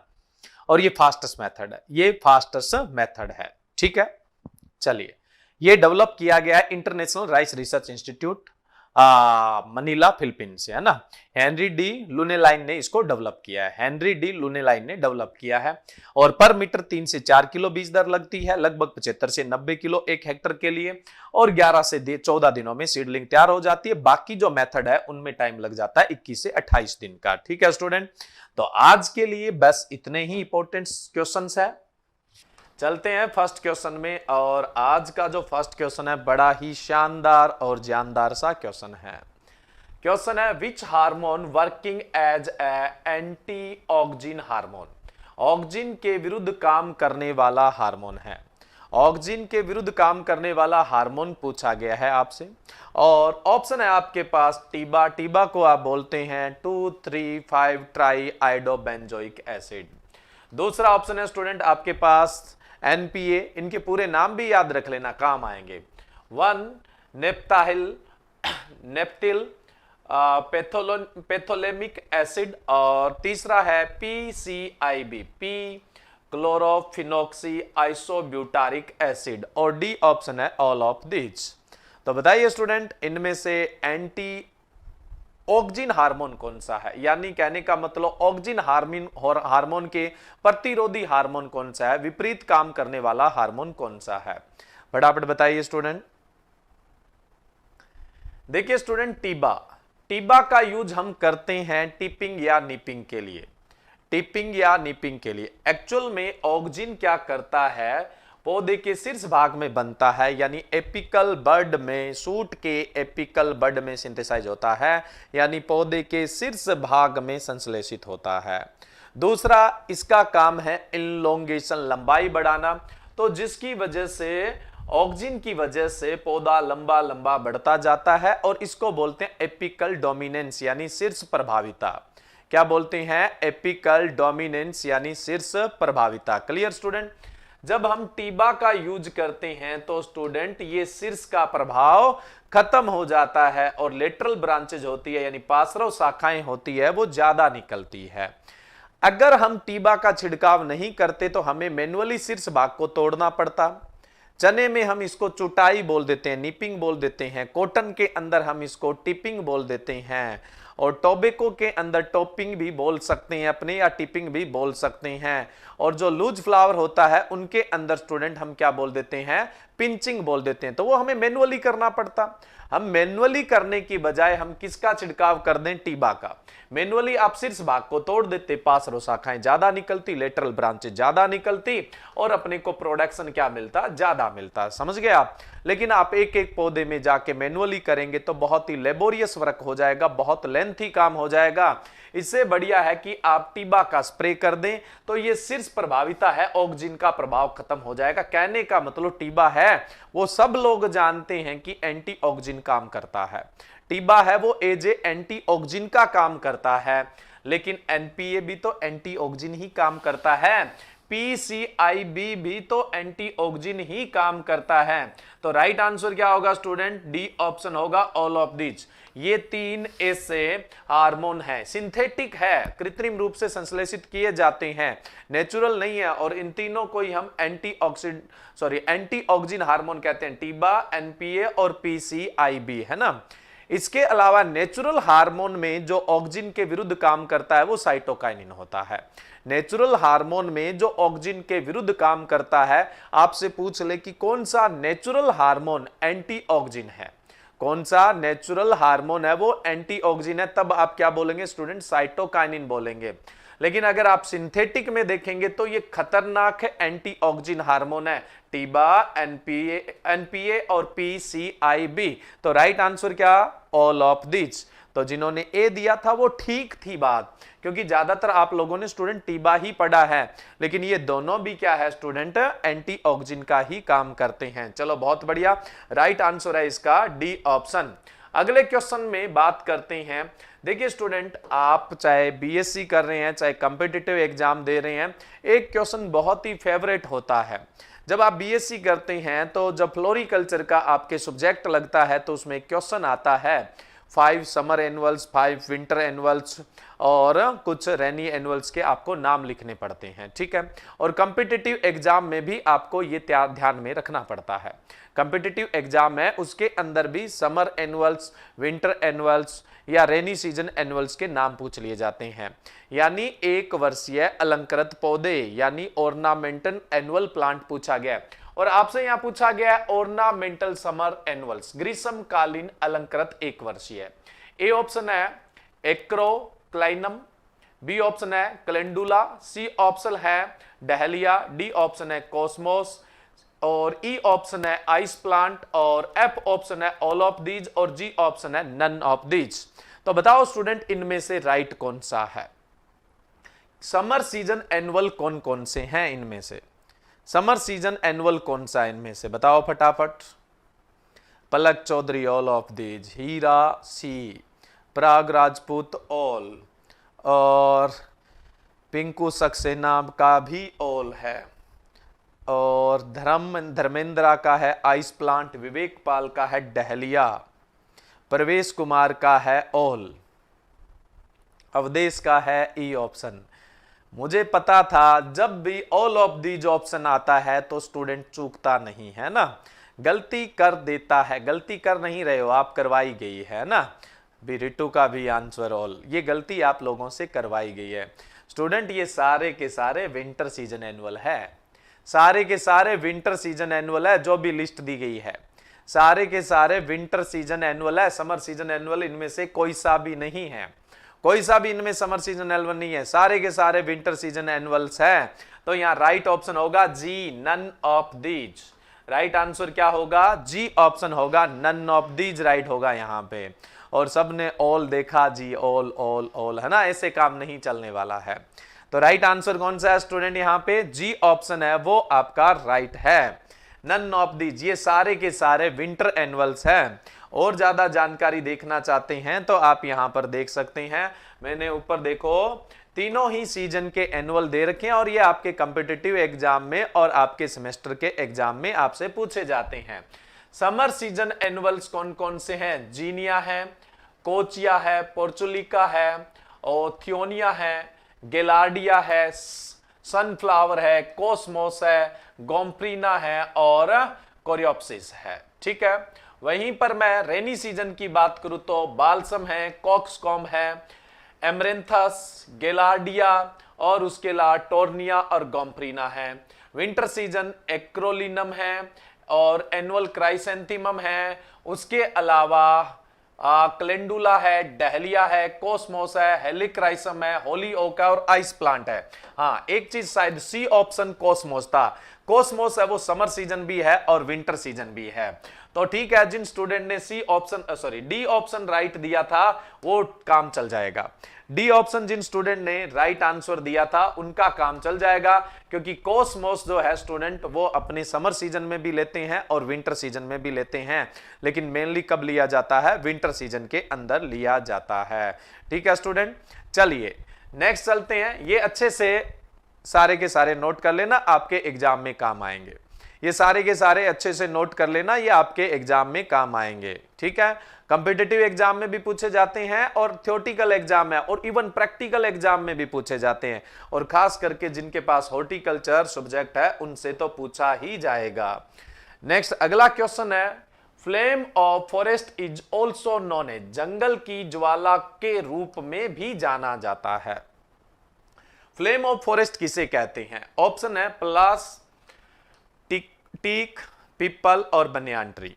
और ये फास्टेस्ट मेथड है, ये फास्टेस्ट मेथड है, ठीक है। चलिए, ये डेवलप किया गया है international rice research institute Manila, Philippines से, है ना। हेनरी डी लुनेलाइन ने इसको डेवलप किया है, हेनरी डी लुनेलाइन ने डेवलप किया है। और पर मीटर 3 से 4 किलो बीज दर लगती है, लगभग 75 से 90 किलो 1 हेक्टर के लिए, और 11 से 14 दिनों में सीडलिंग तैयार हो जाती है। बाकी जो मेथड है उनमें टाइम लग जाता है 21 से 28 दिन का, ठीक है स्टूडेंट। तो आज के लिए बस इतने ही इंपॉर्टेंट क्वेश्चंस है। चलते हैं फर्स्ट क्वेश्चन में, और आज का जो फर्स्ट क्वेश्चन है बड़ा ही शानदार और जानदार सा क्वेश्चन है। क्वेश्चन है, which hormone working as a anti auxin hormone, auxin के विरुद्ध काम करने वाला हार्मोन है। ऑक्सिन के विरुद्ध काम करने वाला हार्मोन पूछा गया है आपसे, और ऑप्शन है आपके पास टीबा, टीबा को आप बोलते हैं 2,3,5 ट्राई आइडोबेंजोइक एसिड। दूसरा ऑप्शन है स्टूडेंट आपके पास NPA, इनके पूरे नाम भी याद रख लेना, काम आएंगे। 1 नेप्टाइल नेप्टिल पैथोलेमिक एसिड, और तीसरा है PCIB, पी क्लोरोफिनॉक्सी आइसोब्यूटारिक एसिड, और डी ऑप्शन है ऑल ऑफ दिस। तो बताइए स्टूडेंट, इनमें से एंटी ऑक्सिन हार्मोन कौन सा है, यानी कहने का मतलब ऑक्सिन हार्मोन के प्रतिरोधी हार्मोन कौन सा है, विपरीत काम करने वाला हार्मोन कौन सा है? फटाफट बताइए स्टूडेंट। देखिए स्टूडेंट, टीबा, टीबा का यूज हम करते हैं टिपिंग या निपिंग के लिए, टिपिंग या निपिंग के लिए। एक्चुअल में ऑक्सिन क्या करता है, पौधे के शीर्ष भाग में बनता है, यानी एपिकल बड में, सूट के एपिकल बड में सिंथेसाइज होता है, यानी पौधे के शीर्ष भाग में संश्लेषित होता है। दूसरा इसका काम है इनलोंगेशन, लंबाई बढ़ाना, तो जिसकी वजह से ऑक्सिन की वजह से पौधा लंबा लंबा बढ़ता जाता है, और इसको बोलते हैं एपिकल डोमिनेंस, यानी शीर्ष प्रभाविता। क्या बोलते हैं? एपिकल डोमिनेंस, यानी शीर्ष प्रभाविता। Clear student? जब हम टीबा का यूज करते हैं तो स्टूडेंट ये शीर्ष का प्रभाव खत्म हो जाता है, और लेटरल ब्रांचेज होती है, यानी पार्श्व शाखाएं होती है, वो ज्यादा निकलती है। अगर हम टीबा का छिड़काव नहीं करते तो हमें मैन्युअली शीर्ष भाग को तोड़ना पड़ता। चने में हम इसको चुटाई बोल देते हैं, निपिंग बोल देते हैं, कॉटन के अंदर हम इसको टिपिंग बोल देते हैं, और टोबैको के अंदर टॉपिंग भी बोल सकते हैं अपने, या टिपिंग भी बोल सकते हैं। और जो लूज फ्लावर होता है उनके अंदर स्टूडेंट हम क्या बोल देते हैं? पिंचिंग बोल देते हैं। तो वो हमें मैन्युअली करना पड़ता। हम मैन्युअली करने की बजाय हम किसका छिड़काव कर दें? टीबा का। मैन्युअली आप शीर्ष भाग को तोड़ देते, पार्श्व शाखाएं ज्यादा निकलती, लेटरल ब्रांचेज ज्यादा निकलती, और अपने को प्रोडक्शन क्या मिलता? ज्यादा मिलता। समझ गए आप? लेकिन आप एक एक पौधे में जाके मैन्युअली करेंगे तो बहुत ही लेबोरियस वर्क हो जाएगा, बहुत लेंथी काम हो जाएगा। इससे बढ़िया है कि आप टीबा का स्प्रे कर दें, तो ये शीर्ष प्रभाविता है, ऑक्सिन का प्रभाव खत्म हो जाएगा। कहने का मतलब टीबा है वो सब लोग जानते हैं कि एंटी ऑक्सिन काम करता है, टीबा है वो एज ए एंटी ऑक्सिन का काम करता है, लेकिन एनपीए भी तो एंटी ऑक्सिन ही काम करता है, पीसीआईबी भी तो एंटी ऑक्सिन ही काम करता है। तो राइट आंसर क्या होगा स्टूडेंट? डी ऑप्शन होगा, ऑल ऑफ दिस। ये तीन ऐसे हार्मोन है, सिंथेटिक है, कृत्रिम रूप से संश्लेषित किए जाते हैं, नेचुरल नहीं है, और इन तीनों को ही हम एंटी ऑक्सिन हार्मोन कहते हैं, टीबा, एनपीए और पीसीआईबी, है ना। इसके अलावा नेचुरल हार्मोन में जो ऑक्सिन के विरुद्ध काम करता है वो साइटोकाइनिन होता है। नेचुरल हार्मोन में जो ऑक्सिन के विरुद्ध काम करता है, आपसे पूछ ले कि कौन सा नेचुरल हार्मोन एंटी ऑक्सिन है, कौन सा नेचुरल हार्मोन है वो एंटीऑक्सिन है, तब आप क्या बोलेंगे स्टूडेंट, साइटोकाइनिन बोलेंगे। लेकिन अगर आप सिंथेटिक में देखेंगे तो ये खतरनाक है एंटीऑक्सिन हार्मोन है, टीबा, एनपीए और पीसीआईबी। तो राइट आंसर क्या, ऑल ऑफ दिस। तो जिन्होंने ए दिया था वो ठीक थी बात, क्योंकि ज्यादातर आप लोगों ने स्टूडेंट टीबा ही पढ़ा है, लेकिन ये दोनों भी क्या है स्टूडेंट, एंटीऑक्सिन का ही काम करते हैं। चलो बहुत बढ़िया, राइट आंसर है इसका डी ऑप्शन। अगले क्वेश्चन में बात करते हैं। देखिए स्टूडेंट, आप चाहे बीएससी कर रहे हैं, चाहे कॉम्पिटिटिव एग्जाम दे रहे हैं, एक क्वेश्चन बहुत ही फेवरेट होता है। जब आप बीएससी करते हैं तो जब फ्लोरिकल्चर का आपके सब्जेक्ट लगता है तो उसमें क्वेश्चन आता है 5 समर एनुअल्स, 5 विंटर एनुअल्स और कुछ रेनी एनुअल्स के आपको नाम लिखने पड़ते हैं, ठीक है। और कॉम्पिटिटिव एग्जाम में भी आपको ये ध्यान में रखना पड़ता है। कॉम्पिटिटिव एग्जाम है उसके अंदर भी समर एनुअल्स, विंटर एनुअल्स या रेनी सीजन एनुअल्स के नाम पूछ लिए जाते हैं। यानी एक वर्षीय अलंकृत पौधे यानी ऑर्नामेंटल एनुअल प्लांट पूछा गया। और आपसे यहां पूछा गया है ऑर्नामेंटल समर एनुअल्स, ग्रीष्मकालीन अलंकृत एक वर्षीय। ए ऑप्शन है एक्रोक्लाइनम, बी ऑप्शन है कैलेंडुला, सी ऑप्शन है डहलिया, डी ऑप्शन है कॉस्मोस और ई ऑप्शन है आइस प्लांट और एफ ऑप्शन है ऑल ऑफ दीज और जी ऑप्शन है नन ऑफ दीज। तो बताओ स्टूडेंट इनमें से राइट कौन सा है। समर सीजन एनुअल कौन कौन से हैं इनमें से, समर सीजन एनुअल कौन सा है इनमें से, बताओ फटाफट। Palak Chaudhary all of these, Heera C, Parag Rajput all, और पिंकू सक्सेना का भी ऑल है, और धर्मेंद्रा का है आइस प्लांट, विवेक पाल का है डहलिया, प्रवेश कुमार का है ऑल, अवधेश का है ई ऑप्शन। मुझे पता था जब भी ऑल ऑफ दीज ऑप्शन आता है तो स्टूडेंट चूकता नहीं है ना, गलती कर देता है। गलती कर नहीं रहे हो आप, करवाई गई है ना। भी रिटू का भी आंसर ऑल, ये गलती आप लोगों से करवाई गई है स्टूडेंट। ये सारे के सारे विंटर सीजन एनुअल है, सारे के सारे विंटर सीजन एनुअल है जो भी लिस्ट दी गई है, सारे के सारे विंटर सीजन एनुअल है। समर सीजन एनुअल इनमें से कोई सा भी नहीं है, कोई सा भी इनमें समर सीजन एनुअल नहीं है, सारे के सारे विंटर सीजन एनुअल्स हैं। तो यहां राइट ऑप्शन होगा जी, none of these. Right answer क्या होगा, जी ऑप्शन होगा, नन ऑफ दीज राइट होगा यहां पे। और सबने ऑल देखा जी, ऑल ऑल ऑल, है ना, ऐसे काम नहीं चलने वाला है। तो राइट आंसर कौन सा है स्टूडेंट, यहां पे जी ऑप्शन है वो आपका राइट है। नन ऑफ दीज, ये सारे के सारे विंटर एनुअल्स हैं। और ज्यादा जानकारी देखना चाहते हैं तो आप यहां पर देख सकते हैं, मैंने ऊपर देखो तीनों ही सीजन के एनुअल दे रखे हैं और ये आपके कॉम्पिटिटिव एग्जाम में और आपके सेमेस्टर के एग्जाम में आपसे पूछे जाते हैं। समर सीजन एनुअल्स कौन कौन से हैं, जीनिया है, कोचिया है, पोर्चुलिका है, और थियोनिया है, गेलार्डिया है, सनफ्लावर है, कॉस्मोस है, गोम्प्रीना है और कोरियोप्सिस है, ठीक है। वहीं पर मैं रेनी सीजन की बात करूं तो बाल्सम है, कॉक्सकॉम है, एमरेंथस, गेलार्डिया और उसके अलावा टोर्निया और गोम्प्रीना है। विंटर सीजन एक्रोलिनम है और एनुअल क्राइसेंथेमम है। उसके अलावा कैलेंडुला है, डहलिया है, कॉस्मोस है, हेलिक्राइसम है, होली ओक है और आइस प्लांट है। हाँ, एक चीज शायद सी ऑप्शन कॉस्मोस था, कॉस्मोस है वो समर सीजन भी है और विंटर सीजन भी है। तो ठीक है, जिन स्टूडेंट ने C option D option right दिया था वो काम चल जाएगा। डी ऑप्शन जिन स्टूडेंट ने राइट आंसर दिया था उनका काम चल जाएगा, क्योंकि कॉस्मोस जो है स्टूडेंट वो अपने समर सीजन में भी लेते हैं और विंटर सीजन में भी लेते हैं, लेकिन मेनली कब लिया जाता है, विंटर सीजन के अंदर लिया जाता है। ठीक है स्टूडेंट, चलिए नेक्स्ट चलते हैं। ये अच्छे से सारे के सारे नोट कर लेना, आपके एग्जाम में काम आएंगे। ये सारे के सारे अच्छे से नोट कर लेना, ये आपके एग्जाम में काम आएंगे। ठीक है, कॉम्पिटिटिव एग्जाम में भी पूछे जाते हैं और थ्योरेटिकल एग्जाम है और इवन प्रैक्टिकल एग्जाम में भी पूछे जाते हैं, और खास करके जिनके पास हॉर्टिकल्चर सब्जेक्ट है उनसे तो पूछा ही जाएगा। नेक्स्ट अगला क्वेश्चन है, flame of forest is also known as, जंगल की ज्वाला के रूप में भी जाना जाता है। फ्लेम ऑफ फॉरेस्ट किसे कहते हैं? ऑप्शन है पलास, टीक, पीपल और banyan tree.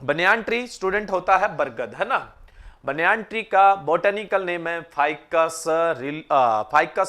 Banyan tree student होता है बरगद, है ना। बनियान ट्री का बॉटेनिकल नेम है फाइकस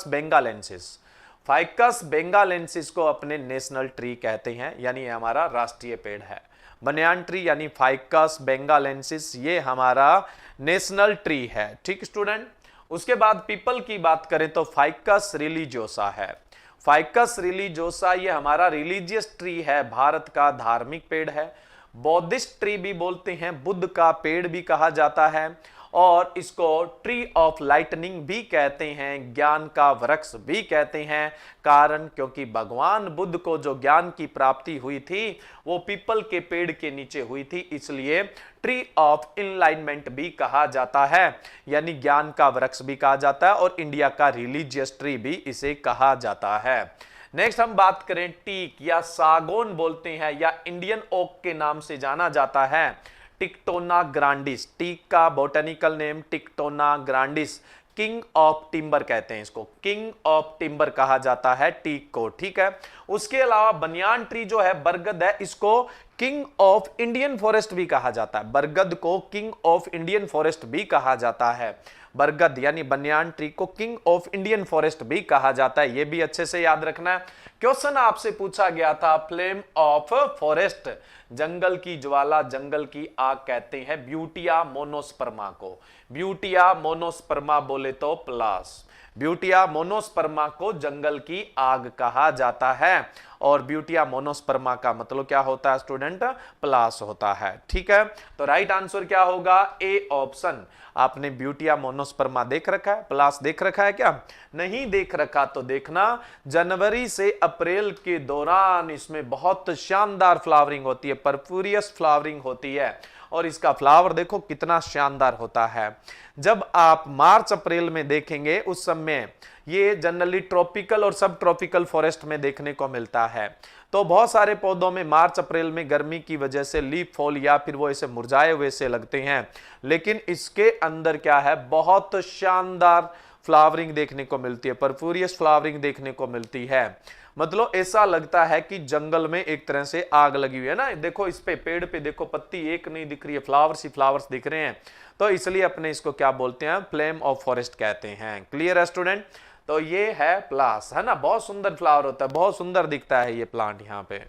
बेंगालेंसिस। फाइकस बेंगालेंसिस को अपने नेशनल ट्री कहते हैं, यानी ये हमारा राष्ट्रीय पेड़ है। बनियान ट्री यानी फाइकस बेंगालेंसिस, ये हमारा नेशनल ट्री है। ठीक स्टूडेंट। उसके बाद पीपल की बात करें तो फाइकस रिलीजियोसा है। फाइकस रिलीजियोसा ये हमारा रिलीजियस ट्री है, भारत का धार्मिक पेड़ है। बौद्धिस्ट ट्री भी बोलते हैं, बुद्ध का पेड़ भी कहा जाता है, और इसको ट्री ऑफ लाइटनिंग भी कहते हैं, ज्ञान का वृक्ष भी कहते हैं। कारण क्योंकि भगवान बुद्ध को जो ज्ञान की प्राप्ति हुई थी वो पीपल के पेड़ के नीचे हुई थी, इसलिए ट्री ऑफ इनलाइनमेंट भी कहा जाता है, यानी ज्ञान का वृक्ष भी कहा जाता है, और इंडिया का रिलीजियस ट्री भी इसे कहा जाता है। नेक्स्ट हम बात करें टीक या सागौन बोलते हैं, या इंडियन ओक के नाम से जाना जाता है, टिक्टोना ग्रांडिस। टीक का botanical name Tectona grandis. King of timber कहते हैं इसको, किंग ऑफ टिम्बर कहा जाता है टीक को। ठीक है। उसके अलावा बनियान ट्री जो है, बरगद है, इसको किंग ऑफ इंडियन फॉरेस्ट भी कहा जाता है। बरगद को किंग ऑफ इंडियन फॉरेस्ट भी कहा जाता है। बरगद यानी बनियान ट्री को किंग ऑफ इंडियन फॉरेस्ट भी कहा जाता है, यह भी अच्छे से याद रखना है। क्वेश्चन आपसे पूछा गया था, फ्लेम ऑफ फॉरेस्ट, जंगल की ज्वाला, जंगल की आग कहते हैं ब्यूटिया मोनोस्पर्मा को। ब्यूटिया मोनोस्पर्मा बोले तो प्लास, ब्यूटिया मोनोस्पर्मा को जंगल की आग कहा जाता है, और ब्यूटिया मोनोस्पर्मा का मतलब क्या होता है स्टूडेंट, प्लास होता है। ठीक है। तो राइट आंसर क्या होगा, ए ऑप्शन। आपने ब्यूटिया मोनोस्पर्मा देख रखा है, प्लास देख रखा है क्या? नहीं देख रखा तो देखना, जनवरी से अप्रैल के दौरान इसमें बहुत शानदार फ्लावरिंग होती है, परफ्यूरियस फ्लावरिंग होती है, और इसका फ्लावर देखो कितना शानदार होता है। जब आप मार्च अप्रैल में देखेंगे उस समय ये जनरली ट्रॉपिकल और सब ट्रॉपिकल फॉरेस्ट में देखने को मिलता है। तो बहुत सारे पौधों में मार्च अप्रैल में गर्मी की वजह से लीफ फॉल या फिर वो ऐसे मुरझाए हुए से लगते हैं, लेकिन इसके अंदर क्या है, बहुत शानदार फ्लावरिंग देखने को मिलती है, परफ्यूरियस फ्लावरिंग देखने को मिलती है। मतलब ऐसा लगता है कि जंगल में एक तरह से आग लगी हुई है ना। देखो इस पे पेड़ पे देखो पत्ती एक नहीं दिख रही है, फ्लावर्स ही फ्लावर्स दिख रहे हैं, तो इसलिए अपने इसको क्या बोलते हैं, फ्लेम ऑफ फॉरेस्ट कहते हैं। क्लियर है स्टूडेंट? तो ये है प्लास, है ना, बहुत सुंदर फ्लावर होता है, बहुत सुंदर दिखता है ये प्लांट। यहाँ पे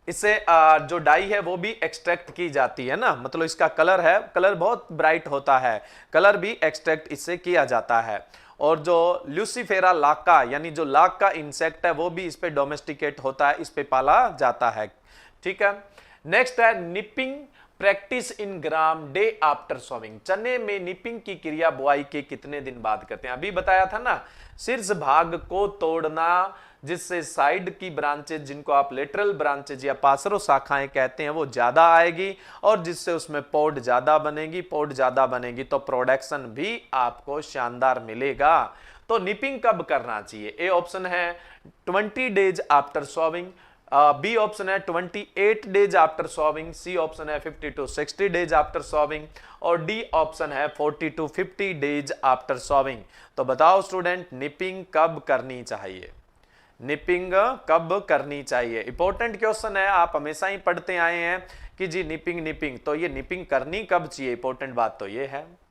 इससे जो डाई है वो भी एक्सट्रैक्ट की जाती है ना, मतलब इसका कलर है, कलर बहुत ब्राइट होता है, कलर भी एक्सट्रैक्ट इससे किया जाता है। और जो ल्यूसीफेरा लाका यानी जो लाख का इंसेक्ट है वो भी इस पे डोमेस्टिकेट होता है, इस पे पाला जाता है। ठीक है। नेक्स्ट है nipping practice in gram day after sowing. चने में निपिंग की क्रिया बुआई के कितने दिन बाद करते हैं? अभी बताया था ना, शीर्ष भाग को तोड़ना जिससे साइड की ब्रांचेज, जिनको आप लेटरल ब्रांचेज या पार्श्व शाखाएं कहते हैं, वो ज्यादा आएगी, और जिससे उसमें पॉड ज्यादा बनेगी, पॉड ज्यादा बनेगी तो प्रोडक्शन भी आपको शानदार मिलेगा। तो निपिंग कब करना चाहिए? ए ऑप्शन है 20 days after sowing, B option है 28 days after sowing, C option है 50 to 60 डेज आफ्टर सोविंग, और डी ऑप्शन है 40 to 50 डेज आफ्टर सोविंग। तो बताओ स्टूडेंट, निपिंग कब करनी चाहिए? निपिंग कब करनी चाहिए? इंपॉर्टेंट क्वेश्चन है, आप हमेशा ही पढ़ते आए हैं कि जी निपिंग निपिंग, तो ये निपिंग करनी कब चाहिए? इंपॉर्टेंट बात तो ये है।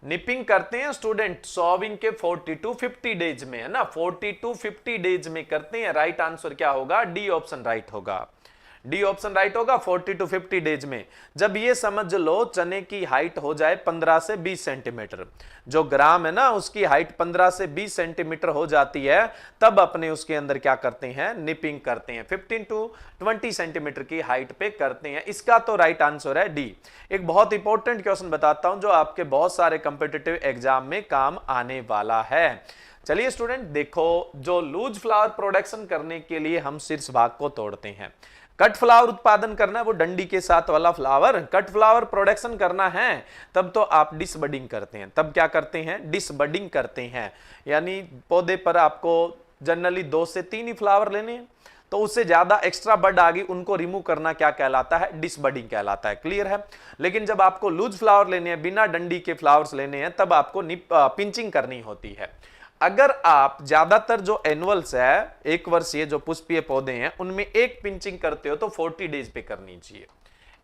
निपिंग करते हैं स्टूडेंट सोविंग के 40 to 50 डेज में, है ना, 40 to 50 डेज में करते हैं। राइट आंसर क्या होगा? डी ऑप्शन राइट होगा, डी ऑप्शन राइट होगा, 40 to 50 डेज में। जब ये समझ लो चने की हाइट हो जाए 15 से 20 सेंटीमीटर, जो ग्राम है ना उसकी हाइट 15 से 20 सेंटीमीटर हो जाती है, तब अपने उसके अंदर क्या करते हैं? निपिंग करते हैं। 15 to 20 सेंटीमीटर की हाइट पे करते हैं। इसका तो राइट आंसर है डी। एक बहुत इंपॉर्टेंट क्वेश्चन बताता हूं जो आपके बहुत सारे कंपिटिटिव एग्जाम में काम आने वाला है। चलिए स्टूडेंट देखो, जो लूज फ्लावर प्रोडक्शन करने के लिए हम शीर्ष भाग को तोड़ते हैं, कट फ्लावर उत्पादन करना है, वो डंडी के साथ वाला फ्लावर, कट फ्लावर प्रोडक्शन करना है, तब तो आप डिसबडिंग करते हैं। तब क्या करते हैं? डिसबडिंग करते हैं, यानी पौधे पर आपको जनरली 2 से 3 ही फ्लावर लेने हैं, तो उससे ज्यादा एक्स्ट्रा बड आ गई, उनको रिमूव करना क्या कहलाता है? डिसबडिंग कहलाता है। क्लियर है? लेकिन जब आपको लूज फ्लावर लेने हैं, बिना डंडी के फ्लावर्स लेने हैं, तब आपको पिंचिंग करनी होती है। अगर आप ज्यादातर जो एनुअल्स है, एक वर्षीय जो पुष्पीय पौधे हैं, उनमें एक पिंचिंग करते हो तो 40 डेज पे करनी चाहिए।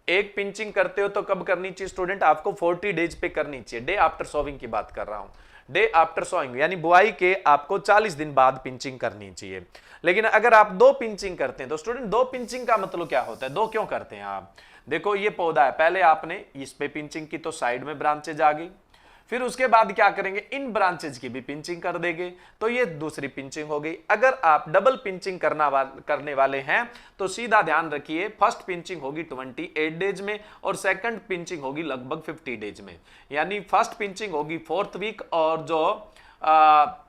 एक पिंचिंग करते हो तो कब करनी चाहिए स्टूडेंट? आपको 40 डेज पे करनी चाहिए। डे आफ्टर सोविंग की बात कर रहा हूं, डे आफ्टर सोइंग यानी बुआई के आपको 40 दिन बाद पिंचिंग करनी चाहिए। लेकिन अगर आप दो पिंचिंग करते हैं तो स्टूडेंट दो पिंचिंग का मतलब क्या होता है? दो क्यों करते हैं आप? देखो ये पौधा है, पहले आपने इस पे पिंचिंग की तो साइड में ब्रांचेज आ गई, फिर उसके बाद क्या करेंगे, इन ब्रांचेज की भी पिंचिंग कर देंगे, तो ये दूसरी पिंचिंग हो गई। अगर आप डबल पिंचिंग करने वाले हैं तो सीधा ध्यान रखिए, फर्स्ट पिंचिंग होगी 28 डेज में और सेकंड पिंचिंग होगी लगभग 50 डेज में। यानी फर्स्ट पिंचिंग होगी 4th वीक और जो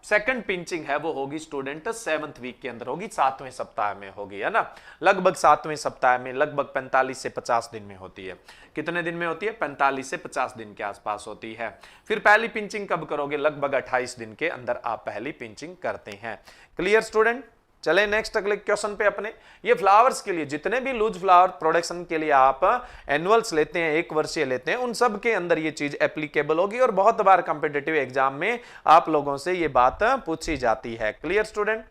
सेकंड पिंचिंग है वो होगी स्टूडेंट 7th वीक के अंदर होगी, 7वें सप्ताह में होगी, है ना। लगभग 7वें सप्ताह में लगभग 45 से 50 दिन में होती है। कितने दिन में होती है? 45 से 50 दिन के आसपास होती है। फिर पहली पिंचिंग कब करोगे? लगभग 28 दिन के अंदर आप पहली पिंचिंग करते हैं। Clear student? चले नेक्स्ट अगले क्वेश्चन पे अपने। ये फ्लावर्स के लिए, जितने भी लूज फ्लावर प्रोडक्शन के लिए आप एनुअल्स लेते हैं, एक वर्षीय लेते हैं, उन सब के अंदर ये चीज एप्लीकेबल होगी और बहुत बार कॉम्पिटिटिव एग्जाम में आप लोगों से ये बात पूछी जाती है। Clear student?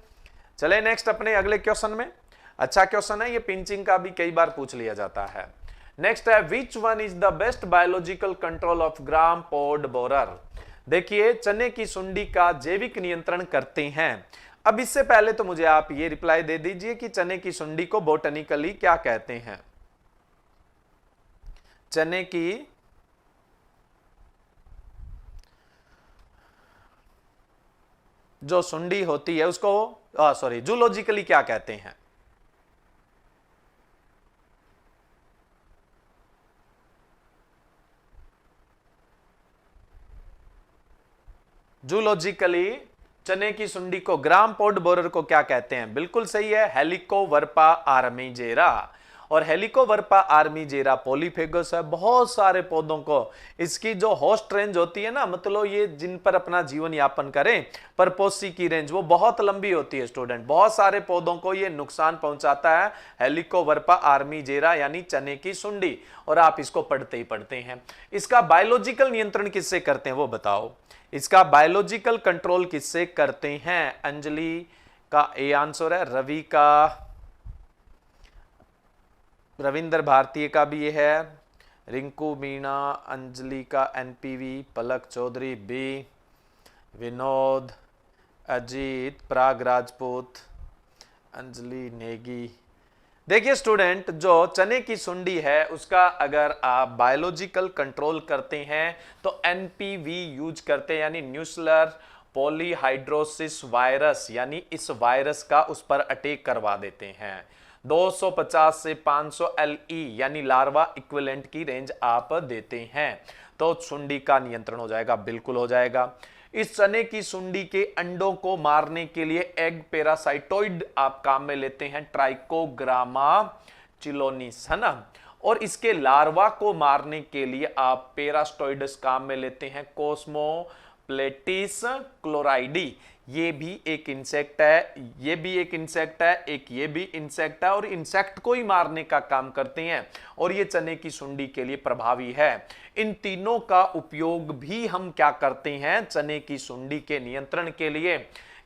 चले नेक्स्ट अपने अगले क्वेश्चन में। अच्छा क्वेश्चन है ये, पिंचिंग का भी कई बार पूछ लिया जाता है। नेक्स्ट है, which one is the best biological control of gram pod borer? देखिए, चने की सुंडी का जैविक नियंत्रण करते हैं। अब इससे पहले तो मुझे आप ये रिप्लाई दे दीजिए कि चने की सुंडी को बोटनिकली क्या कहते हैं? चने की जो सुंडी होती है उसको सॉरी जूलॉजिकली क्या कहते हैं? जूलॉजिकली चने की सुंडी को, ग्राम पोड बोरर को क्या कहते हैं? बिल्कुल सही है, हेलिकोवर्पा आर्मीजेरा। और हेलिकोवर्पा आर्मीजेरा पॉलीफेगस है। बहुत सारे पौधों को इसकी जो होस्ट रेंज होती है ना, मतलब ये जिन पर अपना जीवन यापन करें, परपोसी की रेंज वो बहुत लंबी होती है स्टूडेंट। बहुत सारे पौधों को ये नुकसान पहुंचाता है हेलिकोवर्पा आर्मीजेरा यानी चने की सुंडी, और आप इसको पढ़ते ही पढ़ते हैं। इसका बायोलॉजिकल नियंत्रण किससे करते हैं वो बताओ? इसका बायोलॉजिकल कंट्रोल किससे करते हैं? अंजलि का ए आंसर है, रवि का, रविंद्र भारतीय का भी ये है, रिंकू मीणा, अंजलि का एनपीवी, पलक चौधरी बी, विनोद, अजीत, प्राग राजपूत, अंजलि नेगी। देखिए स्टूडेंट, जो चने की सुंडी है उसका अगर आप बायोलॉजिकल कंट्रोल करते हैं तो एनपीवी यूज करते हैं, यानी न्यूक्लियर पॉलीहाइड्रोसिस वायरस, यानी इस वायरस का उस पर अटैक करवा देते हैं। 250 से 500 LE यानी लार्वा इक्विवेलेंट की रेंज आप देते हैं तो सुंडी का नियंत्रण हो जाएगा, बिल्कुल हो जाएगा। इस चने की सुंडी के अंडों को मारने के लिए एग पैरासाइटोइड आप काम में लेते हैं, ट्राइकोग्रामा चिलोनिस, है ना। और इसके लार्वा को मारने के लिए आप पैरास्टोइड्स काम में लेते हैं, कोस्मोप्लेटिस क्लोराइडी। ये भी एक इंसेक्ट है, ये भी एक इंसेक्ट है, एक ये भी इंसेक्ट है, और इंसेक्ट को ही मारने का काम करते हैं और ये चने की सुंडी के लिए प्रभावी है। इन तीनों का उपयोग भी हम क्या करते हैं? चने की सुंडी के नियंत्रण के लिए,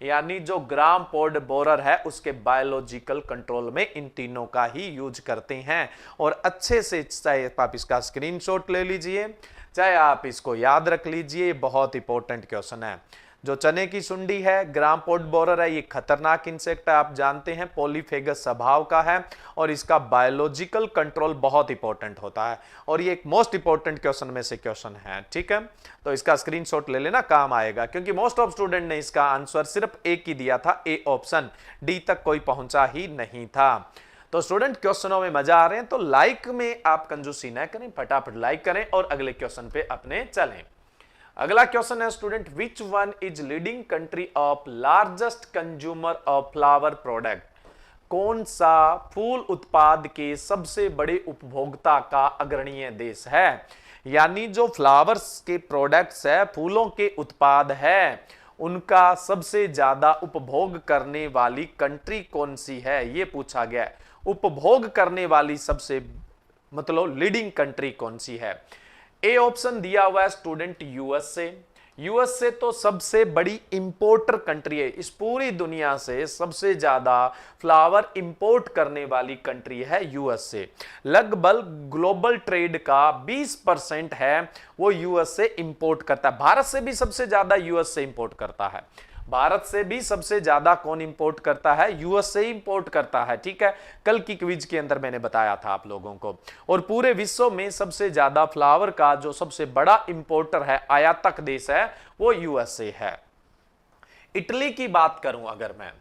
यानी जो ग्राम पोड बोरर है उसके बायोलॉजिकल कंट्रोल में इन तीनों का ही यूज करते हैं। और अच्छे से चाहे आप इसका स्क्रीनशॉट ले लीजिए, चाहे आप इसको याद रख लीजिए, बहुत इंपॉर्टेंट क्वेश्चन है। जो चने की सुंडी है, ग्राम पोड बोरर है, ये खतरनाक इंसेक्ट है, आप जानते हैं, पॉलीफेगस स्वभाव का है और इसका बायोलॉजिकल कंट्रोल बहुत इंपॉर्टेंट होता है और ये एक मोस्ट इंपॉर्टेंट क्वेश्चन में से क्वेश्चन है, ठीक है। तो इसका स्क्रीनशॉट ले लेना, काम आएगा, क्योंकि मोस्ट ऑफ स्टूडेंट ने इसका आंसर सिर्फ एक ही दिया था, ए ऑप्शन, डी तक कोई पहुंचा ही नहीं था। तो स्टूडेंट क्वेश्चनों में मजा आ रहे हैं तो लाइक में आप कंजूसी न करें, फटाफट लाइक करें और अगले क्वेश्चन पे अपने चलें। अगला क्वेश्चन है student, which one is leading country of largest consumer of flower product? कौन सा फूल उत्पाद के सबसे बड़े उपभोक्ता का अग्रणीय देश है? यानी जो फ्लावर्स के प्रोडक्ट्स है, फूलों के उत्पाद है, उनका सबसे ज्यादा उपभोग करने वाली कंट्री कौन सी है, ये पूछा गया है। उपभोग करने वाली सबसे मतलब लीडिंग कंट्री कौन सी है? ए ऑप्शन दिया हुआ है स्टूडेंट यूएसए, यूएसए तो सबसे बड़ी इंपोर्टर कंट्री है, इस पूरी दुनिया से सबसे ज्यादा फ्लावर इंपोर्ट करने वाली कंट्री है यूएसए। लगभग ग्लोबल ट्रेड का 20% है वो यूएसए इंपोर्ट करता है। भारत से भी सबसे ज्यादा यूएसए इंपोर्ट करता है। भारत से भी सबसे ज्यादा कौन इंपोर्ट करता है? यूएसए इंपोर्ट करता है। ठीक है, कल की क्विज के अंदर मैंने बताया था आप लोगों को। और पूरे विश्व में सबसे ज्यादा फ्लावर का जो सबसे बड़ा इंपोर्टर है, आयातक देश है, वो यूएसए है। इटली की बात करूं अगर मैं,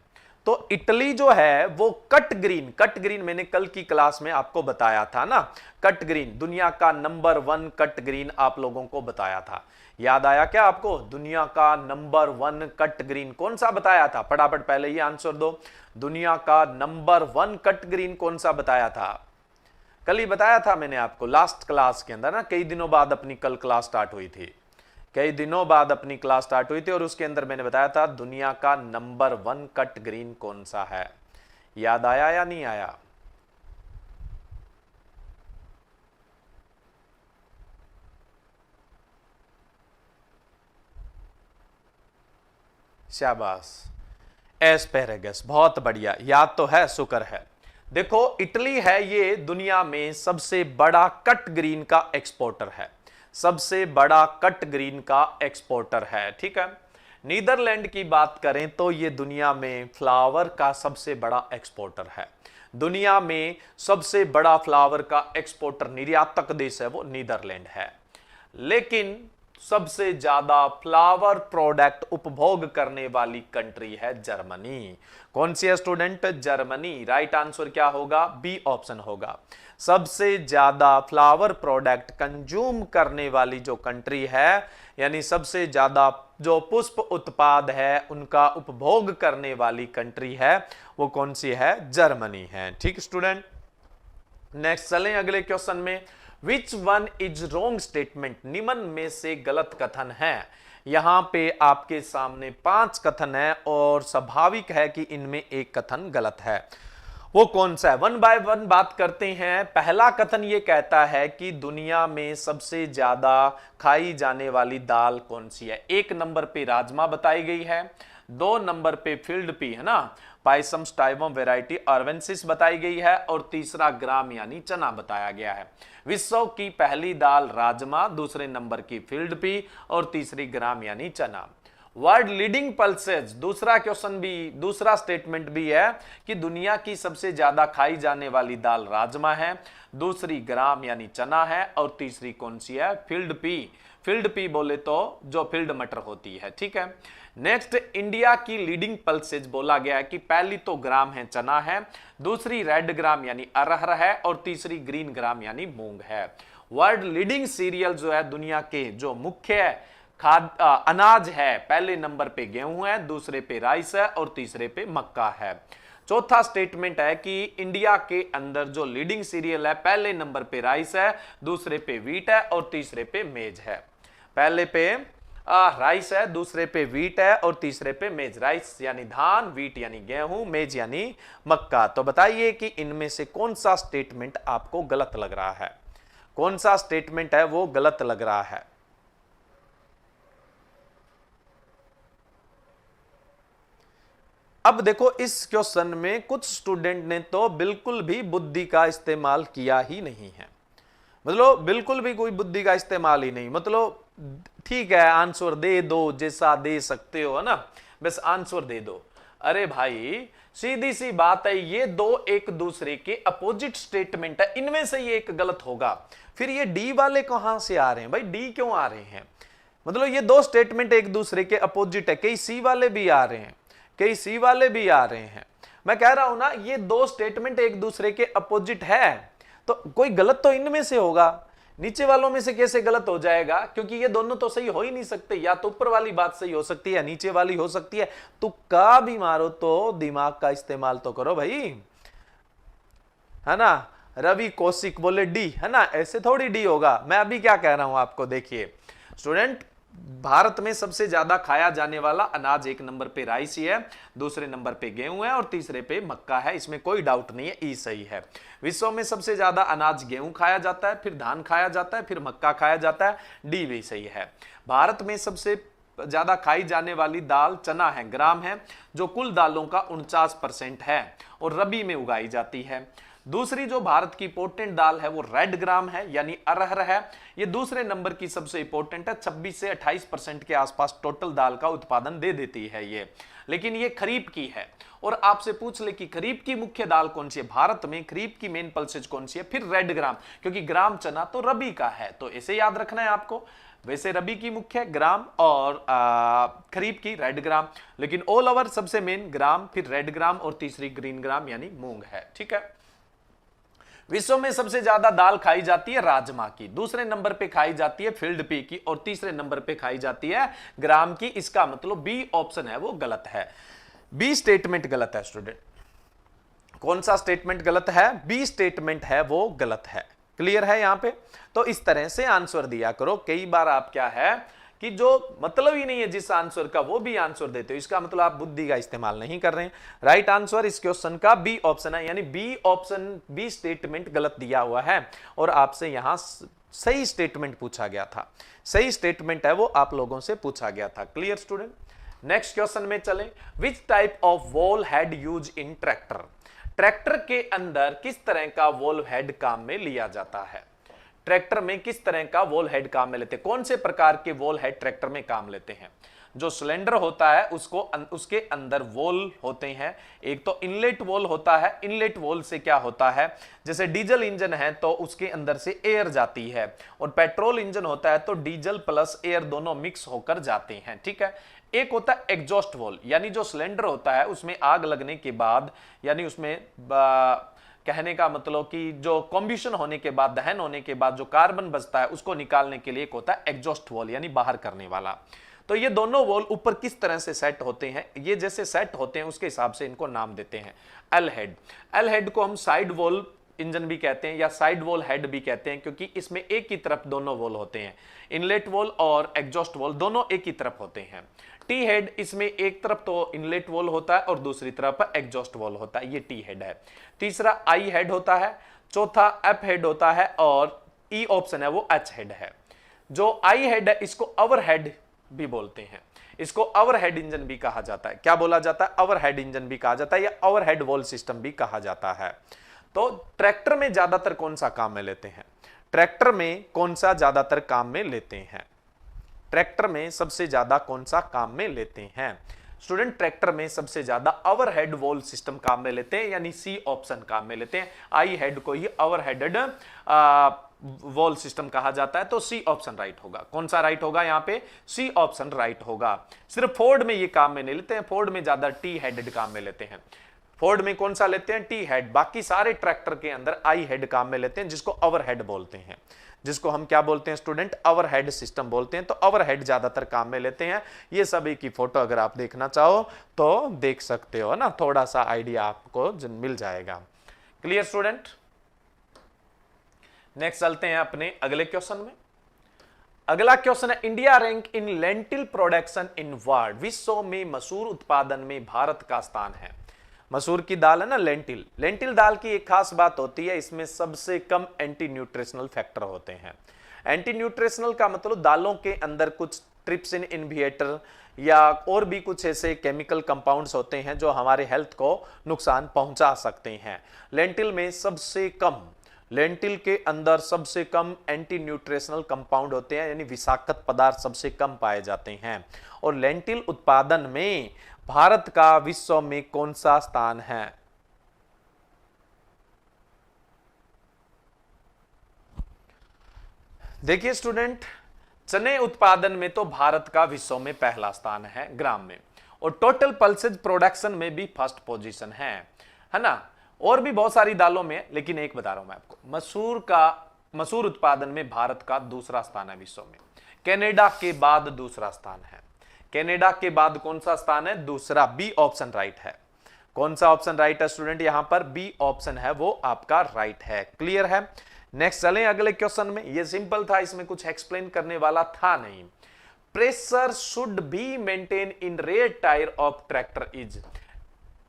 तो इटली जो है वो कट ग्रीन मैंने कल की क्लास में आपको बताया था ना, कट ग्रीन दुनिया का नंबर 1 कट ग्रीन आप लोगों को बताया था। याद आया क्या आपको? दुनिया का नंबर 1 कट ग्रीन कौन सा बताया था? फटाफट पहले ये आंसर दो, दुनिया का नंबर 1 कट ग्रीन कौन सा बताया था? कल ही बताया था मैंने आपको लास्ट क्लास के अंदर ना, कई दिनों बाद अपनी कल क्लास स्टार्ट हुई थी, कई दिनों बाद अपनी क्लास स्टार्ट हुई थी, और उसके अंदर मैंने बताया था दुनिया का नंबर 1 कट ग्रीन कौन सा है। याद आया या नहीं आया? शाबाश, एस्पेरेगस, बहुत बढ़िया, याद तो है, शुक्र है। देखो इटली है ये दुनिया में सबसे बड़ा कट ग्रीन का एक्सपोर्टर है, सबसे बड़ा कट ग्रीन का एक्सपोर्टर है। ठीक है, नीदरलैंड की बात करें तो ये दुनिया में फ्लावर का सबसे बड़ा एक्सपोर्टर है। दुनिया में सबसे बड़ा फ्लावर का एक्सपोर्टर, निर्यातक देश है वो नीदरलैंड है। लेकिन सबसे ज्यादा फ्लावर प्रोडक्ट उपभोग करने वाली कंट्री है जर्मनी। कौन सी है स्टूडेंट? जर्मनी। राइट आंसर क्या होगा? बी ऑप्शन होगा। सबसे ज्यादा फ्लावर प्रोडक्ट कंज्यूम करने वाली जो कंट्री है, यानी सबसे ज्यादा जो पुष्प उत्पाद है उनका उपभोग करने वाली कंट्री है, वो कौन सी है? जर्मनी है। ठीक स्टूडेंट, नेक्स्ट चलें अगले क्वेश्चन में। विच वन इज रॉन्ग स्टेटमेंट? निम्न में से गलत कथन है। यहां पे आपके सामने 5 कथन है और स्वाभाविक है कि इनमें एक कथन गलत है। वो कौन सा है? 1 बाय 1 बात करते हैं। पहला कथन ये कहता है कि दुनिया में सबसे ज्यादा खाई जाने वाली दाल कौन सी है? 1 नंबर पे राजमा बताई गई है, 2 नंबर पे फील्ड पी है ना, पाइसम स्टाइवम वेराइटी अर्वेंसिस बताई गई है, और तीसरा ग्राम यानी चना बताया गया है। विश्व की पहली दाल राजमा, दूसरे नंबर की फील्ड पी, और तीसरी ग्राम यानी चना। वर्ल्ड लीडिंग पल्सेज, दूसरा क्वेश्चन भी, दूसरा स्टेटमेंट भी है कि दुनिया की सबसे ज्यादा खाई जाने वाली दाल राजमा है, दूसरी ग्राम यानी चना है, और तीसरी कौन सी है? Field P. फील्ड पी बोले तो जो फील्ड मटर होती है। ठीक है, नेक्स्ट, इंडिया की लीडिंग पल्सेज बोला गया है कि पहली तो ग्राम है, चना है, दूसरी रेड ग्राम यानी अरहर है, और तीसरी ग्रीन ग्राम यानी मूंग है। वर्ल्ड लीडिंग सीरियल जो है दुनिया के जो मुख्य अनाज है, पहले नंबर पे गेहूं है, दूसरे पे राइस है, और तीसरे पे मक्का है। चौथा स्टेटमेंट है कि इंडिया के अंदर जो लीडिंग सीरियल है, पहले नंबर पे राइस है, दूसरे पे व्हीट है, और तीसरे पे मेज है। पहले पे राइस है, दूसरे पे व्हीट है, और तीसरे पे मेज। राइस यानी धान, व्हीट यानी गेहूं, मेज यानी मक्का। तो बताइए कि इनमें से कौन सा स्टेटमेंट आपको गलत लग रहा है? कौन सा स्टेटमेंट है वो गलत लग रहा है? अब देखो इस क्वेश्चन में कुछ स्टूडेंट ने तो बिल्कुल भी बुद्धि का इस्तेमाल किया ही नहीं है, मतलब बिल्कुल भी कोई बुद्धि का इस्तेमाल ही नहीं, मतलब ठीक है आंसर दे दो जैसा दे सकते हो, है ना, बस आंसर दे दो। अरे भाई सीधी सी बात है, ये दो एक दूसरे के अपोजिट स्टेटमेंट है, इनमें से ये एक गलत होगा। फिर ये डी वाले कहां से आ रहे हैं भाई? डी क्यों आ रहे हैं? मतलब ये दो स्टेटमेंट एक दूसरे के अपोजिट है, कई सी वाले भी आ रहे हैं, कई सी वाले भी आ रहे हैं। मैं कह रहा हूं ना, ये दो स्टेटमेंट एक दूसरे के अपोजिट है, तो कोई गलत तो इनमें से होगा, नीचे वालों में से कैसे गलत हो जाएगा? क्योंकि ये दोनों तो सही हो ही नहीं सकते, या तो ऊपर वाली बात सही हो सकती है या नीचे वाली हो सकती है। तुक्का भी मारो तो दिमाग का इस्तेमाल तो करो भाई, है ना। रवि कौशिक बोले डी, है ना, ऐसे थोड़ी डी होगा। मैं अभी क्या कह रहा हूं आपको, देखिए स्टूडेंट, भारत में सबसे ज्यादा खाया जाने वाला अनाज 1 नंबर पे राइस ही है, दूसरे नंबर पे गेहूं है, और तीसरे पे मक्का है, इसमें कोई डाउट नहीं है, ई सही है। विश्व में सबसे ज्यादा अनाज गेहूं खाया जाता है, फिर धान खाया जाता है, फिर मक्का खाया जाता है, डी भी सही है। भारत में सबसे ज्यादा खाई जाने वाली दाल चना है, ग्राम है, जो कुल दालों का 49% है और रबी में उगाई जाती है। दूसरी जो भारत की इंपोर्टेंट दाल है वो रेड ग्राम है यानी अरहर है। ये दूसरे नंबर की सबसे इंपोर्टेंट है, 26 से 28% के आसपास टोटल दाल का उत्पादन दे देती है ये, लेकिन ये खरीफ की है। और आपसे पूछ ले कि खरीफ की मुख्य दाल कौन सी है, भारत में खरीफ की मेन पल्सेज कौन सी है, फिर रेड ग्राम, क्योंकि ग्राम चना तो रबी का है, तो इसे याद रखना है आपको। वैसे रबी की मुख्य ग्राम और खरीफ की रेड ग्राम, लेकिन ऑल ओवर सबसे मेन ग्राम, फिर रेड ग्राम और तीसरी ग्रीन ग्राम यानी मूंग है। ठीक है। विश्व में सबसे ज्यादा दाल खाई जाती है राजमा की, दूसरे नंबर पे खाई जाती है फील्ड पी की और तीसरे नंबर पे खाई जाती है ग्राम की। इसका मतलब बी ऑप्शन है वो गलत है, बी स्टेटमेंट गलत है स्टूडेंट। कौन सा स्टेटमेंट गलत है, बी स्टेटमेंट है वो गलत है। क्लियर है यहां पे। तो इस तरह से आंसर दिया करो। कई बार आप क्या है कि जो मतलब ही नहीं है जिस आंसर का वो भी आंसर देते हो, इसका मतलब आप बुद्धि का इस्तेमाल नहीं कर रहे हैं। राइट आंसर इस क्वेश्चन का बी ऑप्शन है, यानी बी ऑप्शन, बी स्टेटमेंट गलत दिया हुआ है और आपसे यहां सही स्टेटमेंट पूछा गया था। सही स्टेटमेंट है वो आप लोगों से पूछा गया था। Clear student. नेक्स्ट क्वेश्चन में चले। Which type of wall head use in tractor, tractor के अंदर किस तरह का वॉल हेड काम में लिया जाता है, ट्रैक्टर में किस तरह का वॉल हेड काम में लेते हैं, कौन से प्रकार के वॉल हेड ट्रैक्टर में काम लेते हैं। जो सिलेंडर होता है उसको उसके अंदर वॉल होते हैं। एक तो इनलेट वॉल होता है, इनलेट वॉल से क्या होता है, जैसे डीजल इंजन है तो उसके अंदर से एयर जाती है, और पेट्रोल इंजन होता है तो डीजल प्लस एयर दोनों मिक्स होकर जाते हैं। ठीक है। एक होता है एग्जॉस्ट वॉल, यानी जो सिलेंडर होता है उसमें आग लगने के बाद, यानी उसमें कहने का मतलब कि जो कॉम्बिशन होने के बाद, दहन होने के बाद जो कार्बन बचता है उसको निकालने के लिए एक होता है एग्जॉस्ट वॉल, यानी बाहर करने वाला। तो ये दोनों वॉल ऊपर किस तरह से सेट होते हैं, ये जैसे सेट होते हैं उसके हिसाब से इनको नाम देते हैं। एल हेड, एल हेड को हम साइड वॉल इंजन भी कहते हैं या साइड वॉल हेड भी कहते हैं, क्योंकि इसमें एक ही तरफ दोनों वॉल होते हैं। इनलेट वॉल और एग्जॉस्ट वॉल दोनों एक ही तरफ होते हैं। टी हेड, इसमें एक तरफ तो इनलेट वॉल होता है और दूसरी तरफ एग्जॉस्ट वॉल होता है, ये टी हेड है। तीसरा आई हेड होता है, चौथा एफ हेड होता है और ई ऑप्शन है वो एच हेड है। जो आई हेड है इसको अवर हेड भी बोलते हैं, इसको अवर हेड इंजन भी कहा जाता है। क्या बोला जाता है, अवर हेड इंजन भी कहा जाता है या अवर हेड वॉल सिस्टम भी कहा जाता है। तो ट्रैक्टर में ज्यादातर कौन सा काम में लेते हैं, ट्रैक्टर में कौन सा ज्यादातर काम में लेते हैं, ट्रैक्टर में सबसे ज्यादा कौन सा काम में लेते हैं स्टूडेंट, ट्रैक्टर में सबसे ज्यादा अवर हेड वॉल सिस्टम काम में लेते हैं, यानी सी ऑप्शन काम में लेते हैं। आई हेड को ही अवर हेडेड वॉल सिस्टम कहा जाता है, तो सी ऑप्शन राइट होगा। कौन सा राइट होगा यहाँ पे, सी ऑप्शन राइट होगा। सिर्फ फोर्ड में ये काम में नहीं लेते हैं, फोर्ड में ज्यादा टी हेडेड काम में लेते हैं। फोर्ड में कौन सा लेते हैं, टी हेड। बाकी सारे ट्रैक्टर के अंदर आई हेड काम में लेते हैं, जिसको ओवर हेड बोलते हैं, जिसको हम क्या बोलते हैं स्टूडेंट, ओवर हेड सिस्टम बोलते हैं। तो ओवर हेड ज्यादातर काम में लेते हैं। ये सभी की फोटो अगर आप देखना चाहो तो देख सकते हो ना, थोड़ा सा आइडिया आपको मिल जाएगा। Clear student. नेक्स्ट चलते हैं अपने अगले क्वेश्चन में। अगला क्वेश्चन है, India rank in lentil production in world, विश्व में मसूर उत्पादन में भारत का स्थान है। मसूर की दाल है ना लेंटिल, लेंटिल दाल की एक खास बात होती है, इसमें सबसे कम एंटी न्यूट्रिशनल फैक्टर होते हैं। एंटी न्यूट्रिशनल का मतलब दालों के अंदर कुछ ट्रिप्सिन इनहिबिटर या और भी कुछ ऐसे केमिकल कंपाउंड्स होते हैं जो हमारे हेल्थ को नुकसान पहुंचा सकते हैं। लेंटिल में सबसे कम, लेंटिल के अंदर सबसे कम एंटी न्यूट्रिशनल कंपाउंड होते हैं, यानी विषाक्त पदार्थ सबसे कम पाए जाते हैं। और लेंटिल उत्पादन में भारत का विश्व में कौन सा स्थान है, देखिए स्टूडेंट, चने उत्पादन में तो भारत का विश्व में पहला स्थान है ग्राम में, और टोटल पल्सेज प्रोडक्शन में भी फर्स्ट पोजीशन है ना, और भी बहुत सारी दालों में, लेकिन एक बता रहा हूं मैं आपको, मसूर उत्पादन में भारत का दूसरा स्थान है विश्व में, कनाडा के बाद दूसरा स्थान है। कनाडा के बाद कौन सा स्थान है, दूसरा, बी ऑप्शन राइट है। कौन सा ऑप्शन राइट है स्टूडेंट, यहां पर बी ऑप्शन है वो आपका राइट है। क्लियर है। नेक्स्ट चलें अगले क्वेश्चन में। ये सिंपल था, इसमें कुछ एक्सप्लेन करने वाला था नहीं। Pressure should be maintain in rare tyre of tractor is,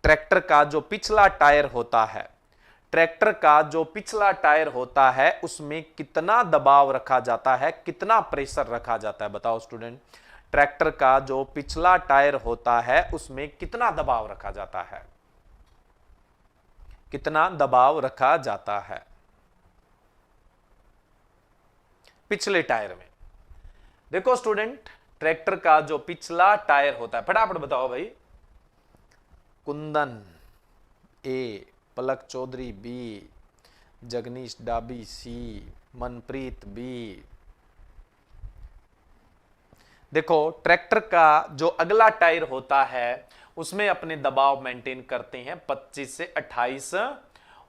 tractor का जो पिछला टायर होता है, ट्रैक्टर का जो पिछला टायर होता है उसमें कितना दबाव रखा जाता है, कितना प्रेशर रखा जाता है, बताओ स्टूडेंट। ट्रैक्टर का जो पिछला टायर होता है उसमें कितना दबाव रखा जाता है? कितना दबाव रखा जाता है पिछले टायर में? देखो स्टूडेंट, ट्रैक्टर का जो पिछला टायर होता है, फटाफट बताओ भाई। कुंदन ए, पलक चौधरी बी, जगनीश डाबी सी, मनप्रीत बी। देखो, ट्रैक्टर का जो अगला टायर होता है उसमें अपने दबाव मेंटेन करते हैं 25 से 28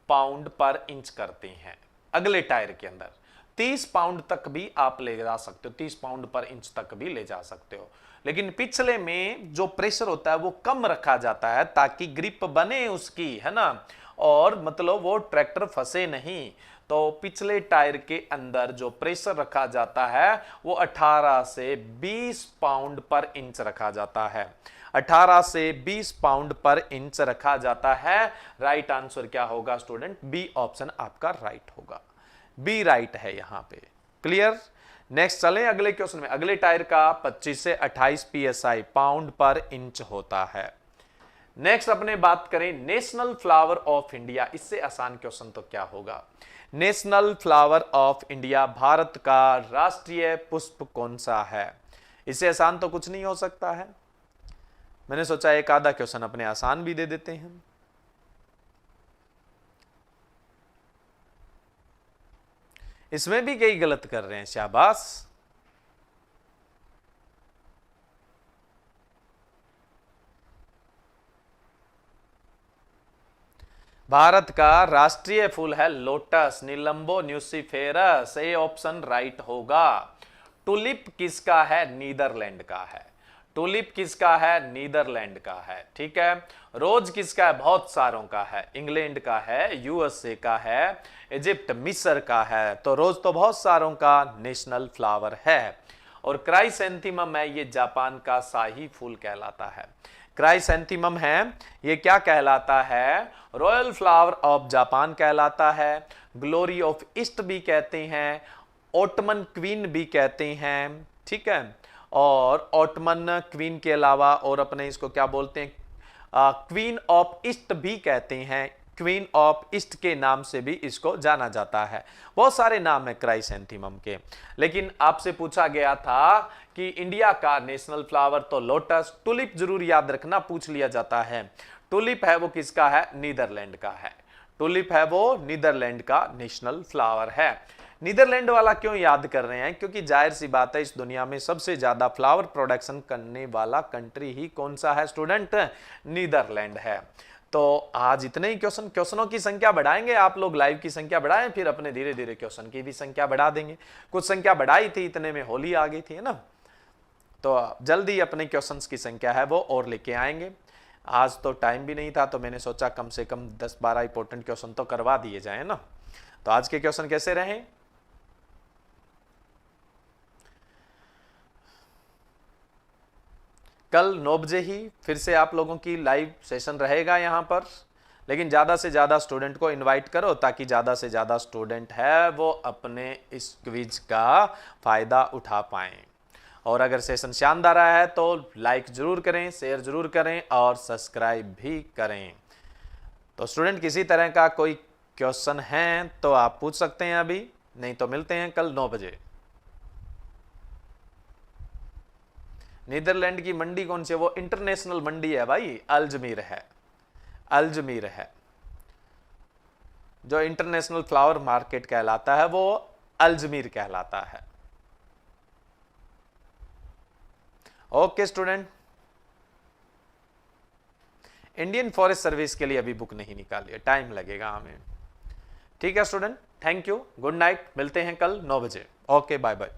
पाउंड पर इंच करते हैं। अगले टायर के अंदर 30 पाउंड तक भी आप ले जा सकते हो, 30 पाउंड पर इंच तक भी ले जा सकते हो। लेकिन पिछले में जो प्रेशर होता है वो कम रखा जाता है ताकि ग्रिप बने उसकी, है ना, और मतलब वो ट्रैक्टर फंसे नहीं। तो पिछले टायर के अंदर जो प्रेशर रखा जाता है वो 18 से 20 पाउंड पर इंच रखा जाता है। 18 से 20 पाउंड पर इंच रखा जाता है। राइट आंसर क्या होगा स्टूडेंट? बी ऑप्शन आपका राइट होगा। बी राइट है यहां पे। क्लियर? नेक्स्ट चलें अगले क्वेश्चन में। अगले टायर का 25 से 28 psi पाउंड पर इंच होता है। नेक्स्ट अपने बात करें नेशनल फ्लावर ऑफ इंडिया। इससे आसान क्वेश्चन तो क्या होगा? National flower of India, Bharat का राष्ट्रीय पुष्प कौन सा है? इससे आसान तो कुछ नहीं हो सकता है। मैंने सोचा एक आधा क्वेश्चन अपने आसान भी दे देते हैं। इसमें भी कई गलत कर रहे हैं, शाबाश। भारत का राष्ट्रीय फूल है लोटस, निलंबो न्यूसिफेरस। ए ऑप्शन राइट होगा। टुलिप किसका है? नीदरलैंड का है। टुलिप किसका है? नीदरलैंड का है। ठीक है। रोज किसका है? बहुत सारों का है। इंग्लैंड का है, यूएसए का है, इजिप्ट मिस्र का है। तो रोज तो बहुत सारों का नेशनल फ्लावर है। और क्राइसैंथेमम है, ये जापान का शाही फूल कहलाता है। क्राइसैंथेमम है, ये क्या कहलाता है? रॉयल फ्लावर ऑफ जापान कहलाता है। ग्लोरी ऑफ ईस्ट भी कहते हैं, ऑटमन क्वीन भी कहते हैं। ठीक है। और ऑटमन क्वीन के अलावा और अपने इसको क्या बोलते हैं? क्वीन ऑफ ईस्ट भी कहते हैं। क्वीन ऑफ ईस्ट के नाम से भी इसको जाना जाता है। बहुत सारे नाम है क्राइसैंथेमम के। लेकिन आपसे पूछा गया था कि इंडिया का नेशनल फ्लावर तो लोटस। टुलिप जरूर याद रखना, पूछ लिया जाता है। टुलिप है वो किसका है? नीदरलैंड का है। टुलिप है वो नीदरलैंड का नेशनल फ्लावर है। नीदरलैंड वाला क्यों याद कर रहे हैं? क्योंकि जाहिर सी बात है, इस दुनिया में सबसे ज्यादा फ्लावर प्रोडक्शन करने वाला कंट्री ही कौन सा है स्टूडेंट? नीदरलैंड है। तो आज इतने ही क्वेश्चनों की संख्या बढ़ाएंगे। आप लोग लाइव की संख्या बढ़ाएं, फिर अपने धीरे धीरे क्वेश्चन की भी संख्या बढ़ा देंगे। कुछ संख्या बढ़ाई थी, इतने में होली आ गई थी, है ना। तो जल्दी अपने क्वेश्चंस की संख्या है वो और लेके आएंगे। आज तो टाइम भी नहीं था, तो मैंने सोचा कम से कम 10-12 इंपॉर्टेंट क्वेश्चन तो करवा दिए जाए ना। तो आज के क्वेश्चन कैसे रहे? कल 9 बजे ही फिर से आप लोगों की लाइव सेशन रहेगा यहाँ पर। लेकिन ज़्यादा से ज़्यादा स्टूडेंट को इनवाइट करो ताकि ज़्यादा से ज़्यादा स्टूडेंट है वो अपने इस क्विज का फ़ायदा उठा पाएँ। और अगर सेशन शानदार आया है तो लाइक ज़रूर करें, शेयर ज़रूर करें और सब्सक्राइब भी करें। तो स्टूडेंट, किसी तरह का कोई क्वेश्चन है तो आप पूछ सकते हैं अभी, नहीं तो मिलते हैं कल 9 बजे। नीदरलैंड की मंडी कौन सी है? वो इंटरनेशनल मंडी है भाई, अजमेर है। अजमेर है जो इंटरनेशनल फ्लावर मार्केट कहलाता है, वो अजमेर कहलाता है। Okay student, Indian forest service के लिए अभी बुक नहीं निकाली है, टाइम लगेगा हमें। ठीक है student, thank you, good night, मिलते हैं कल 9 बजे। Okay, bye bye.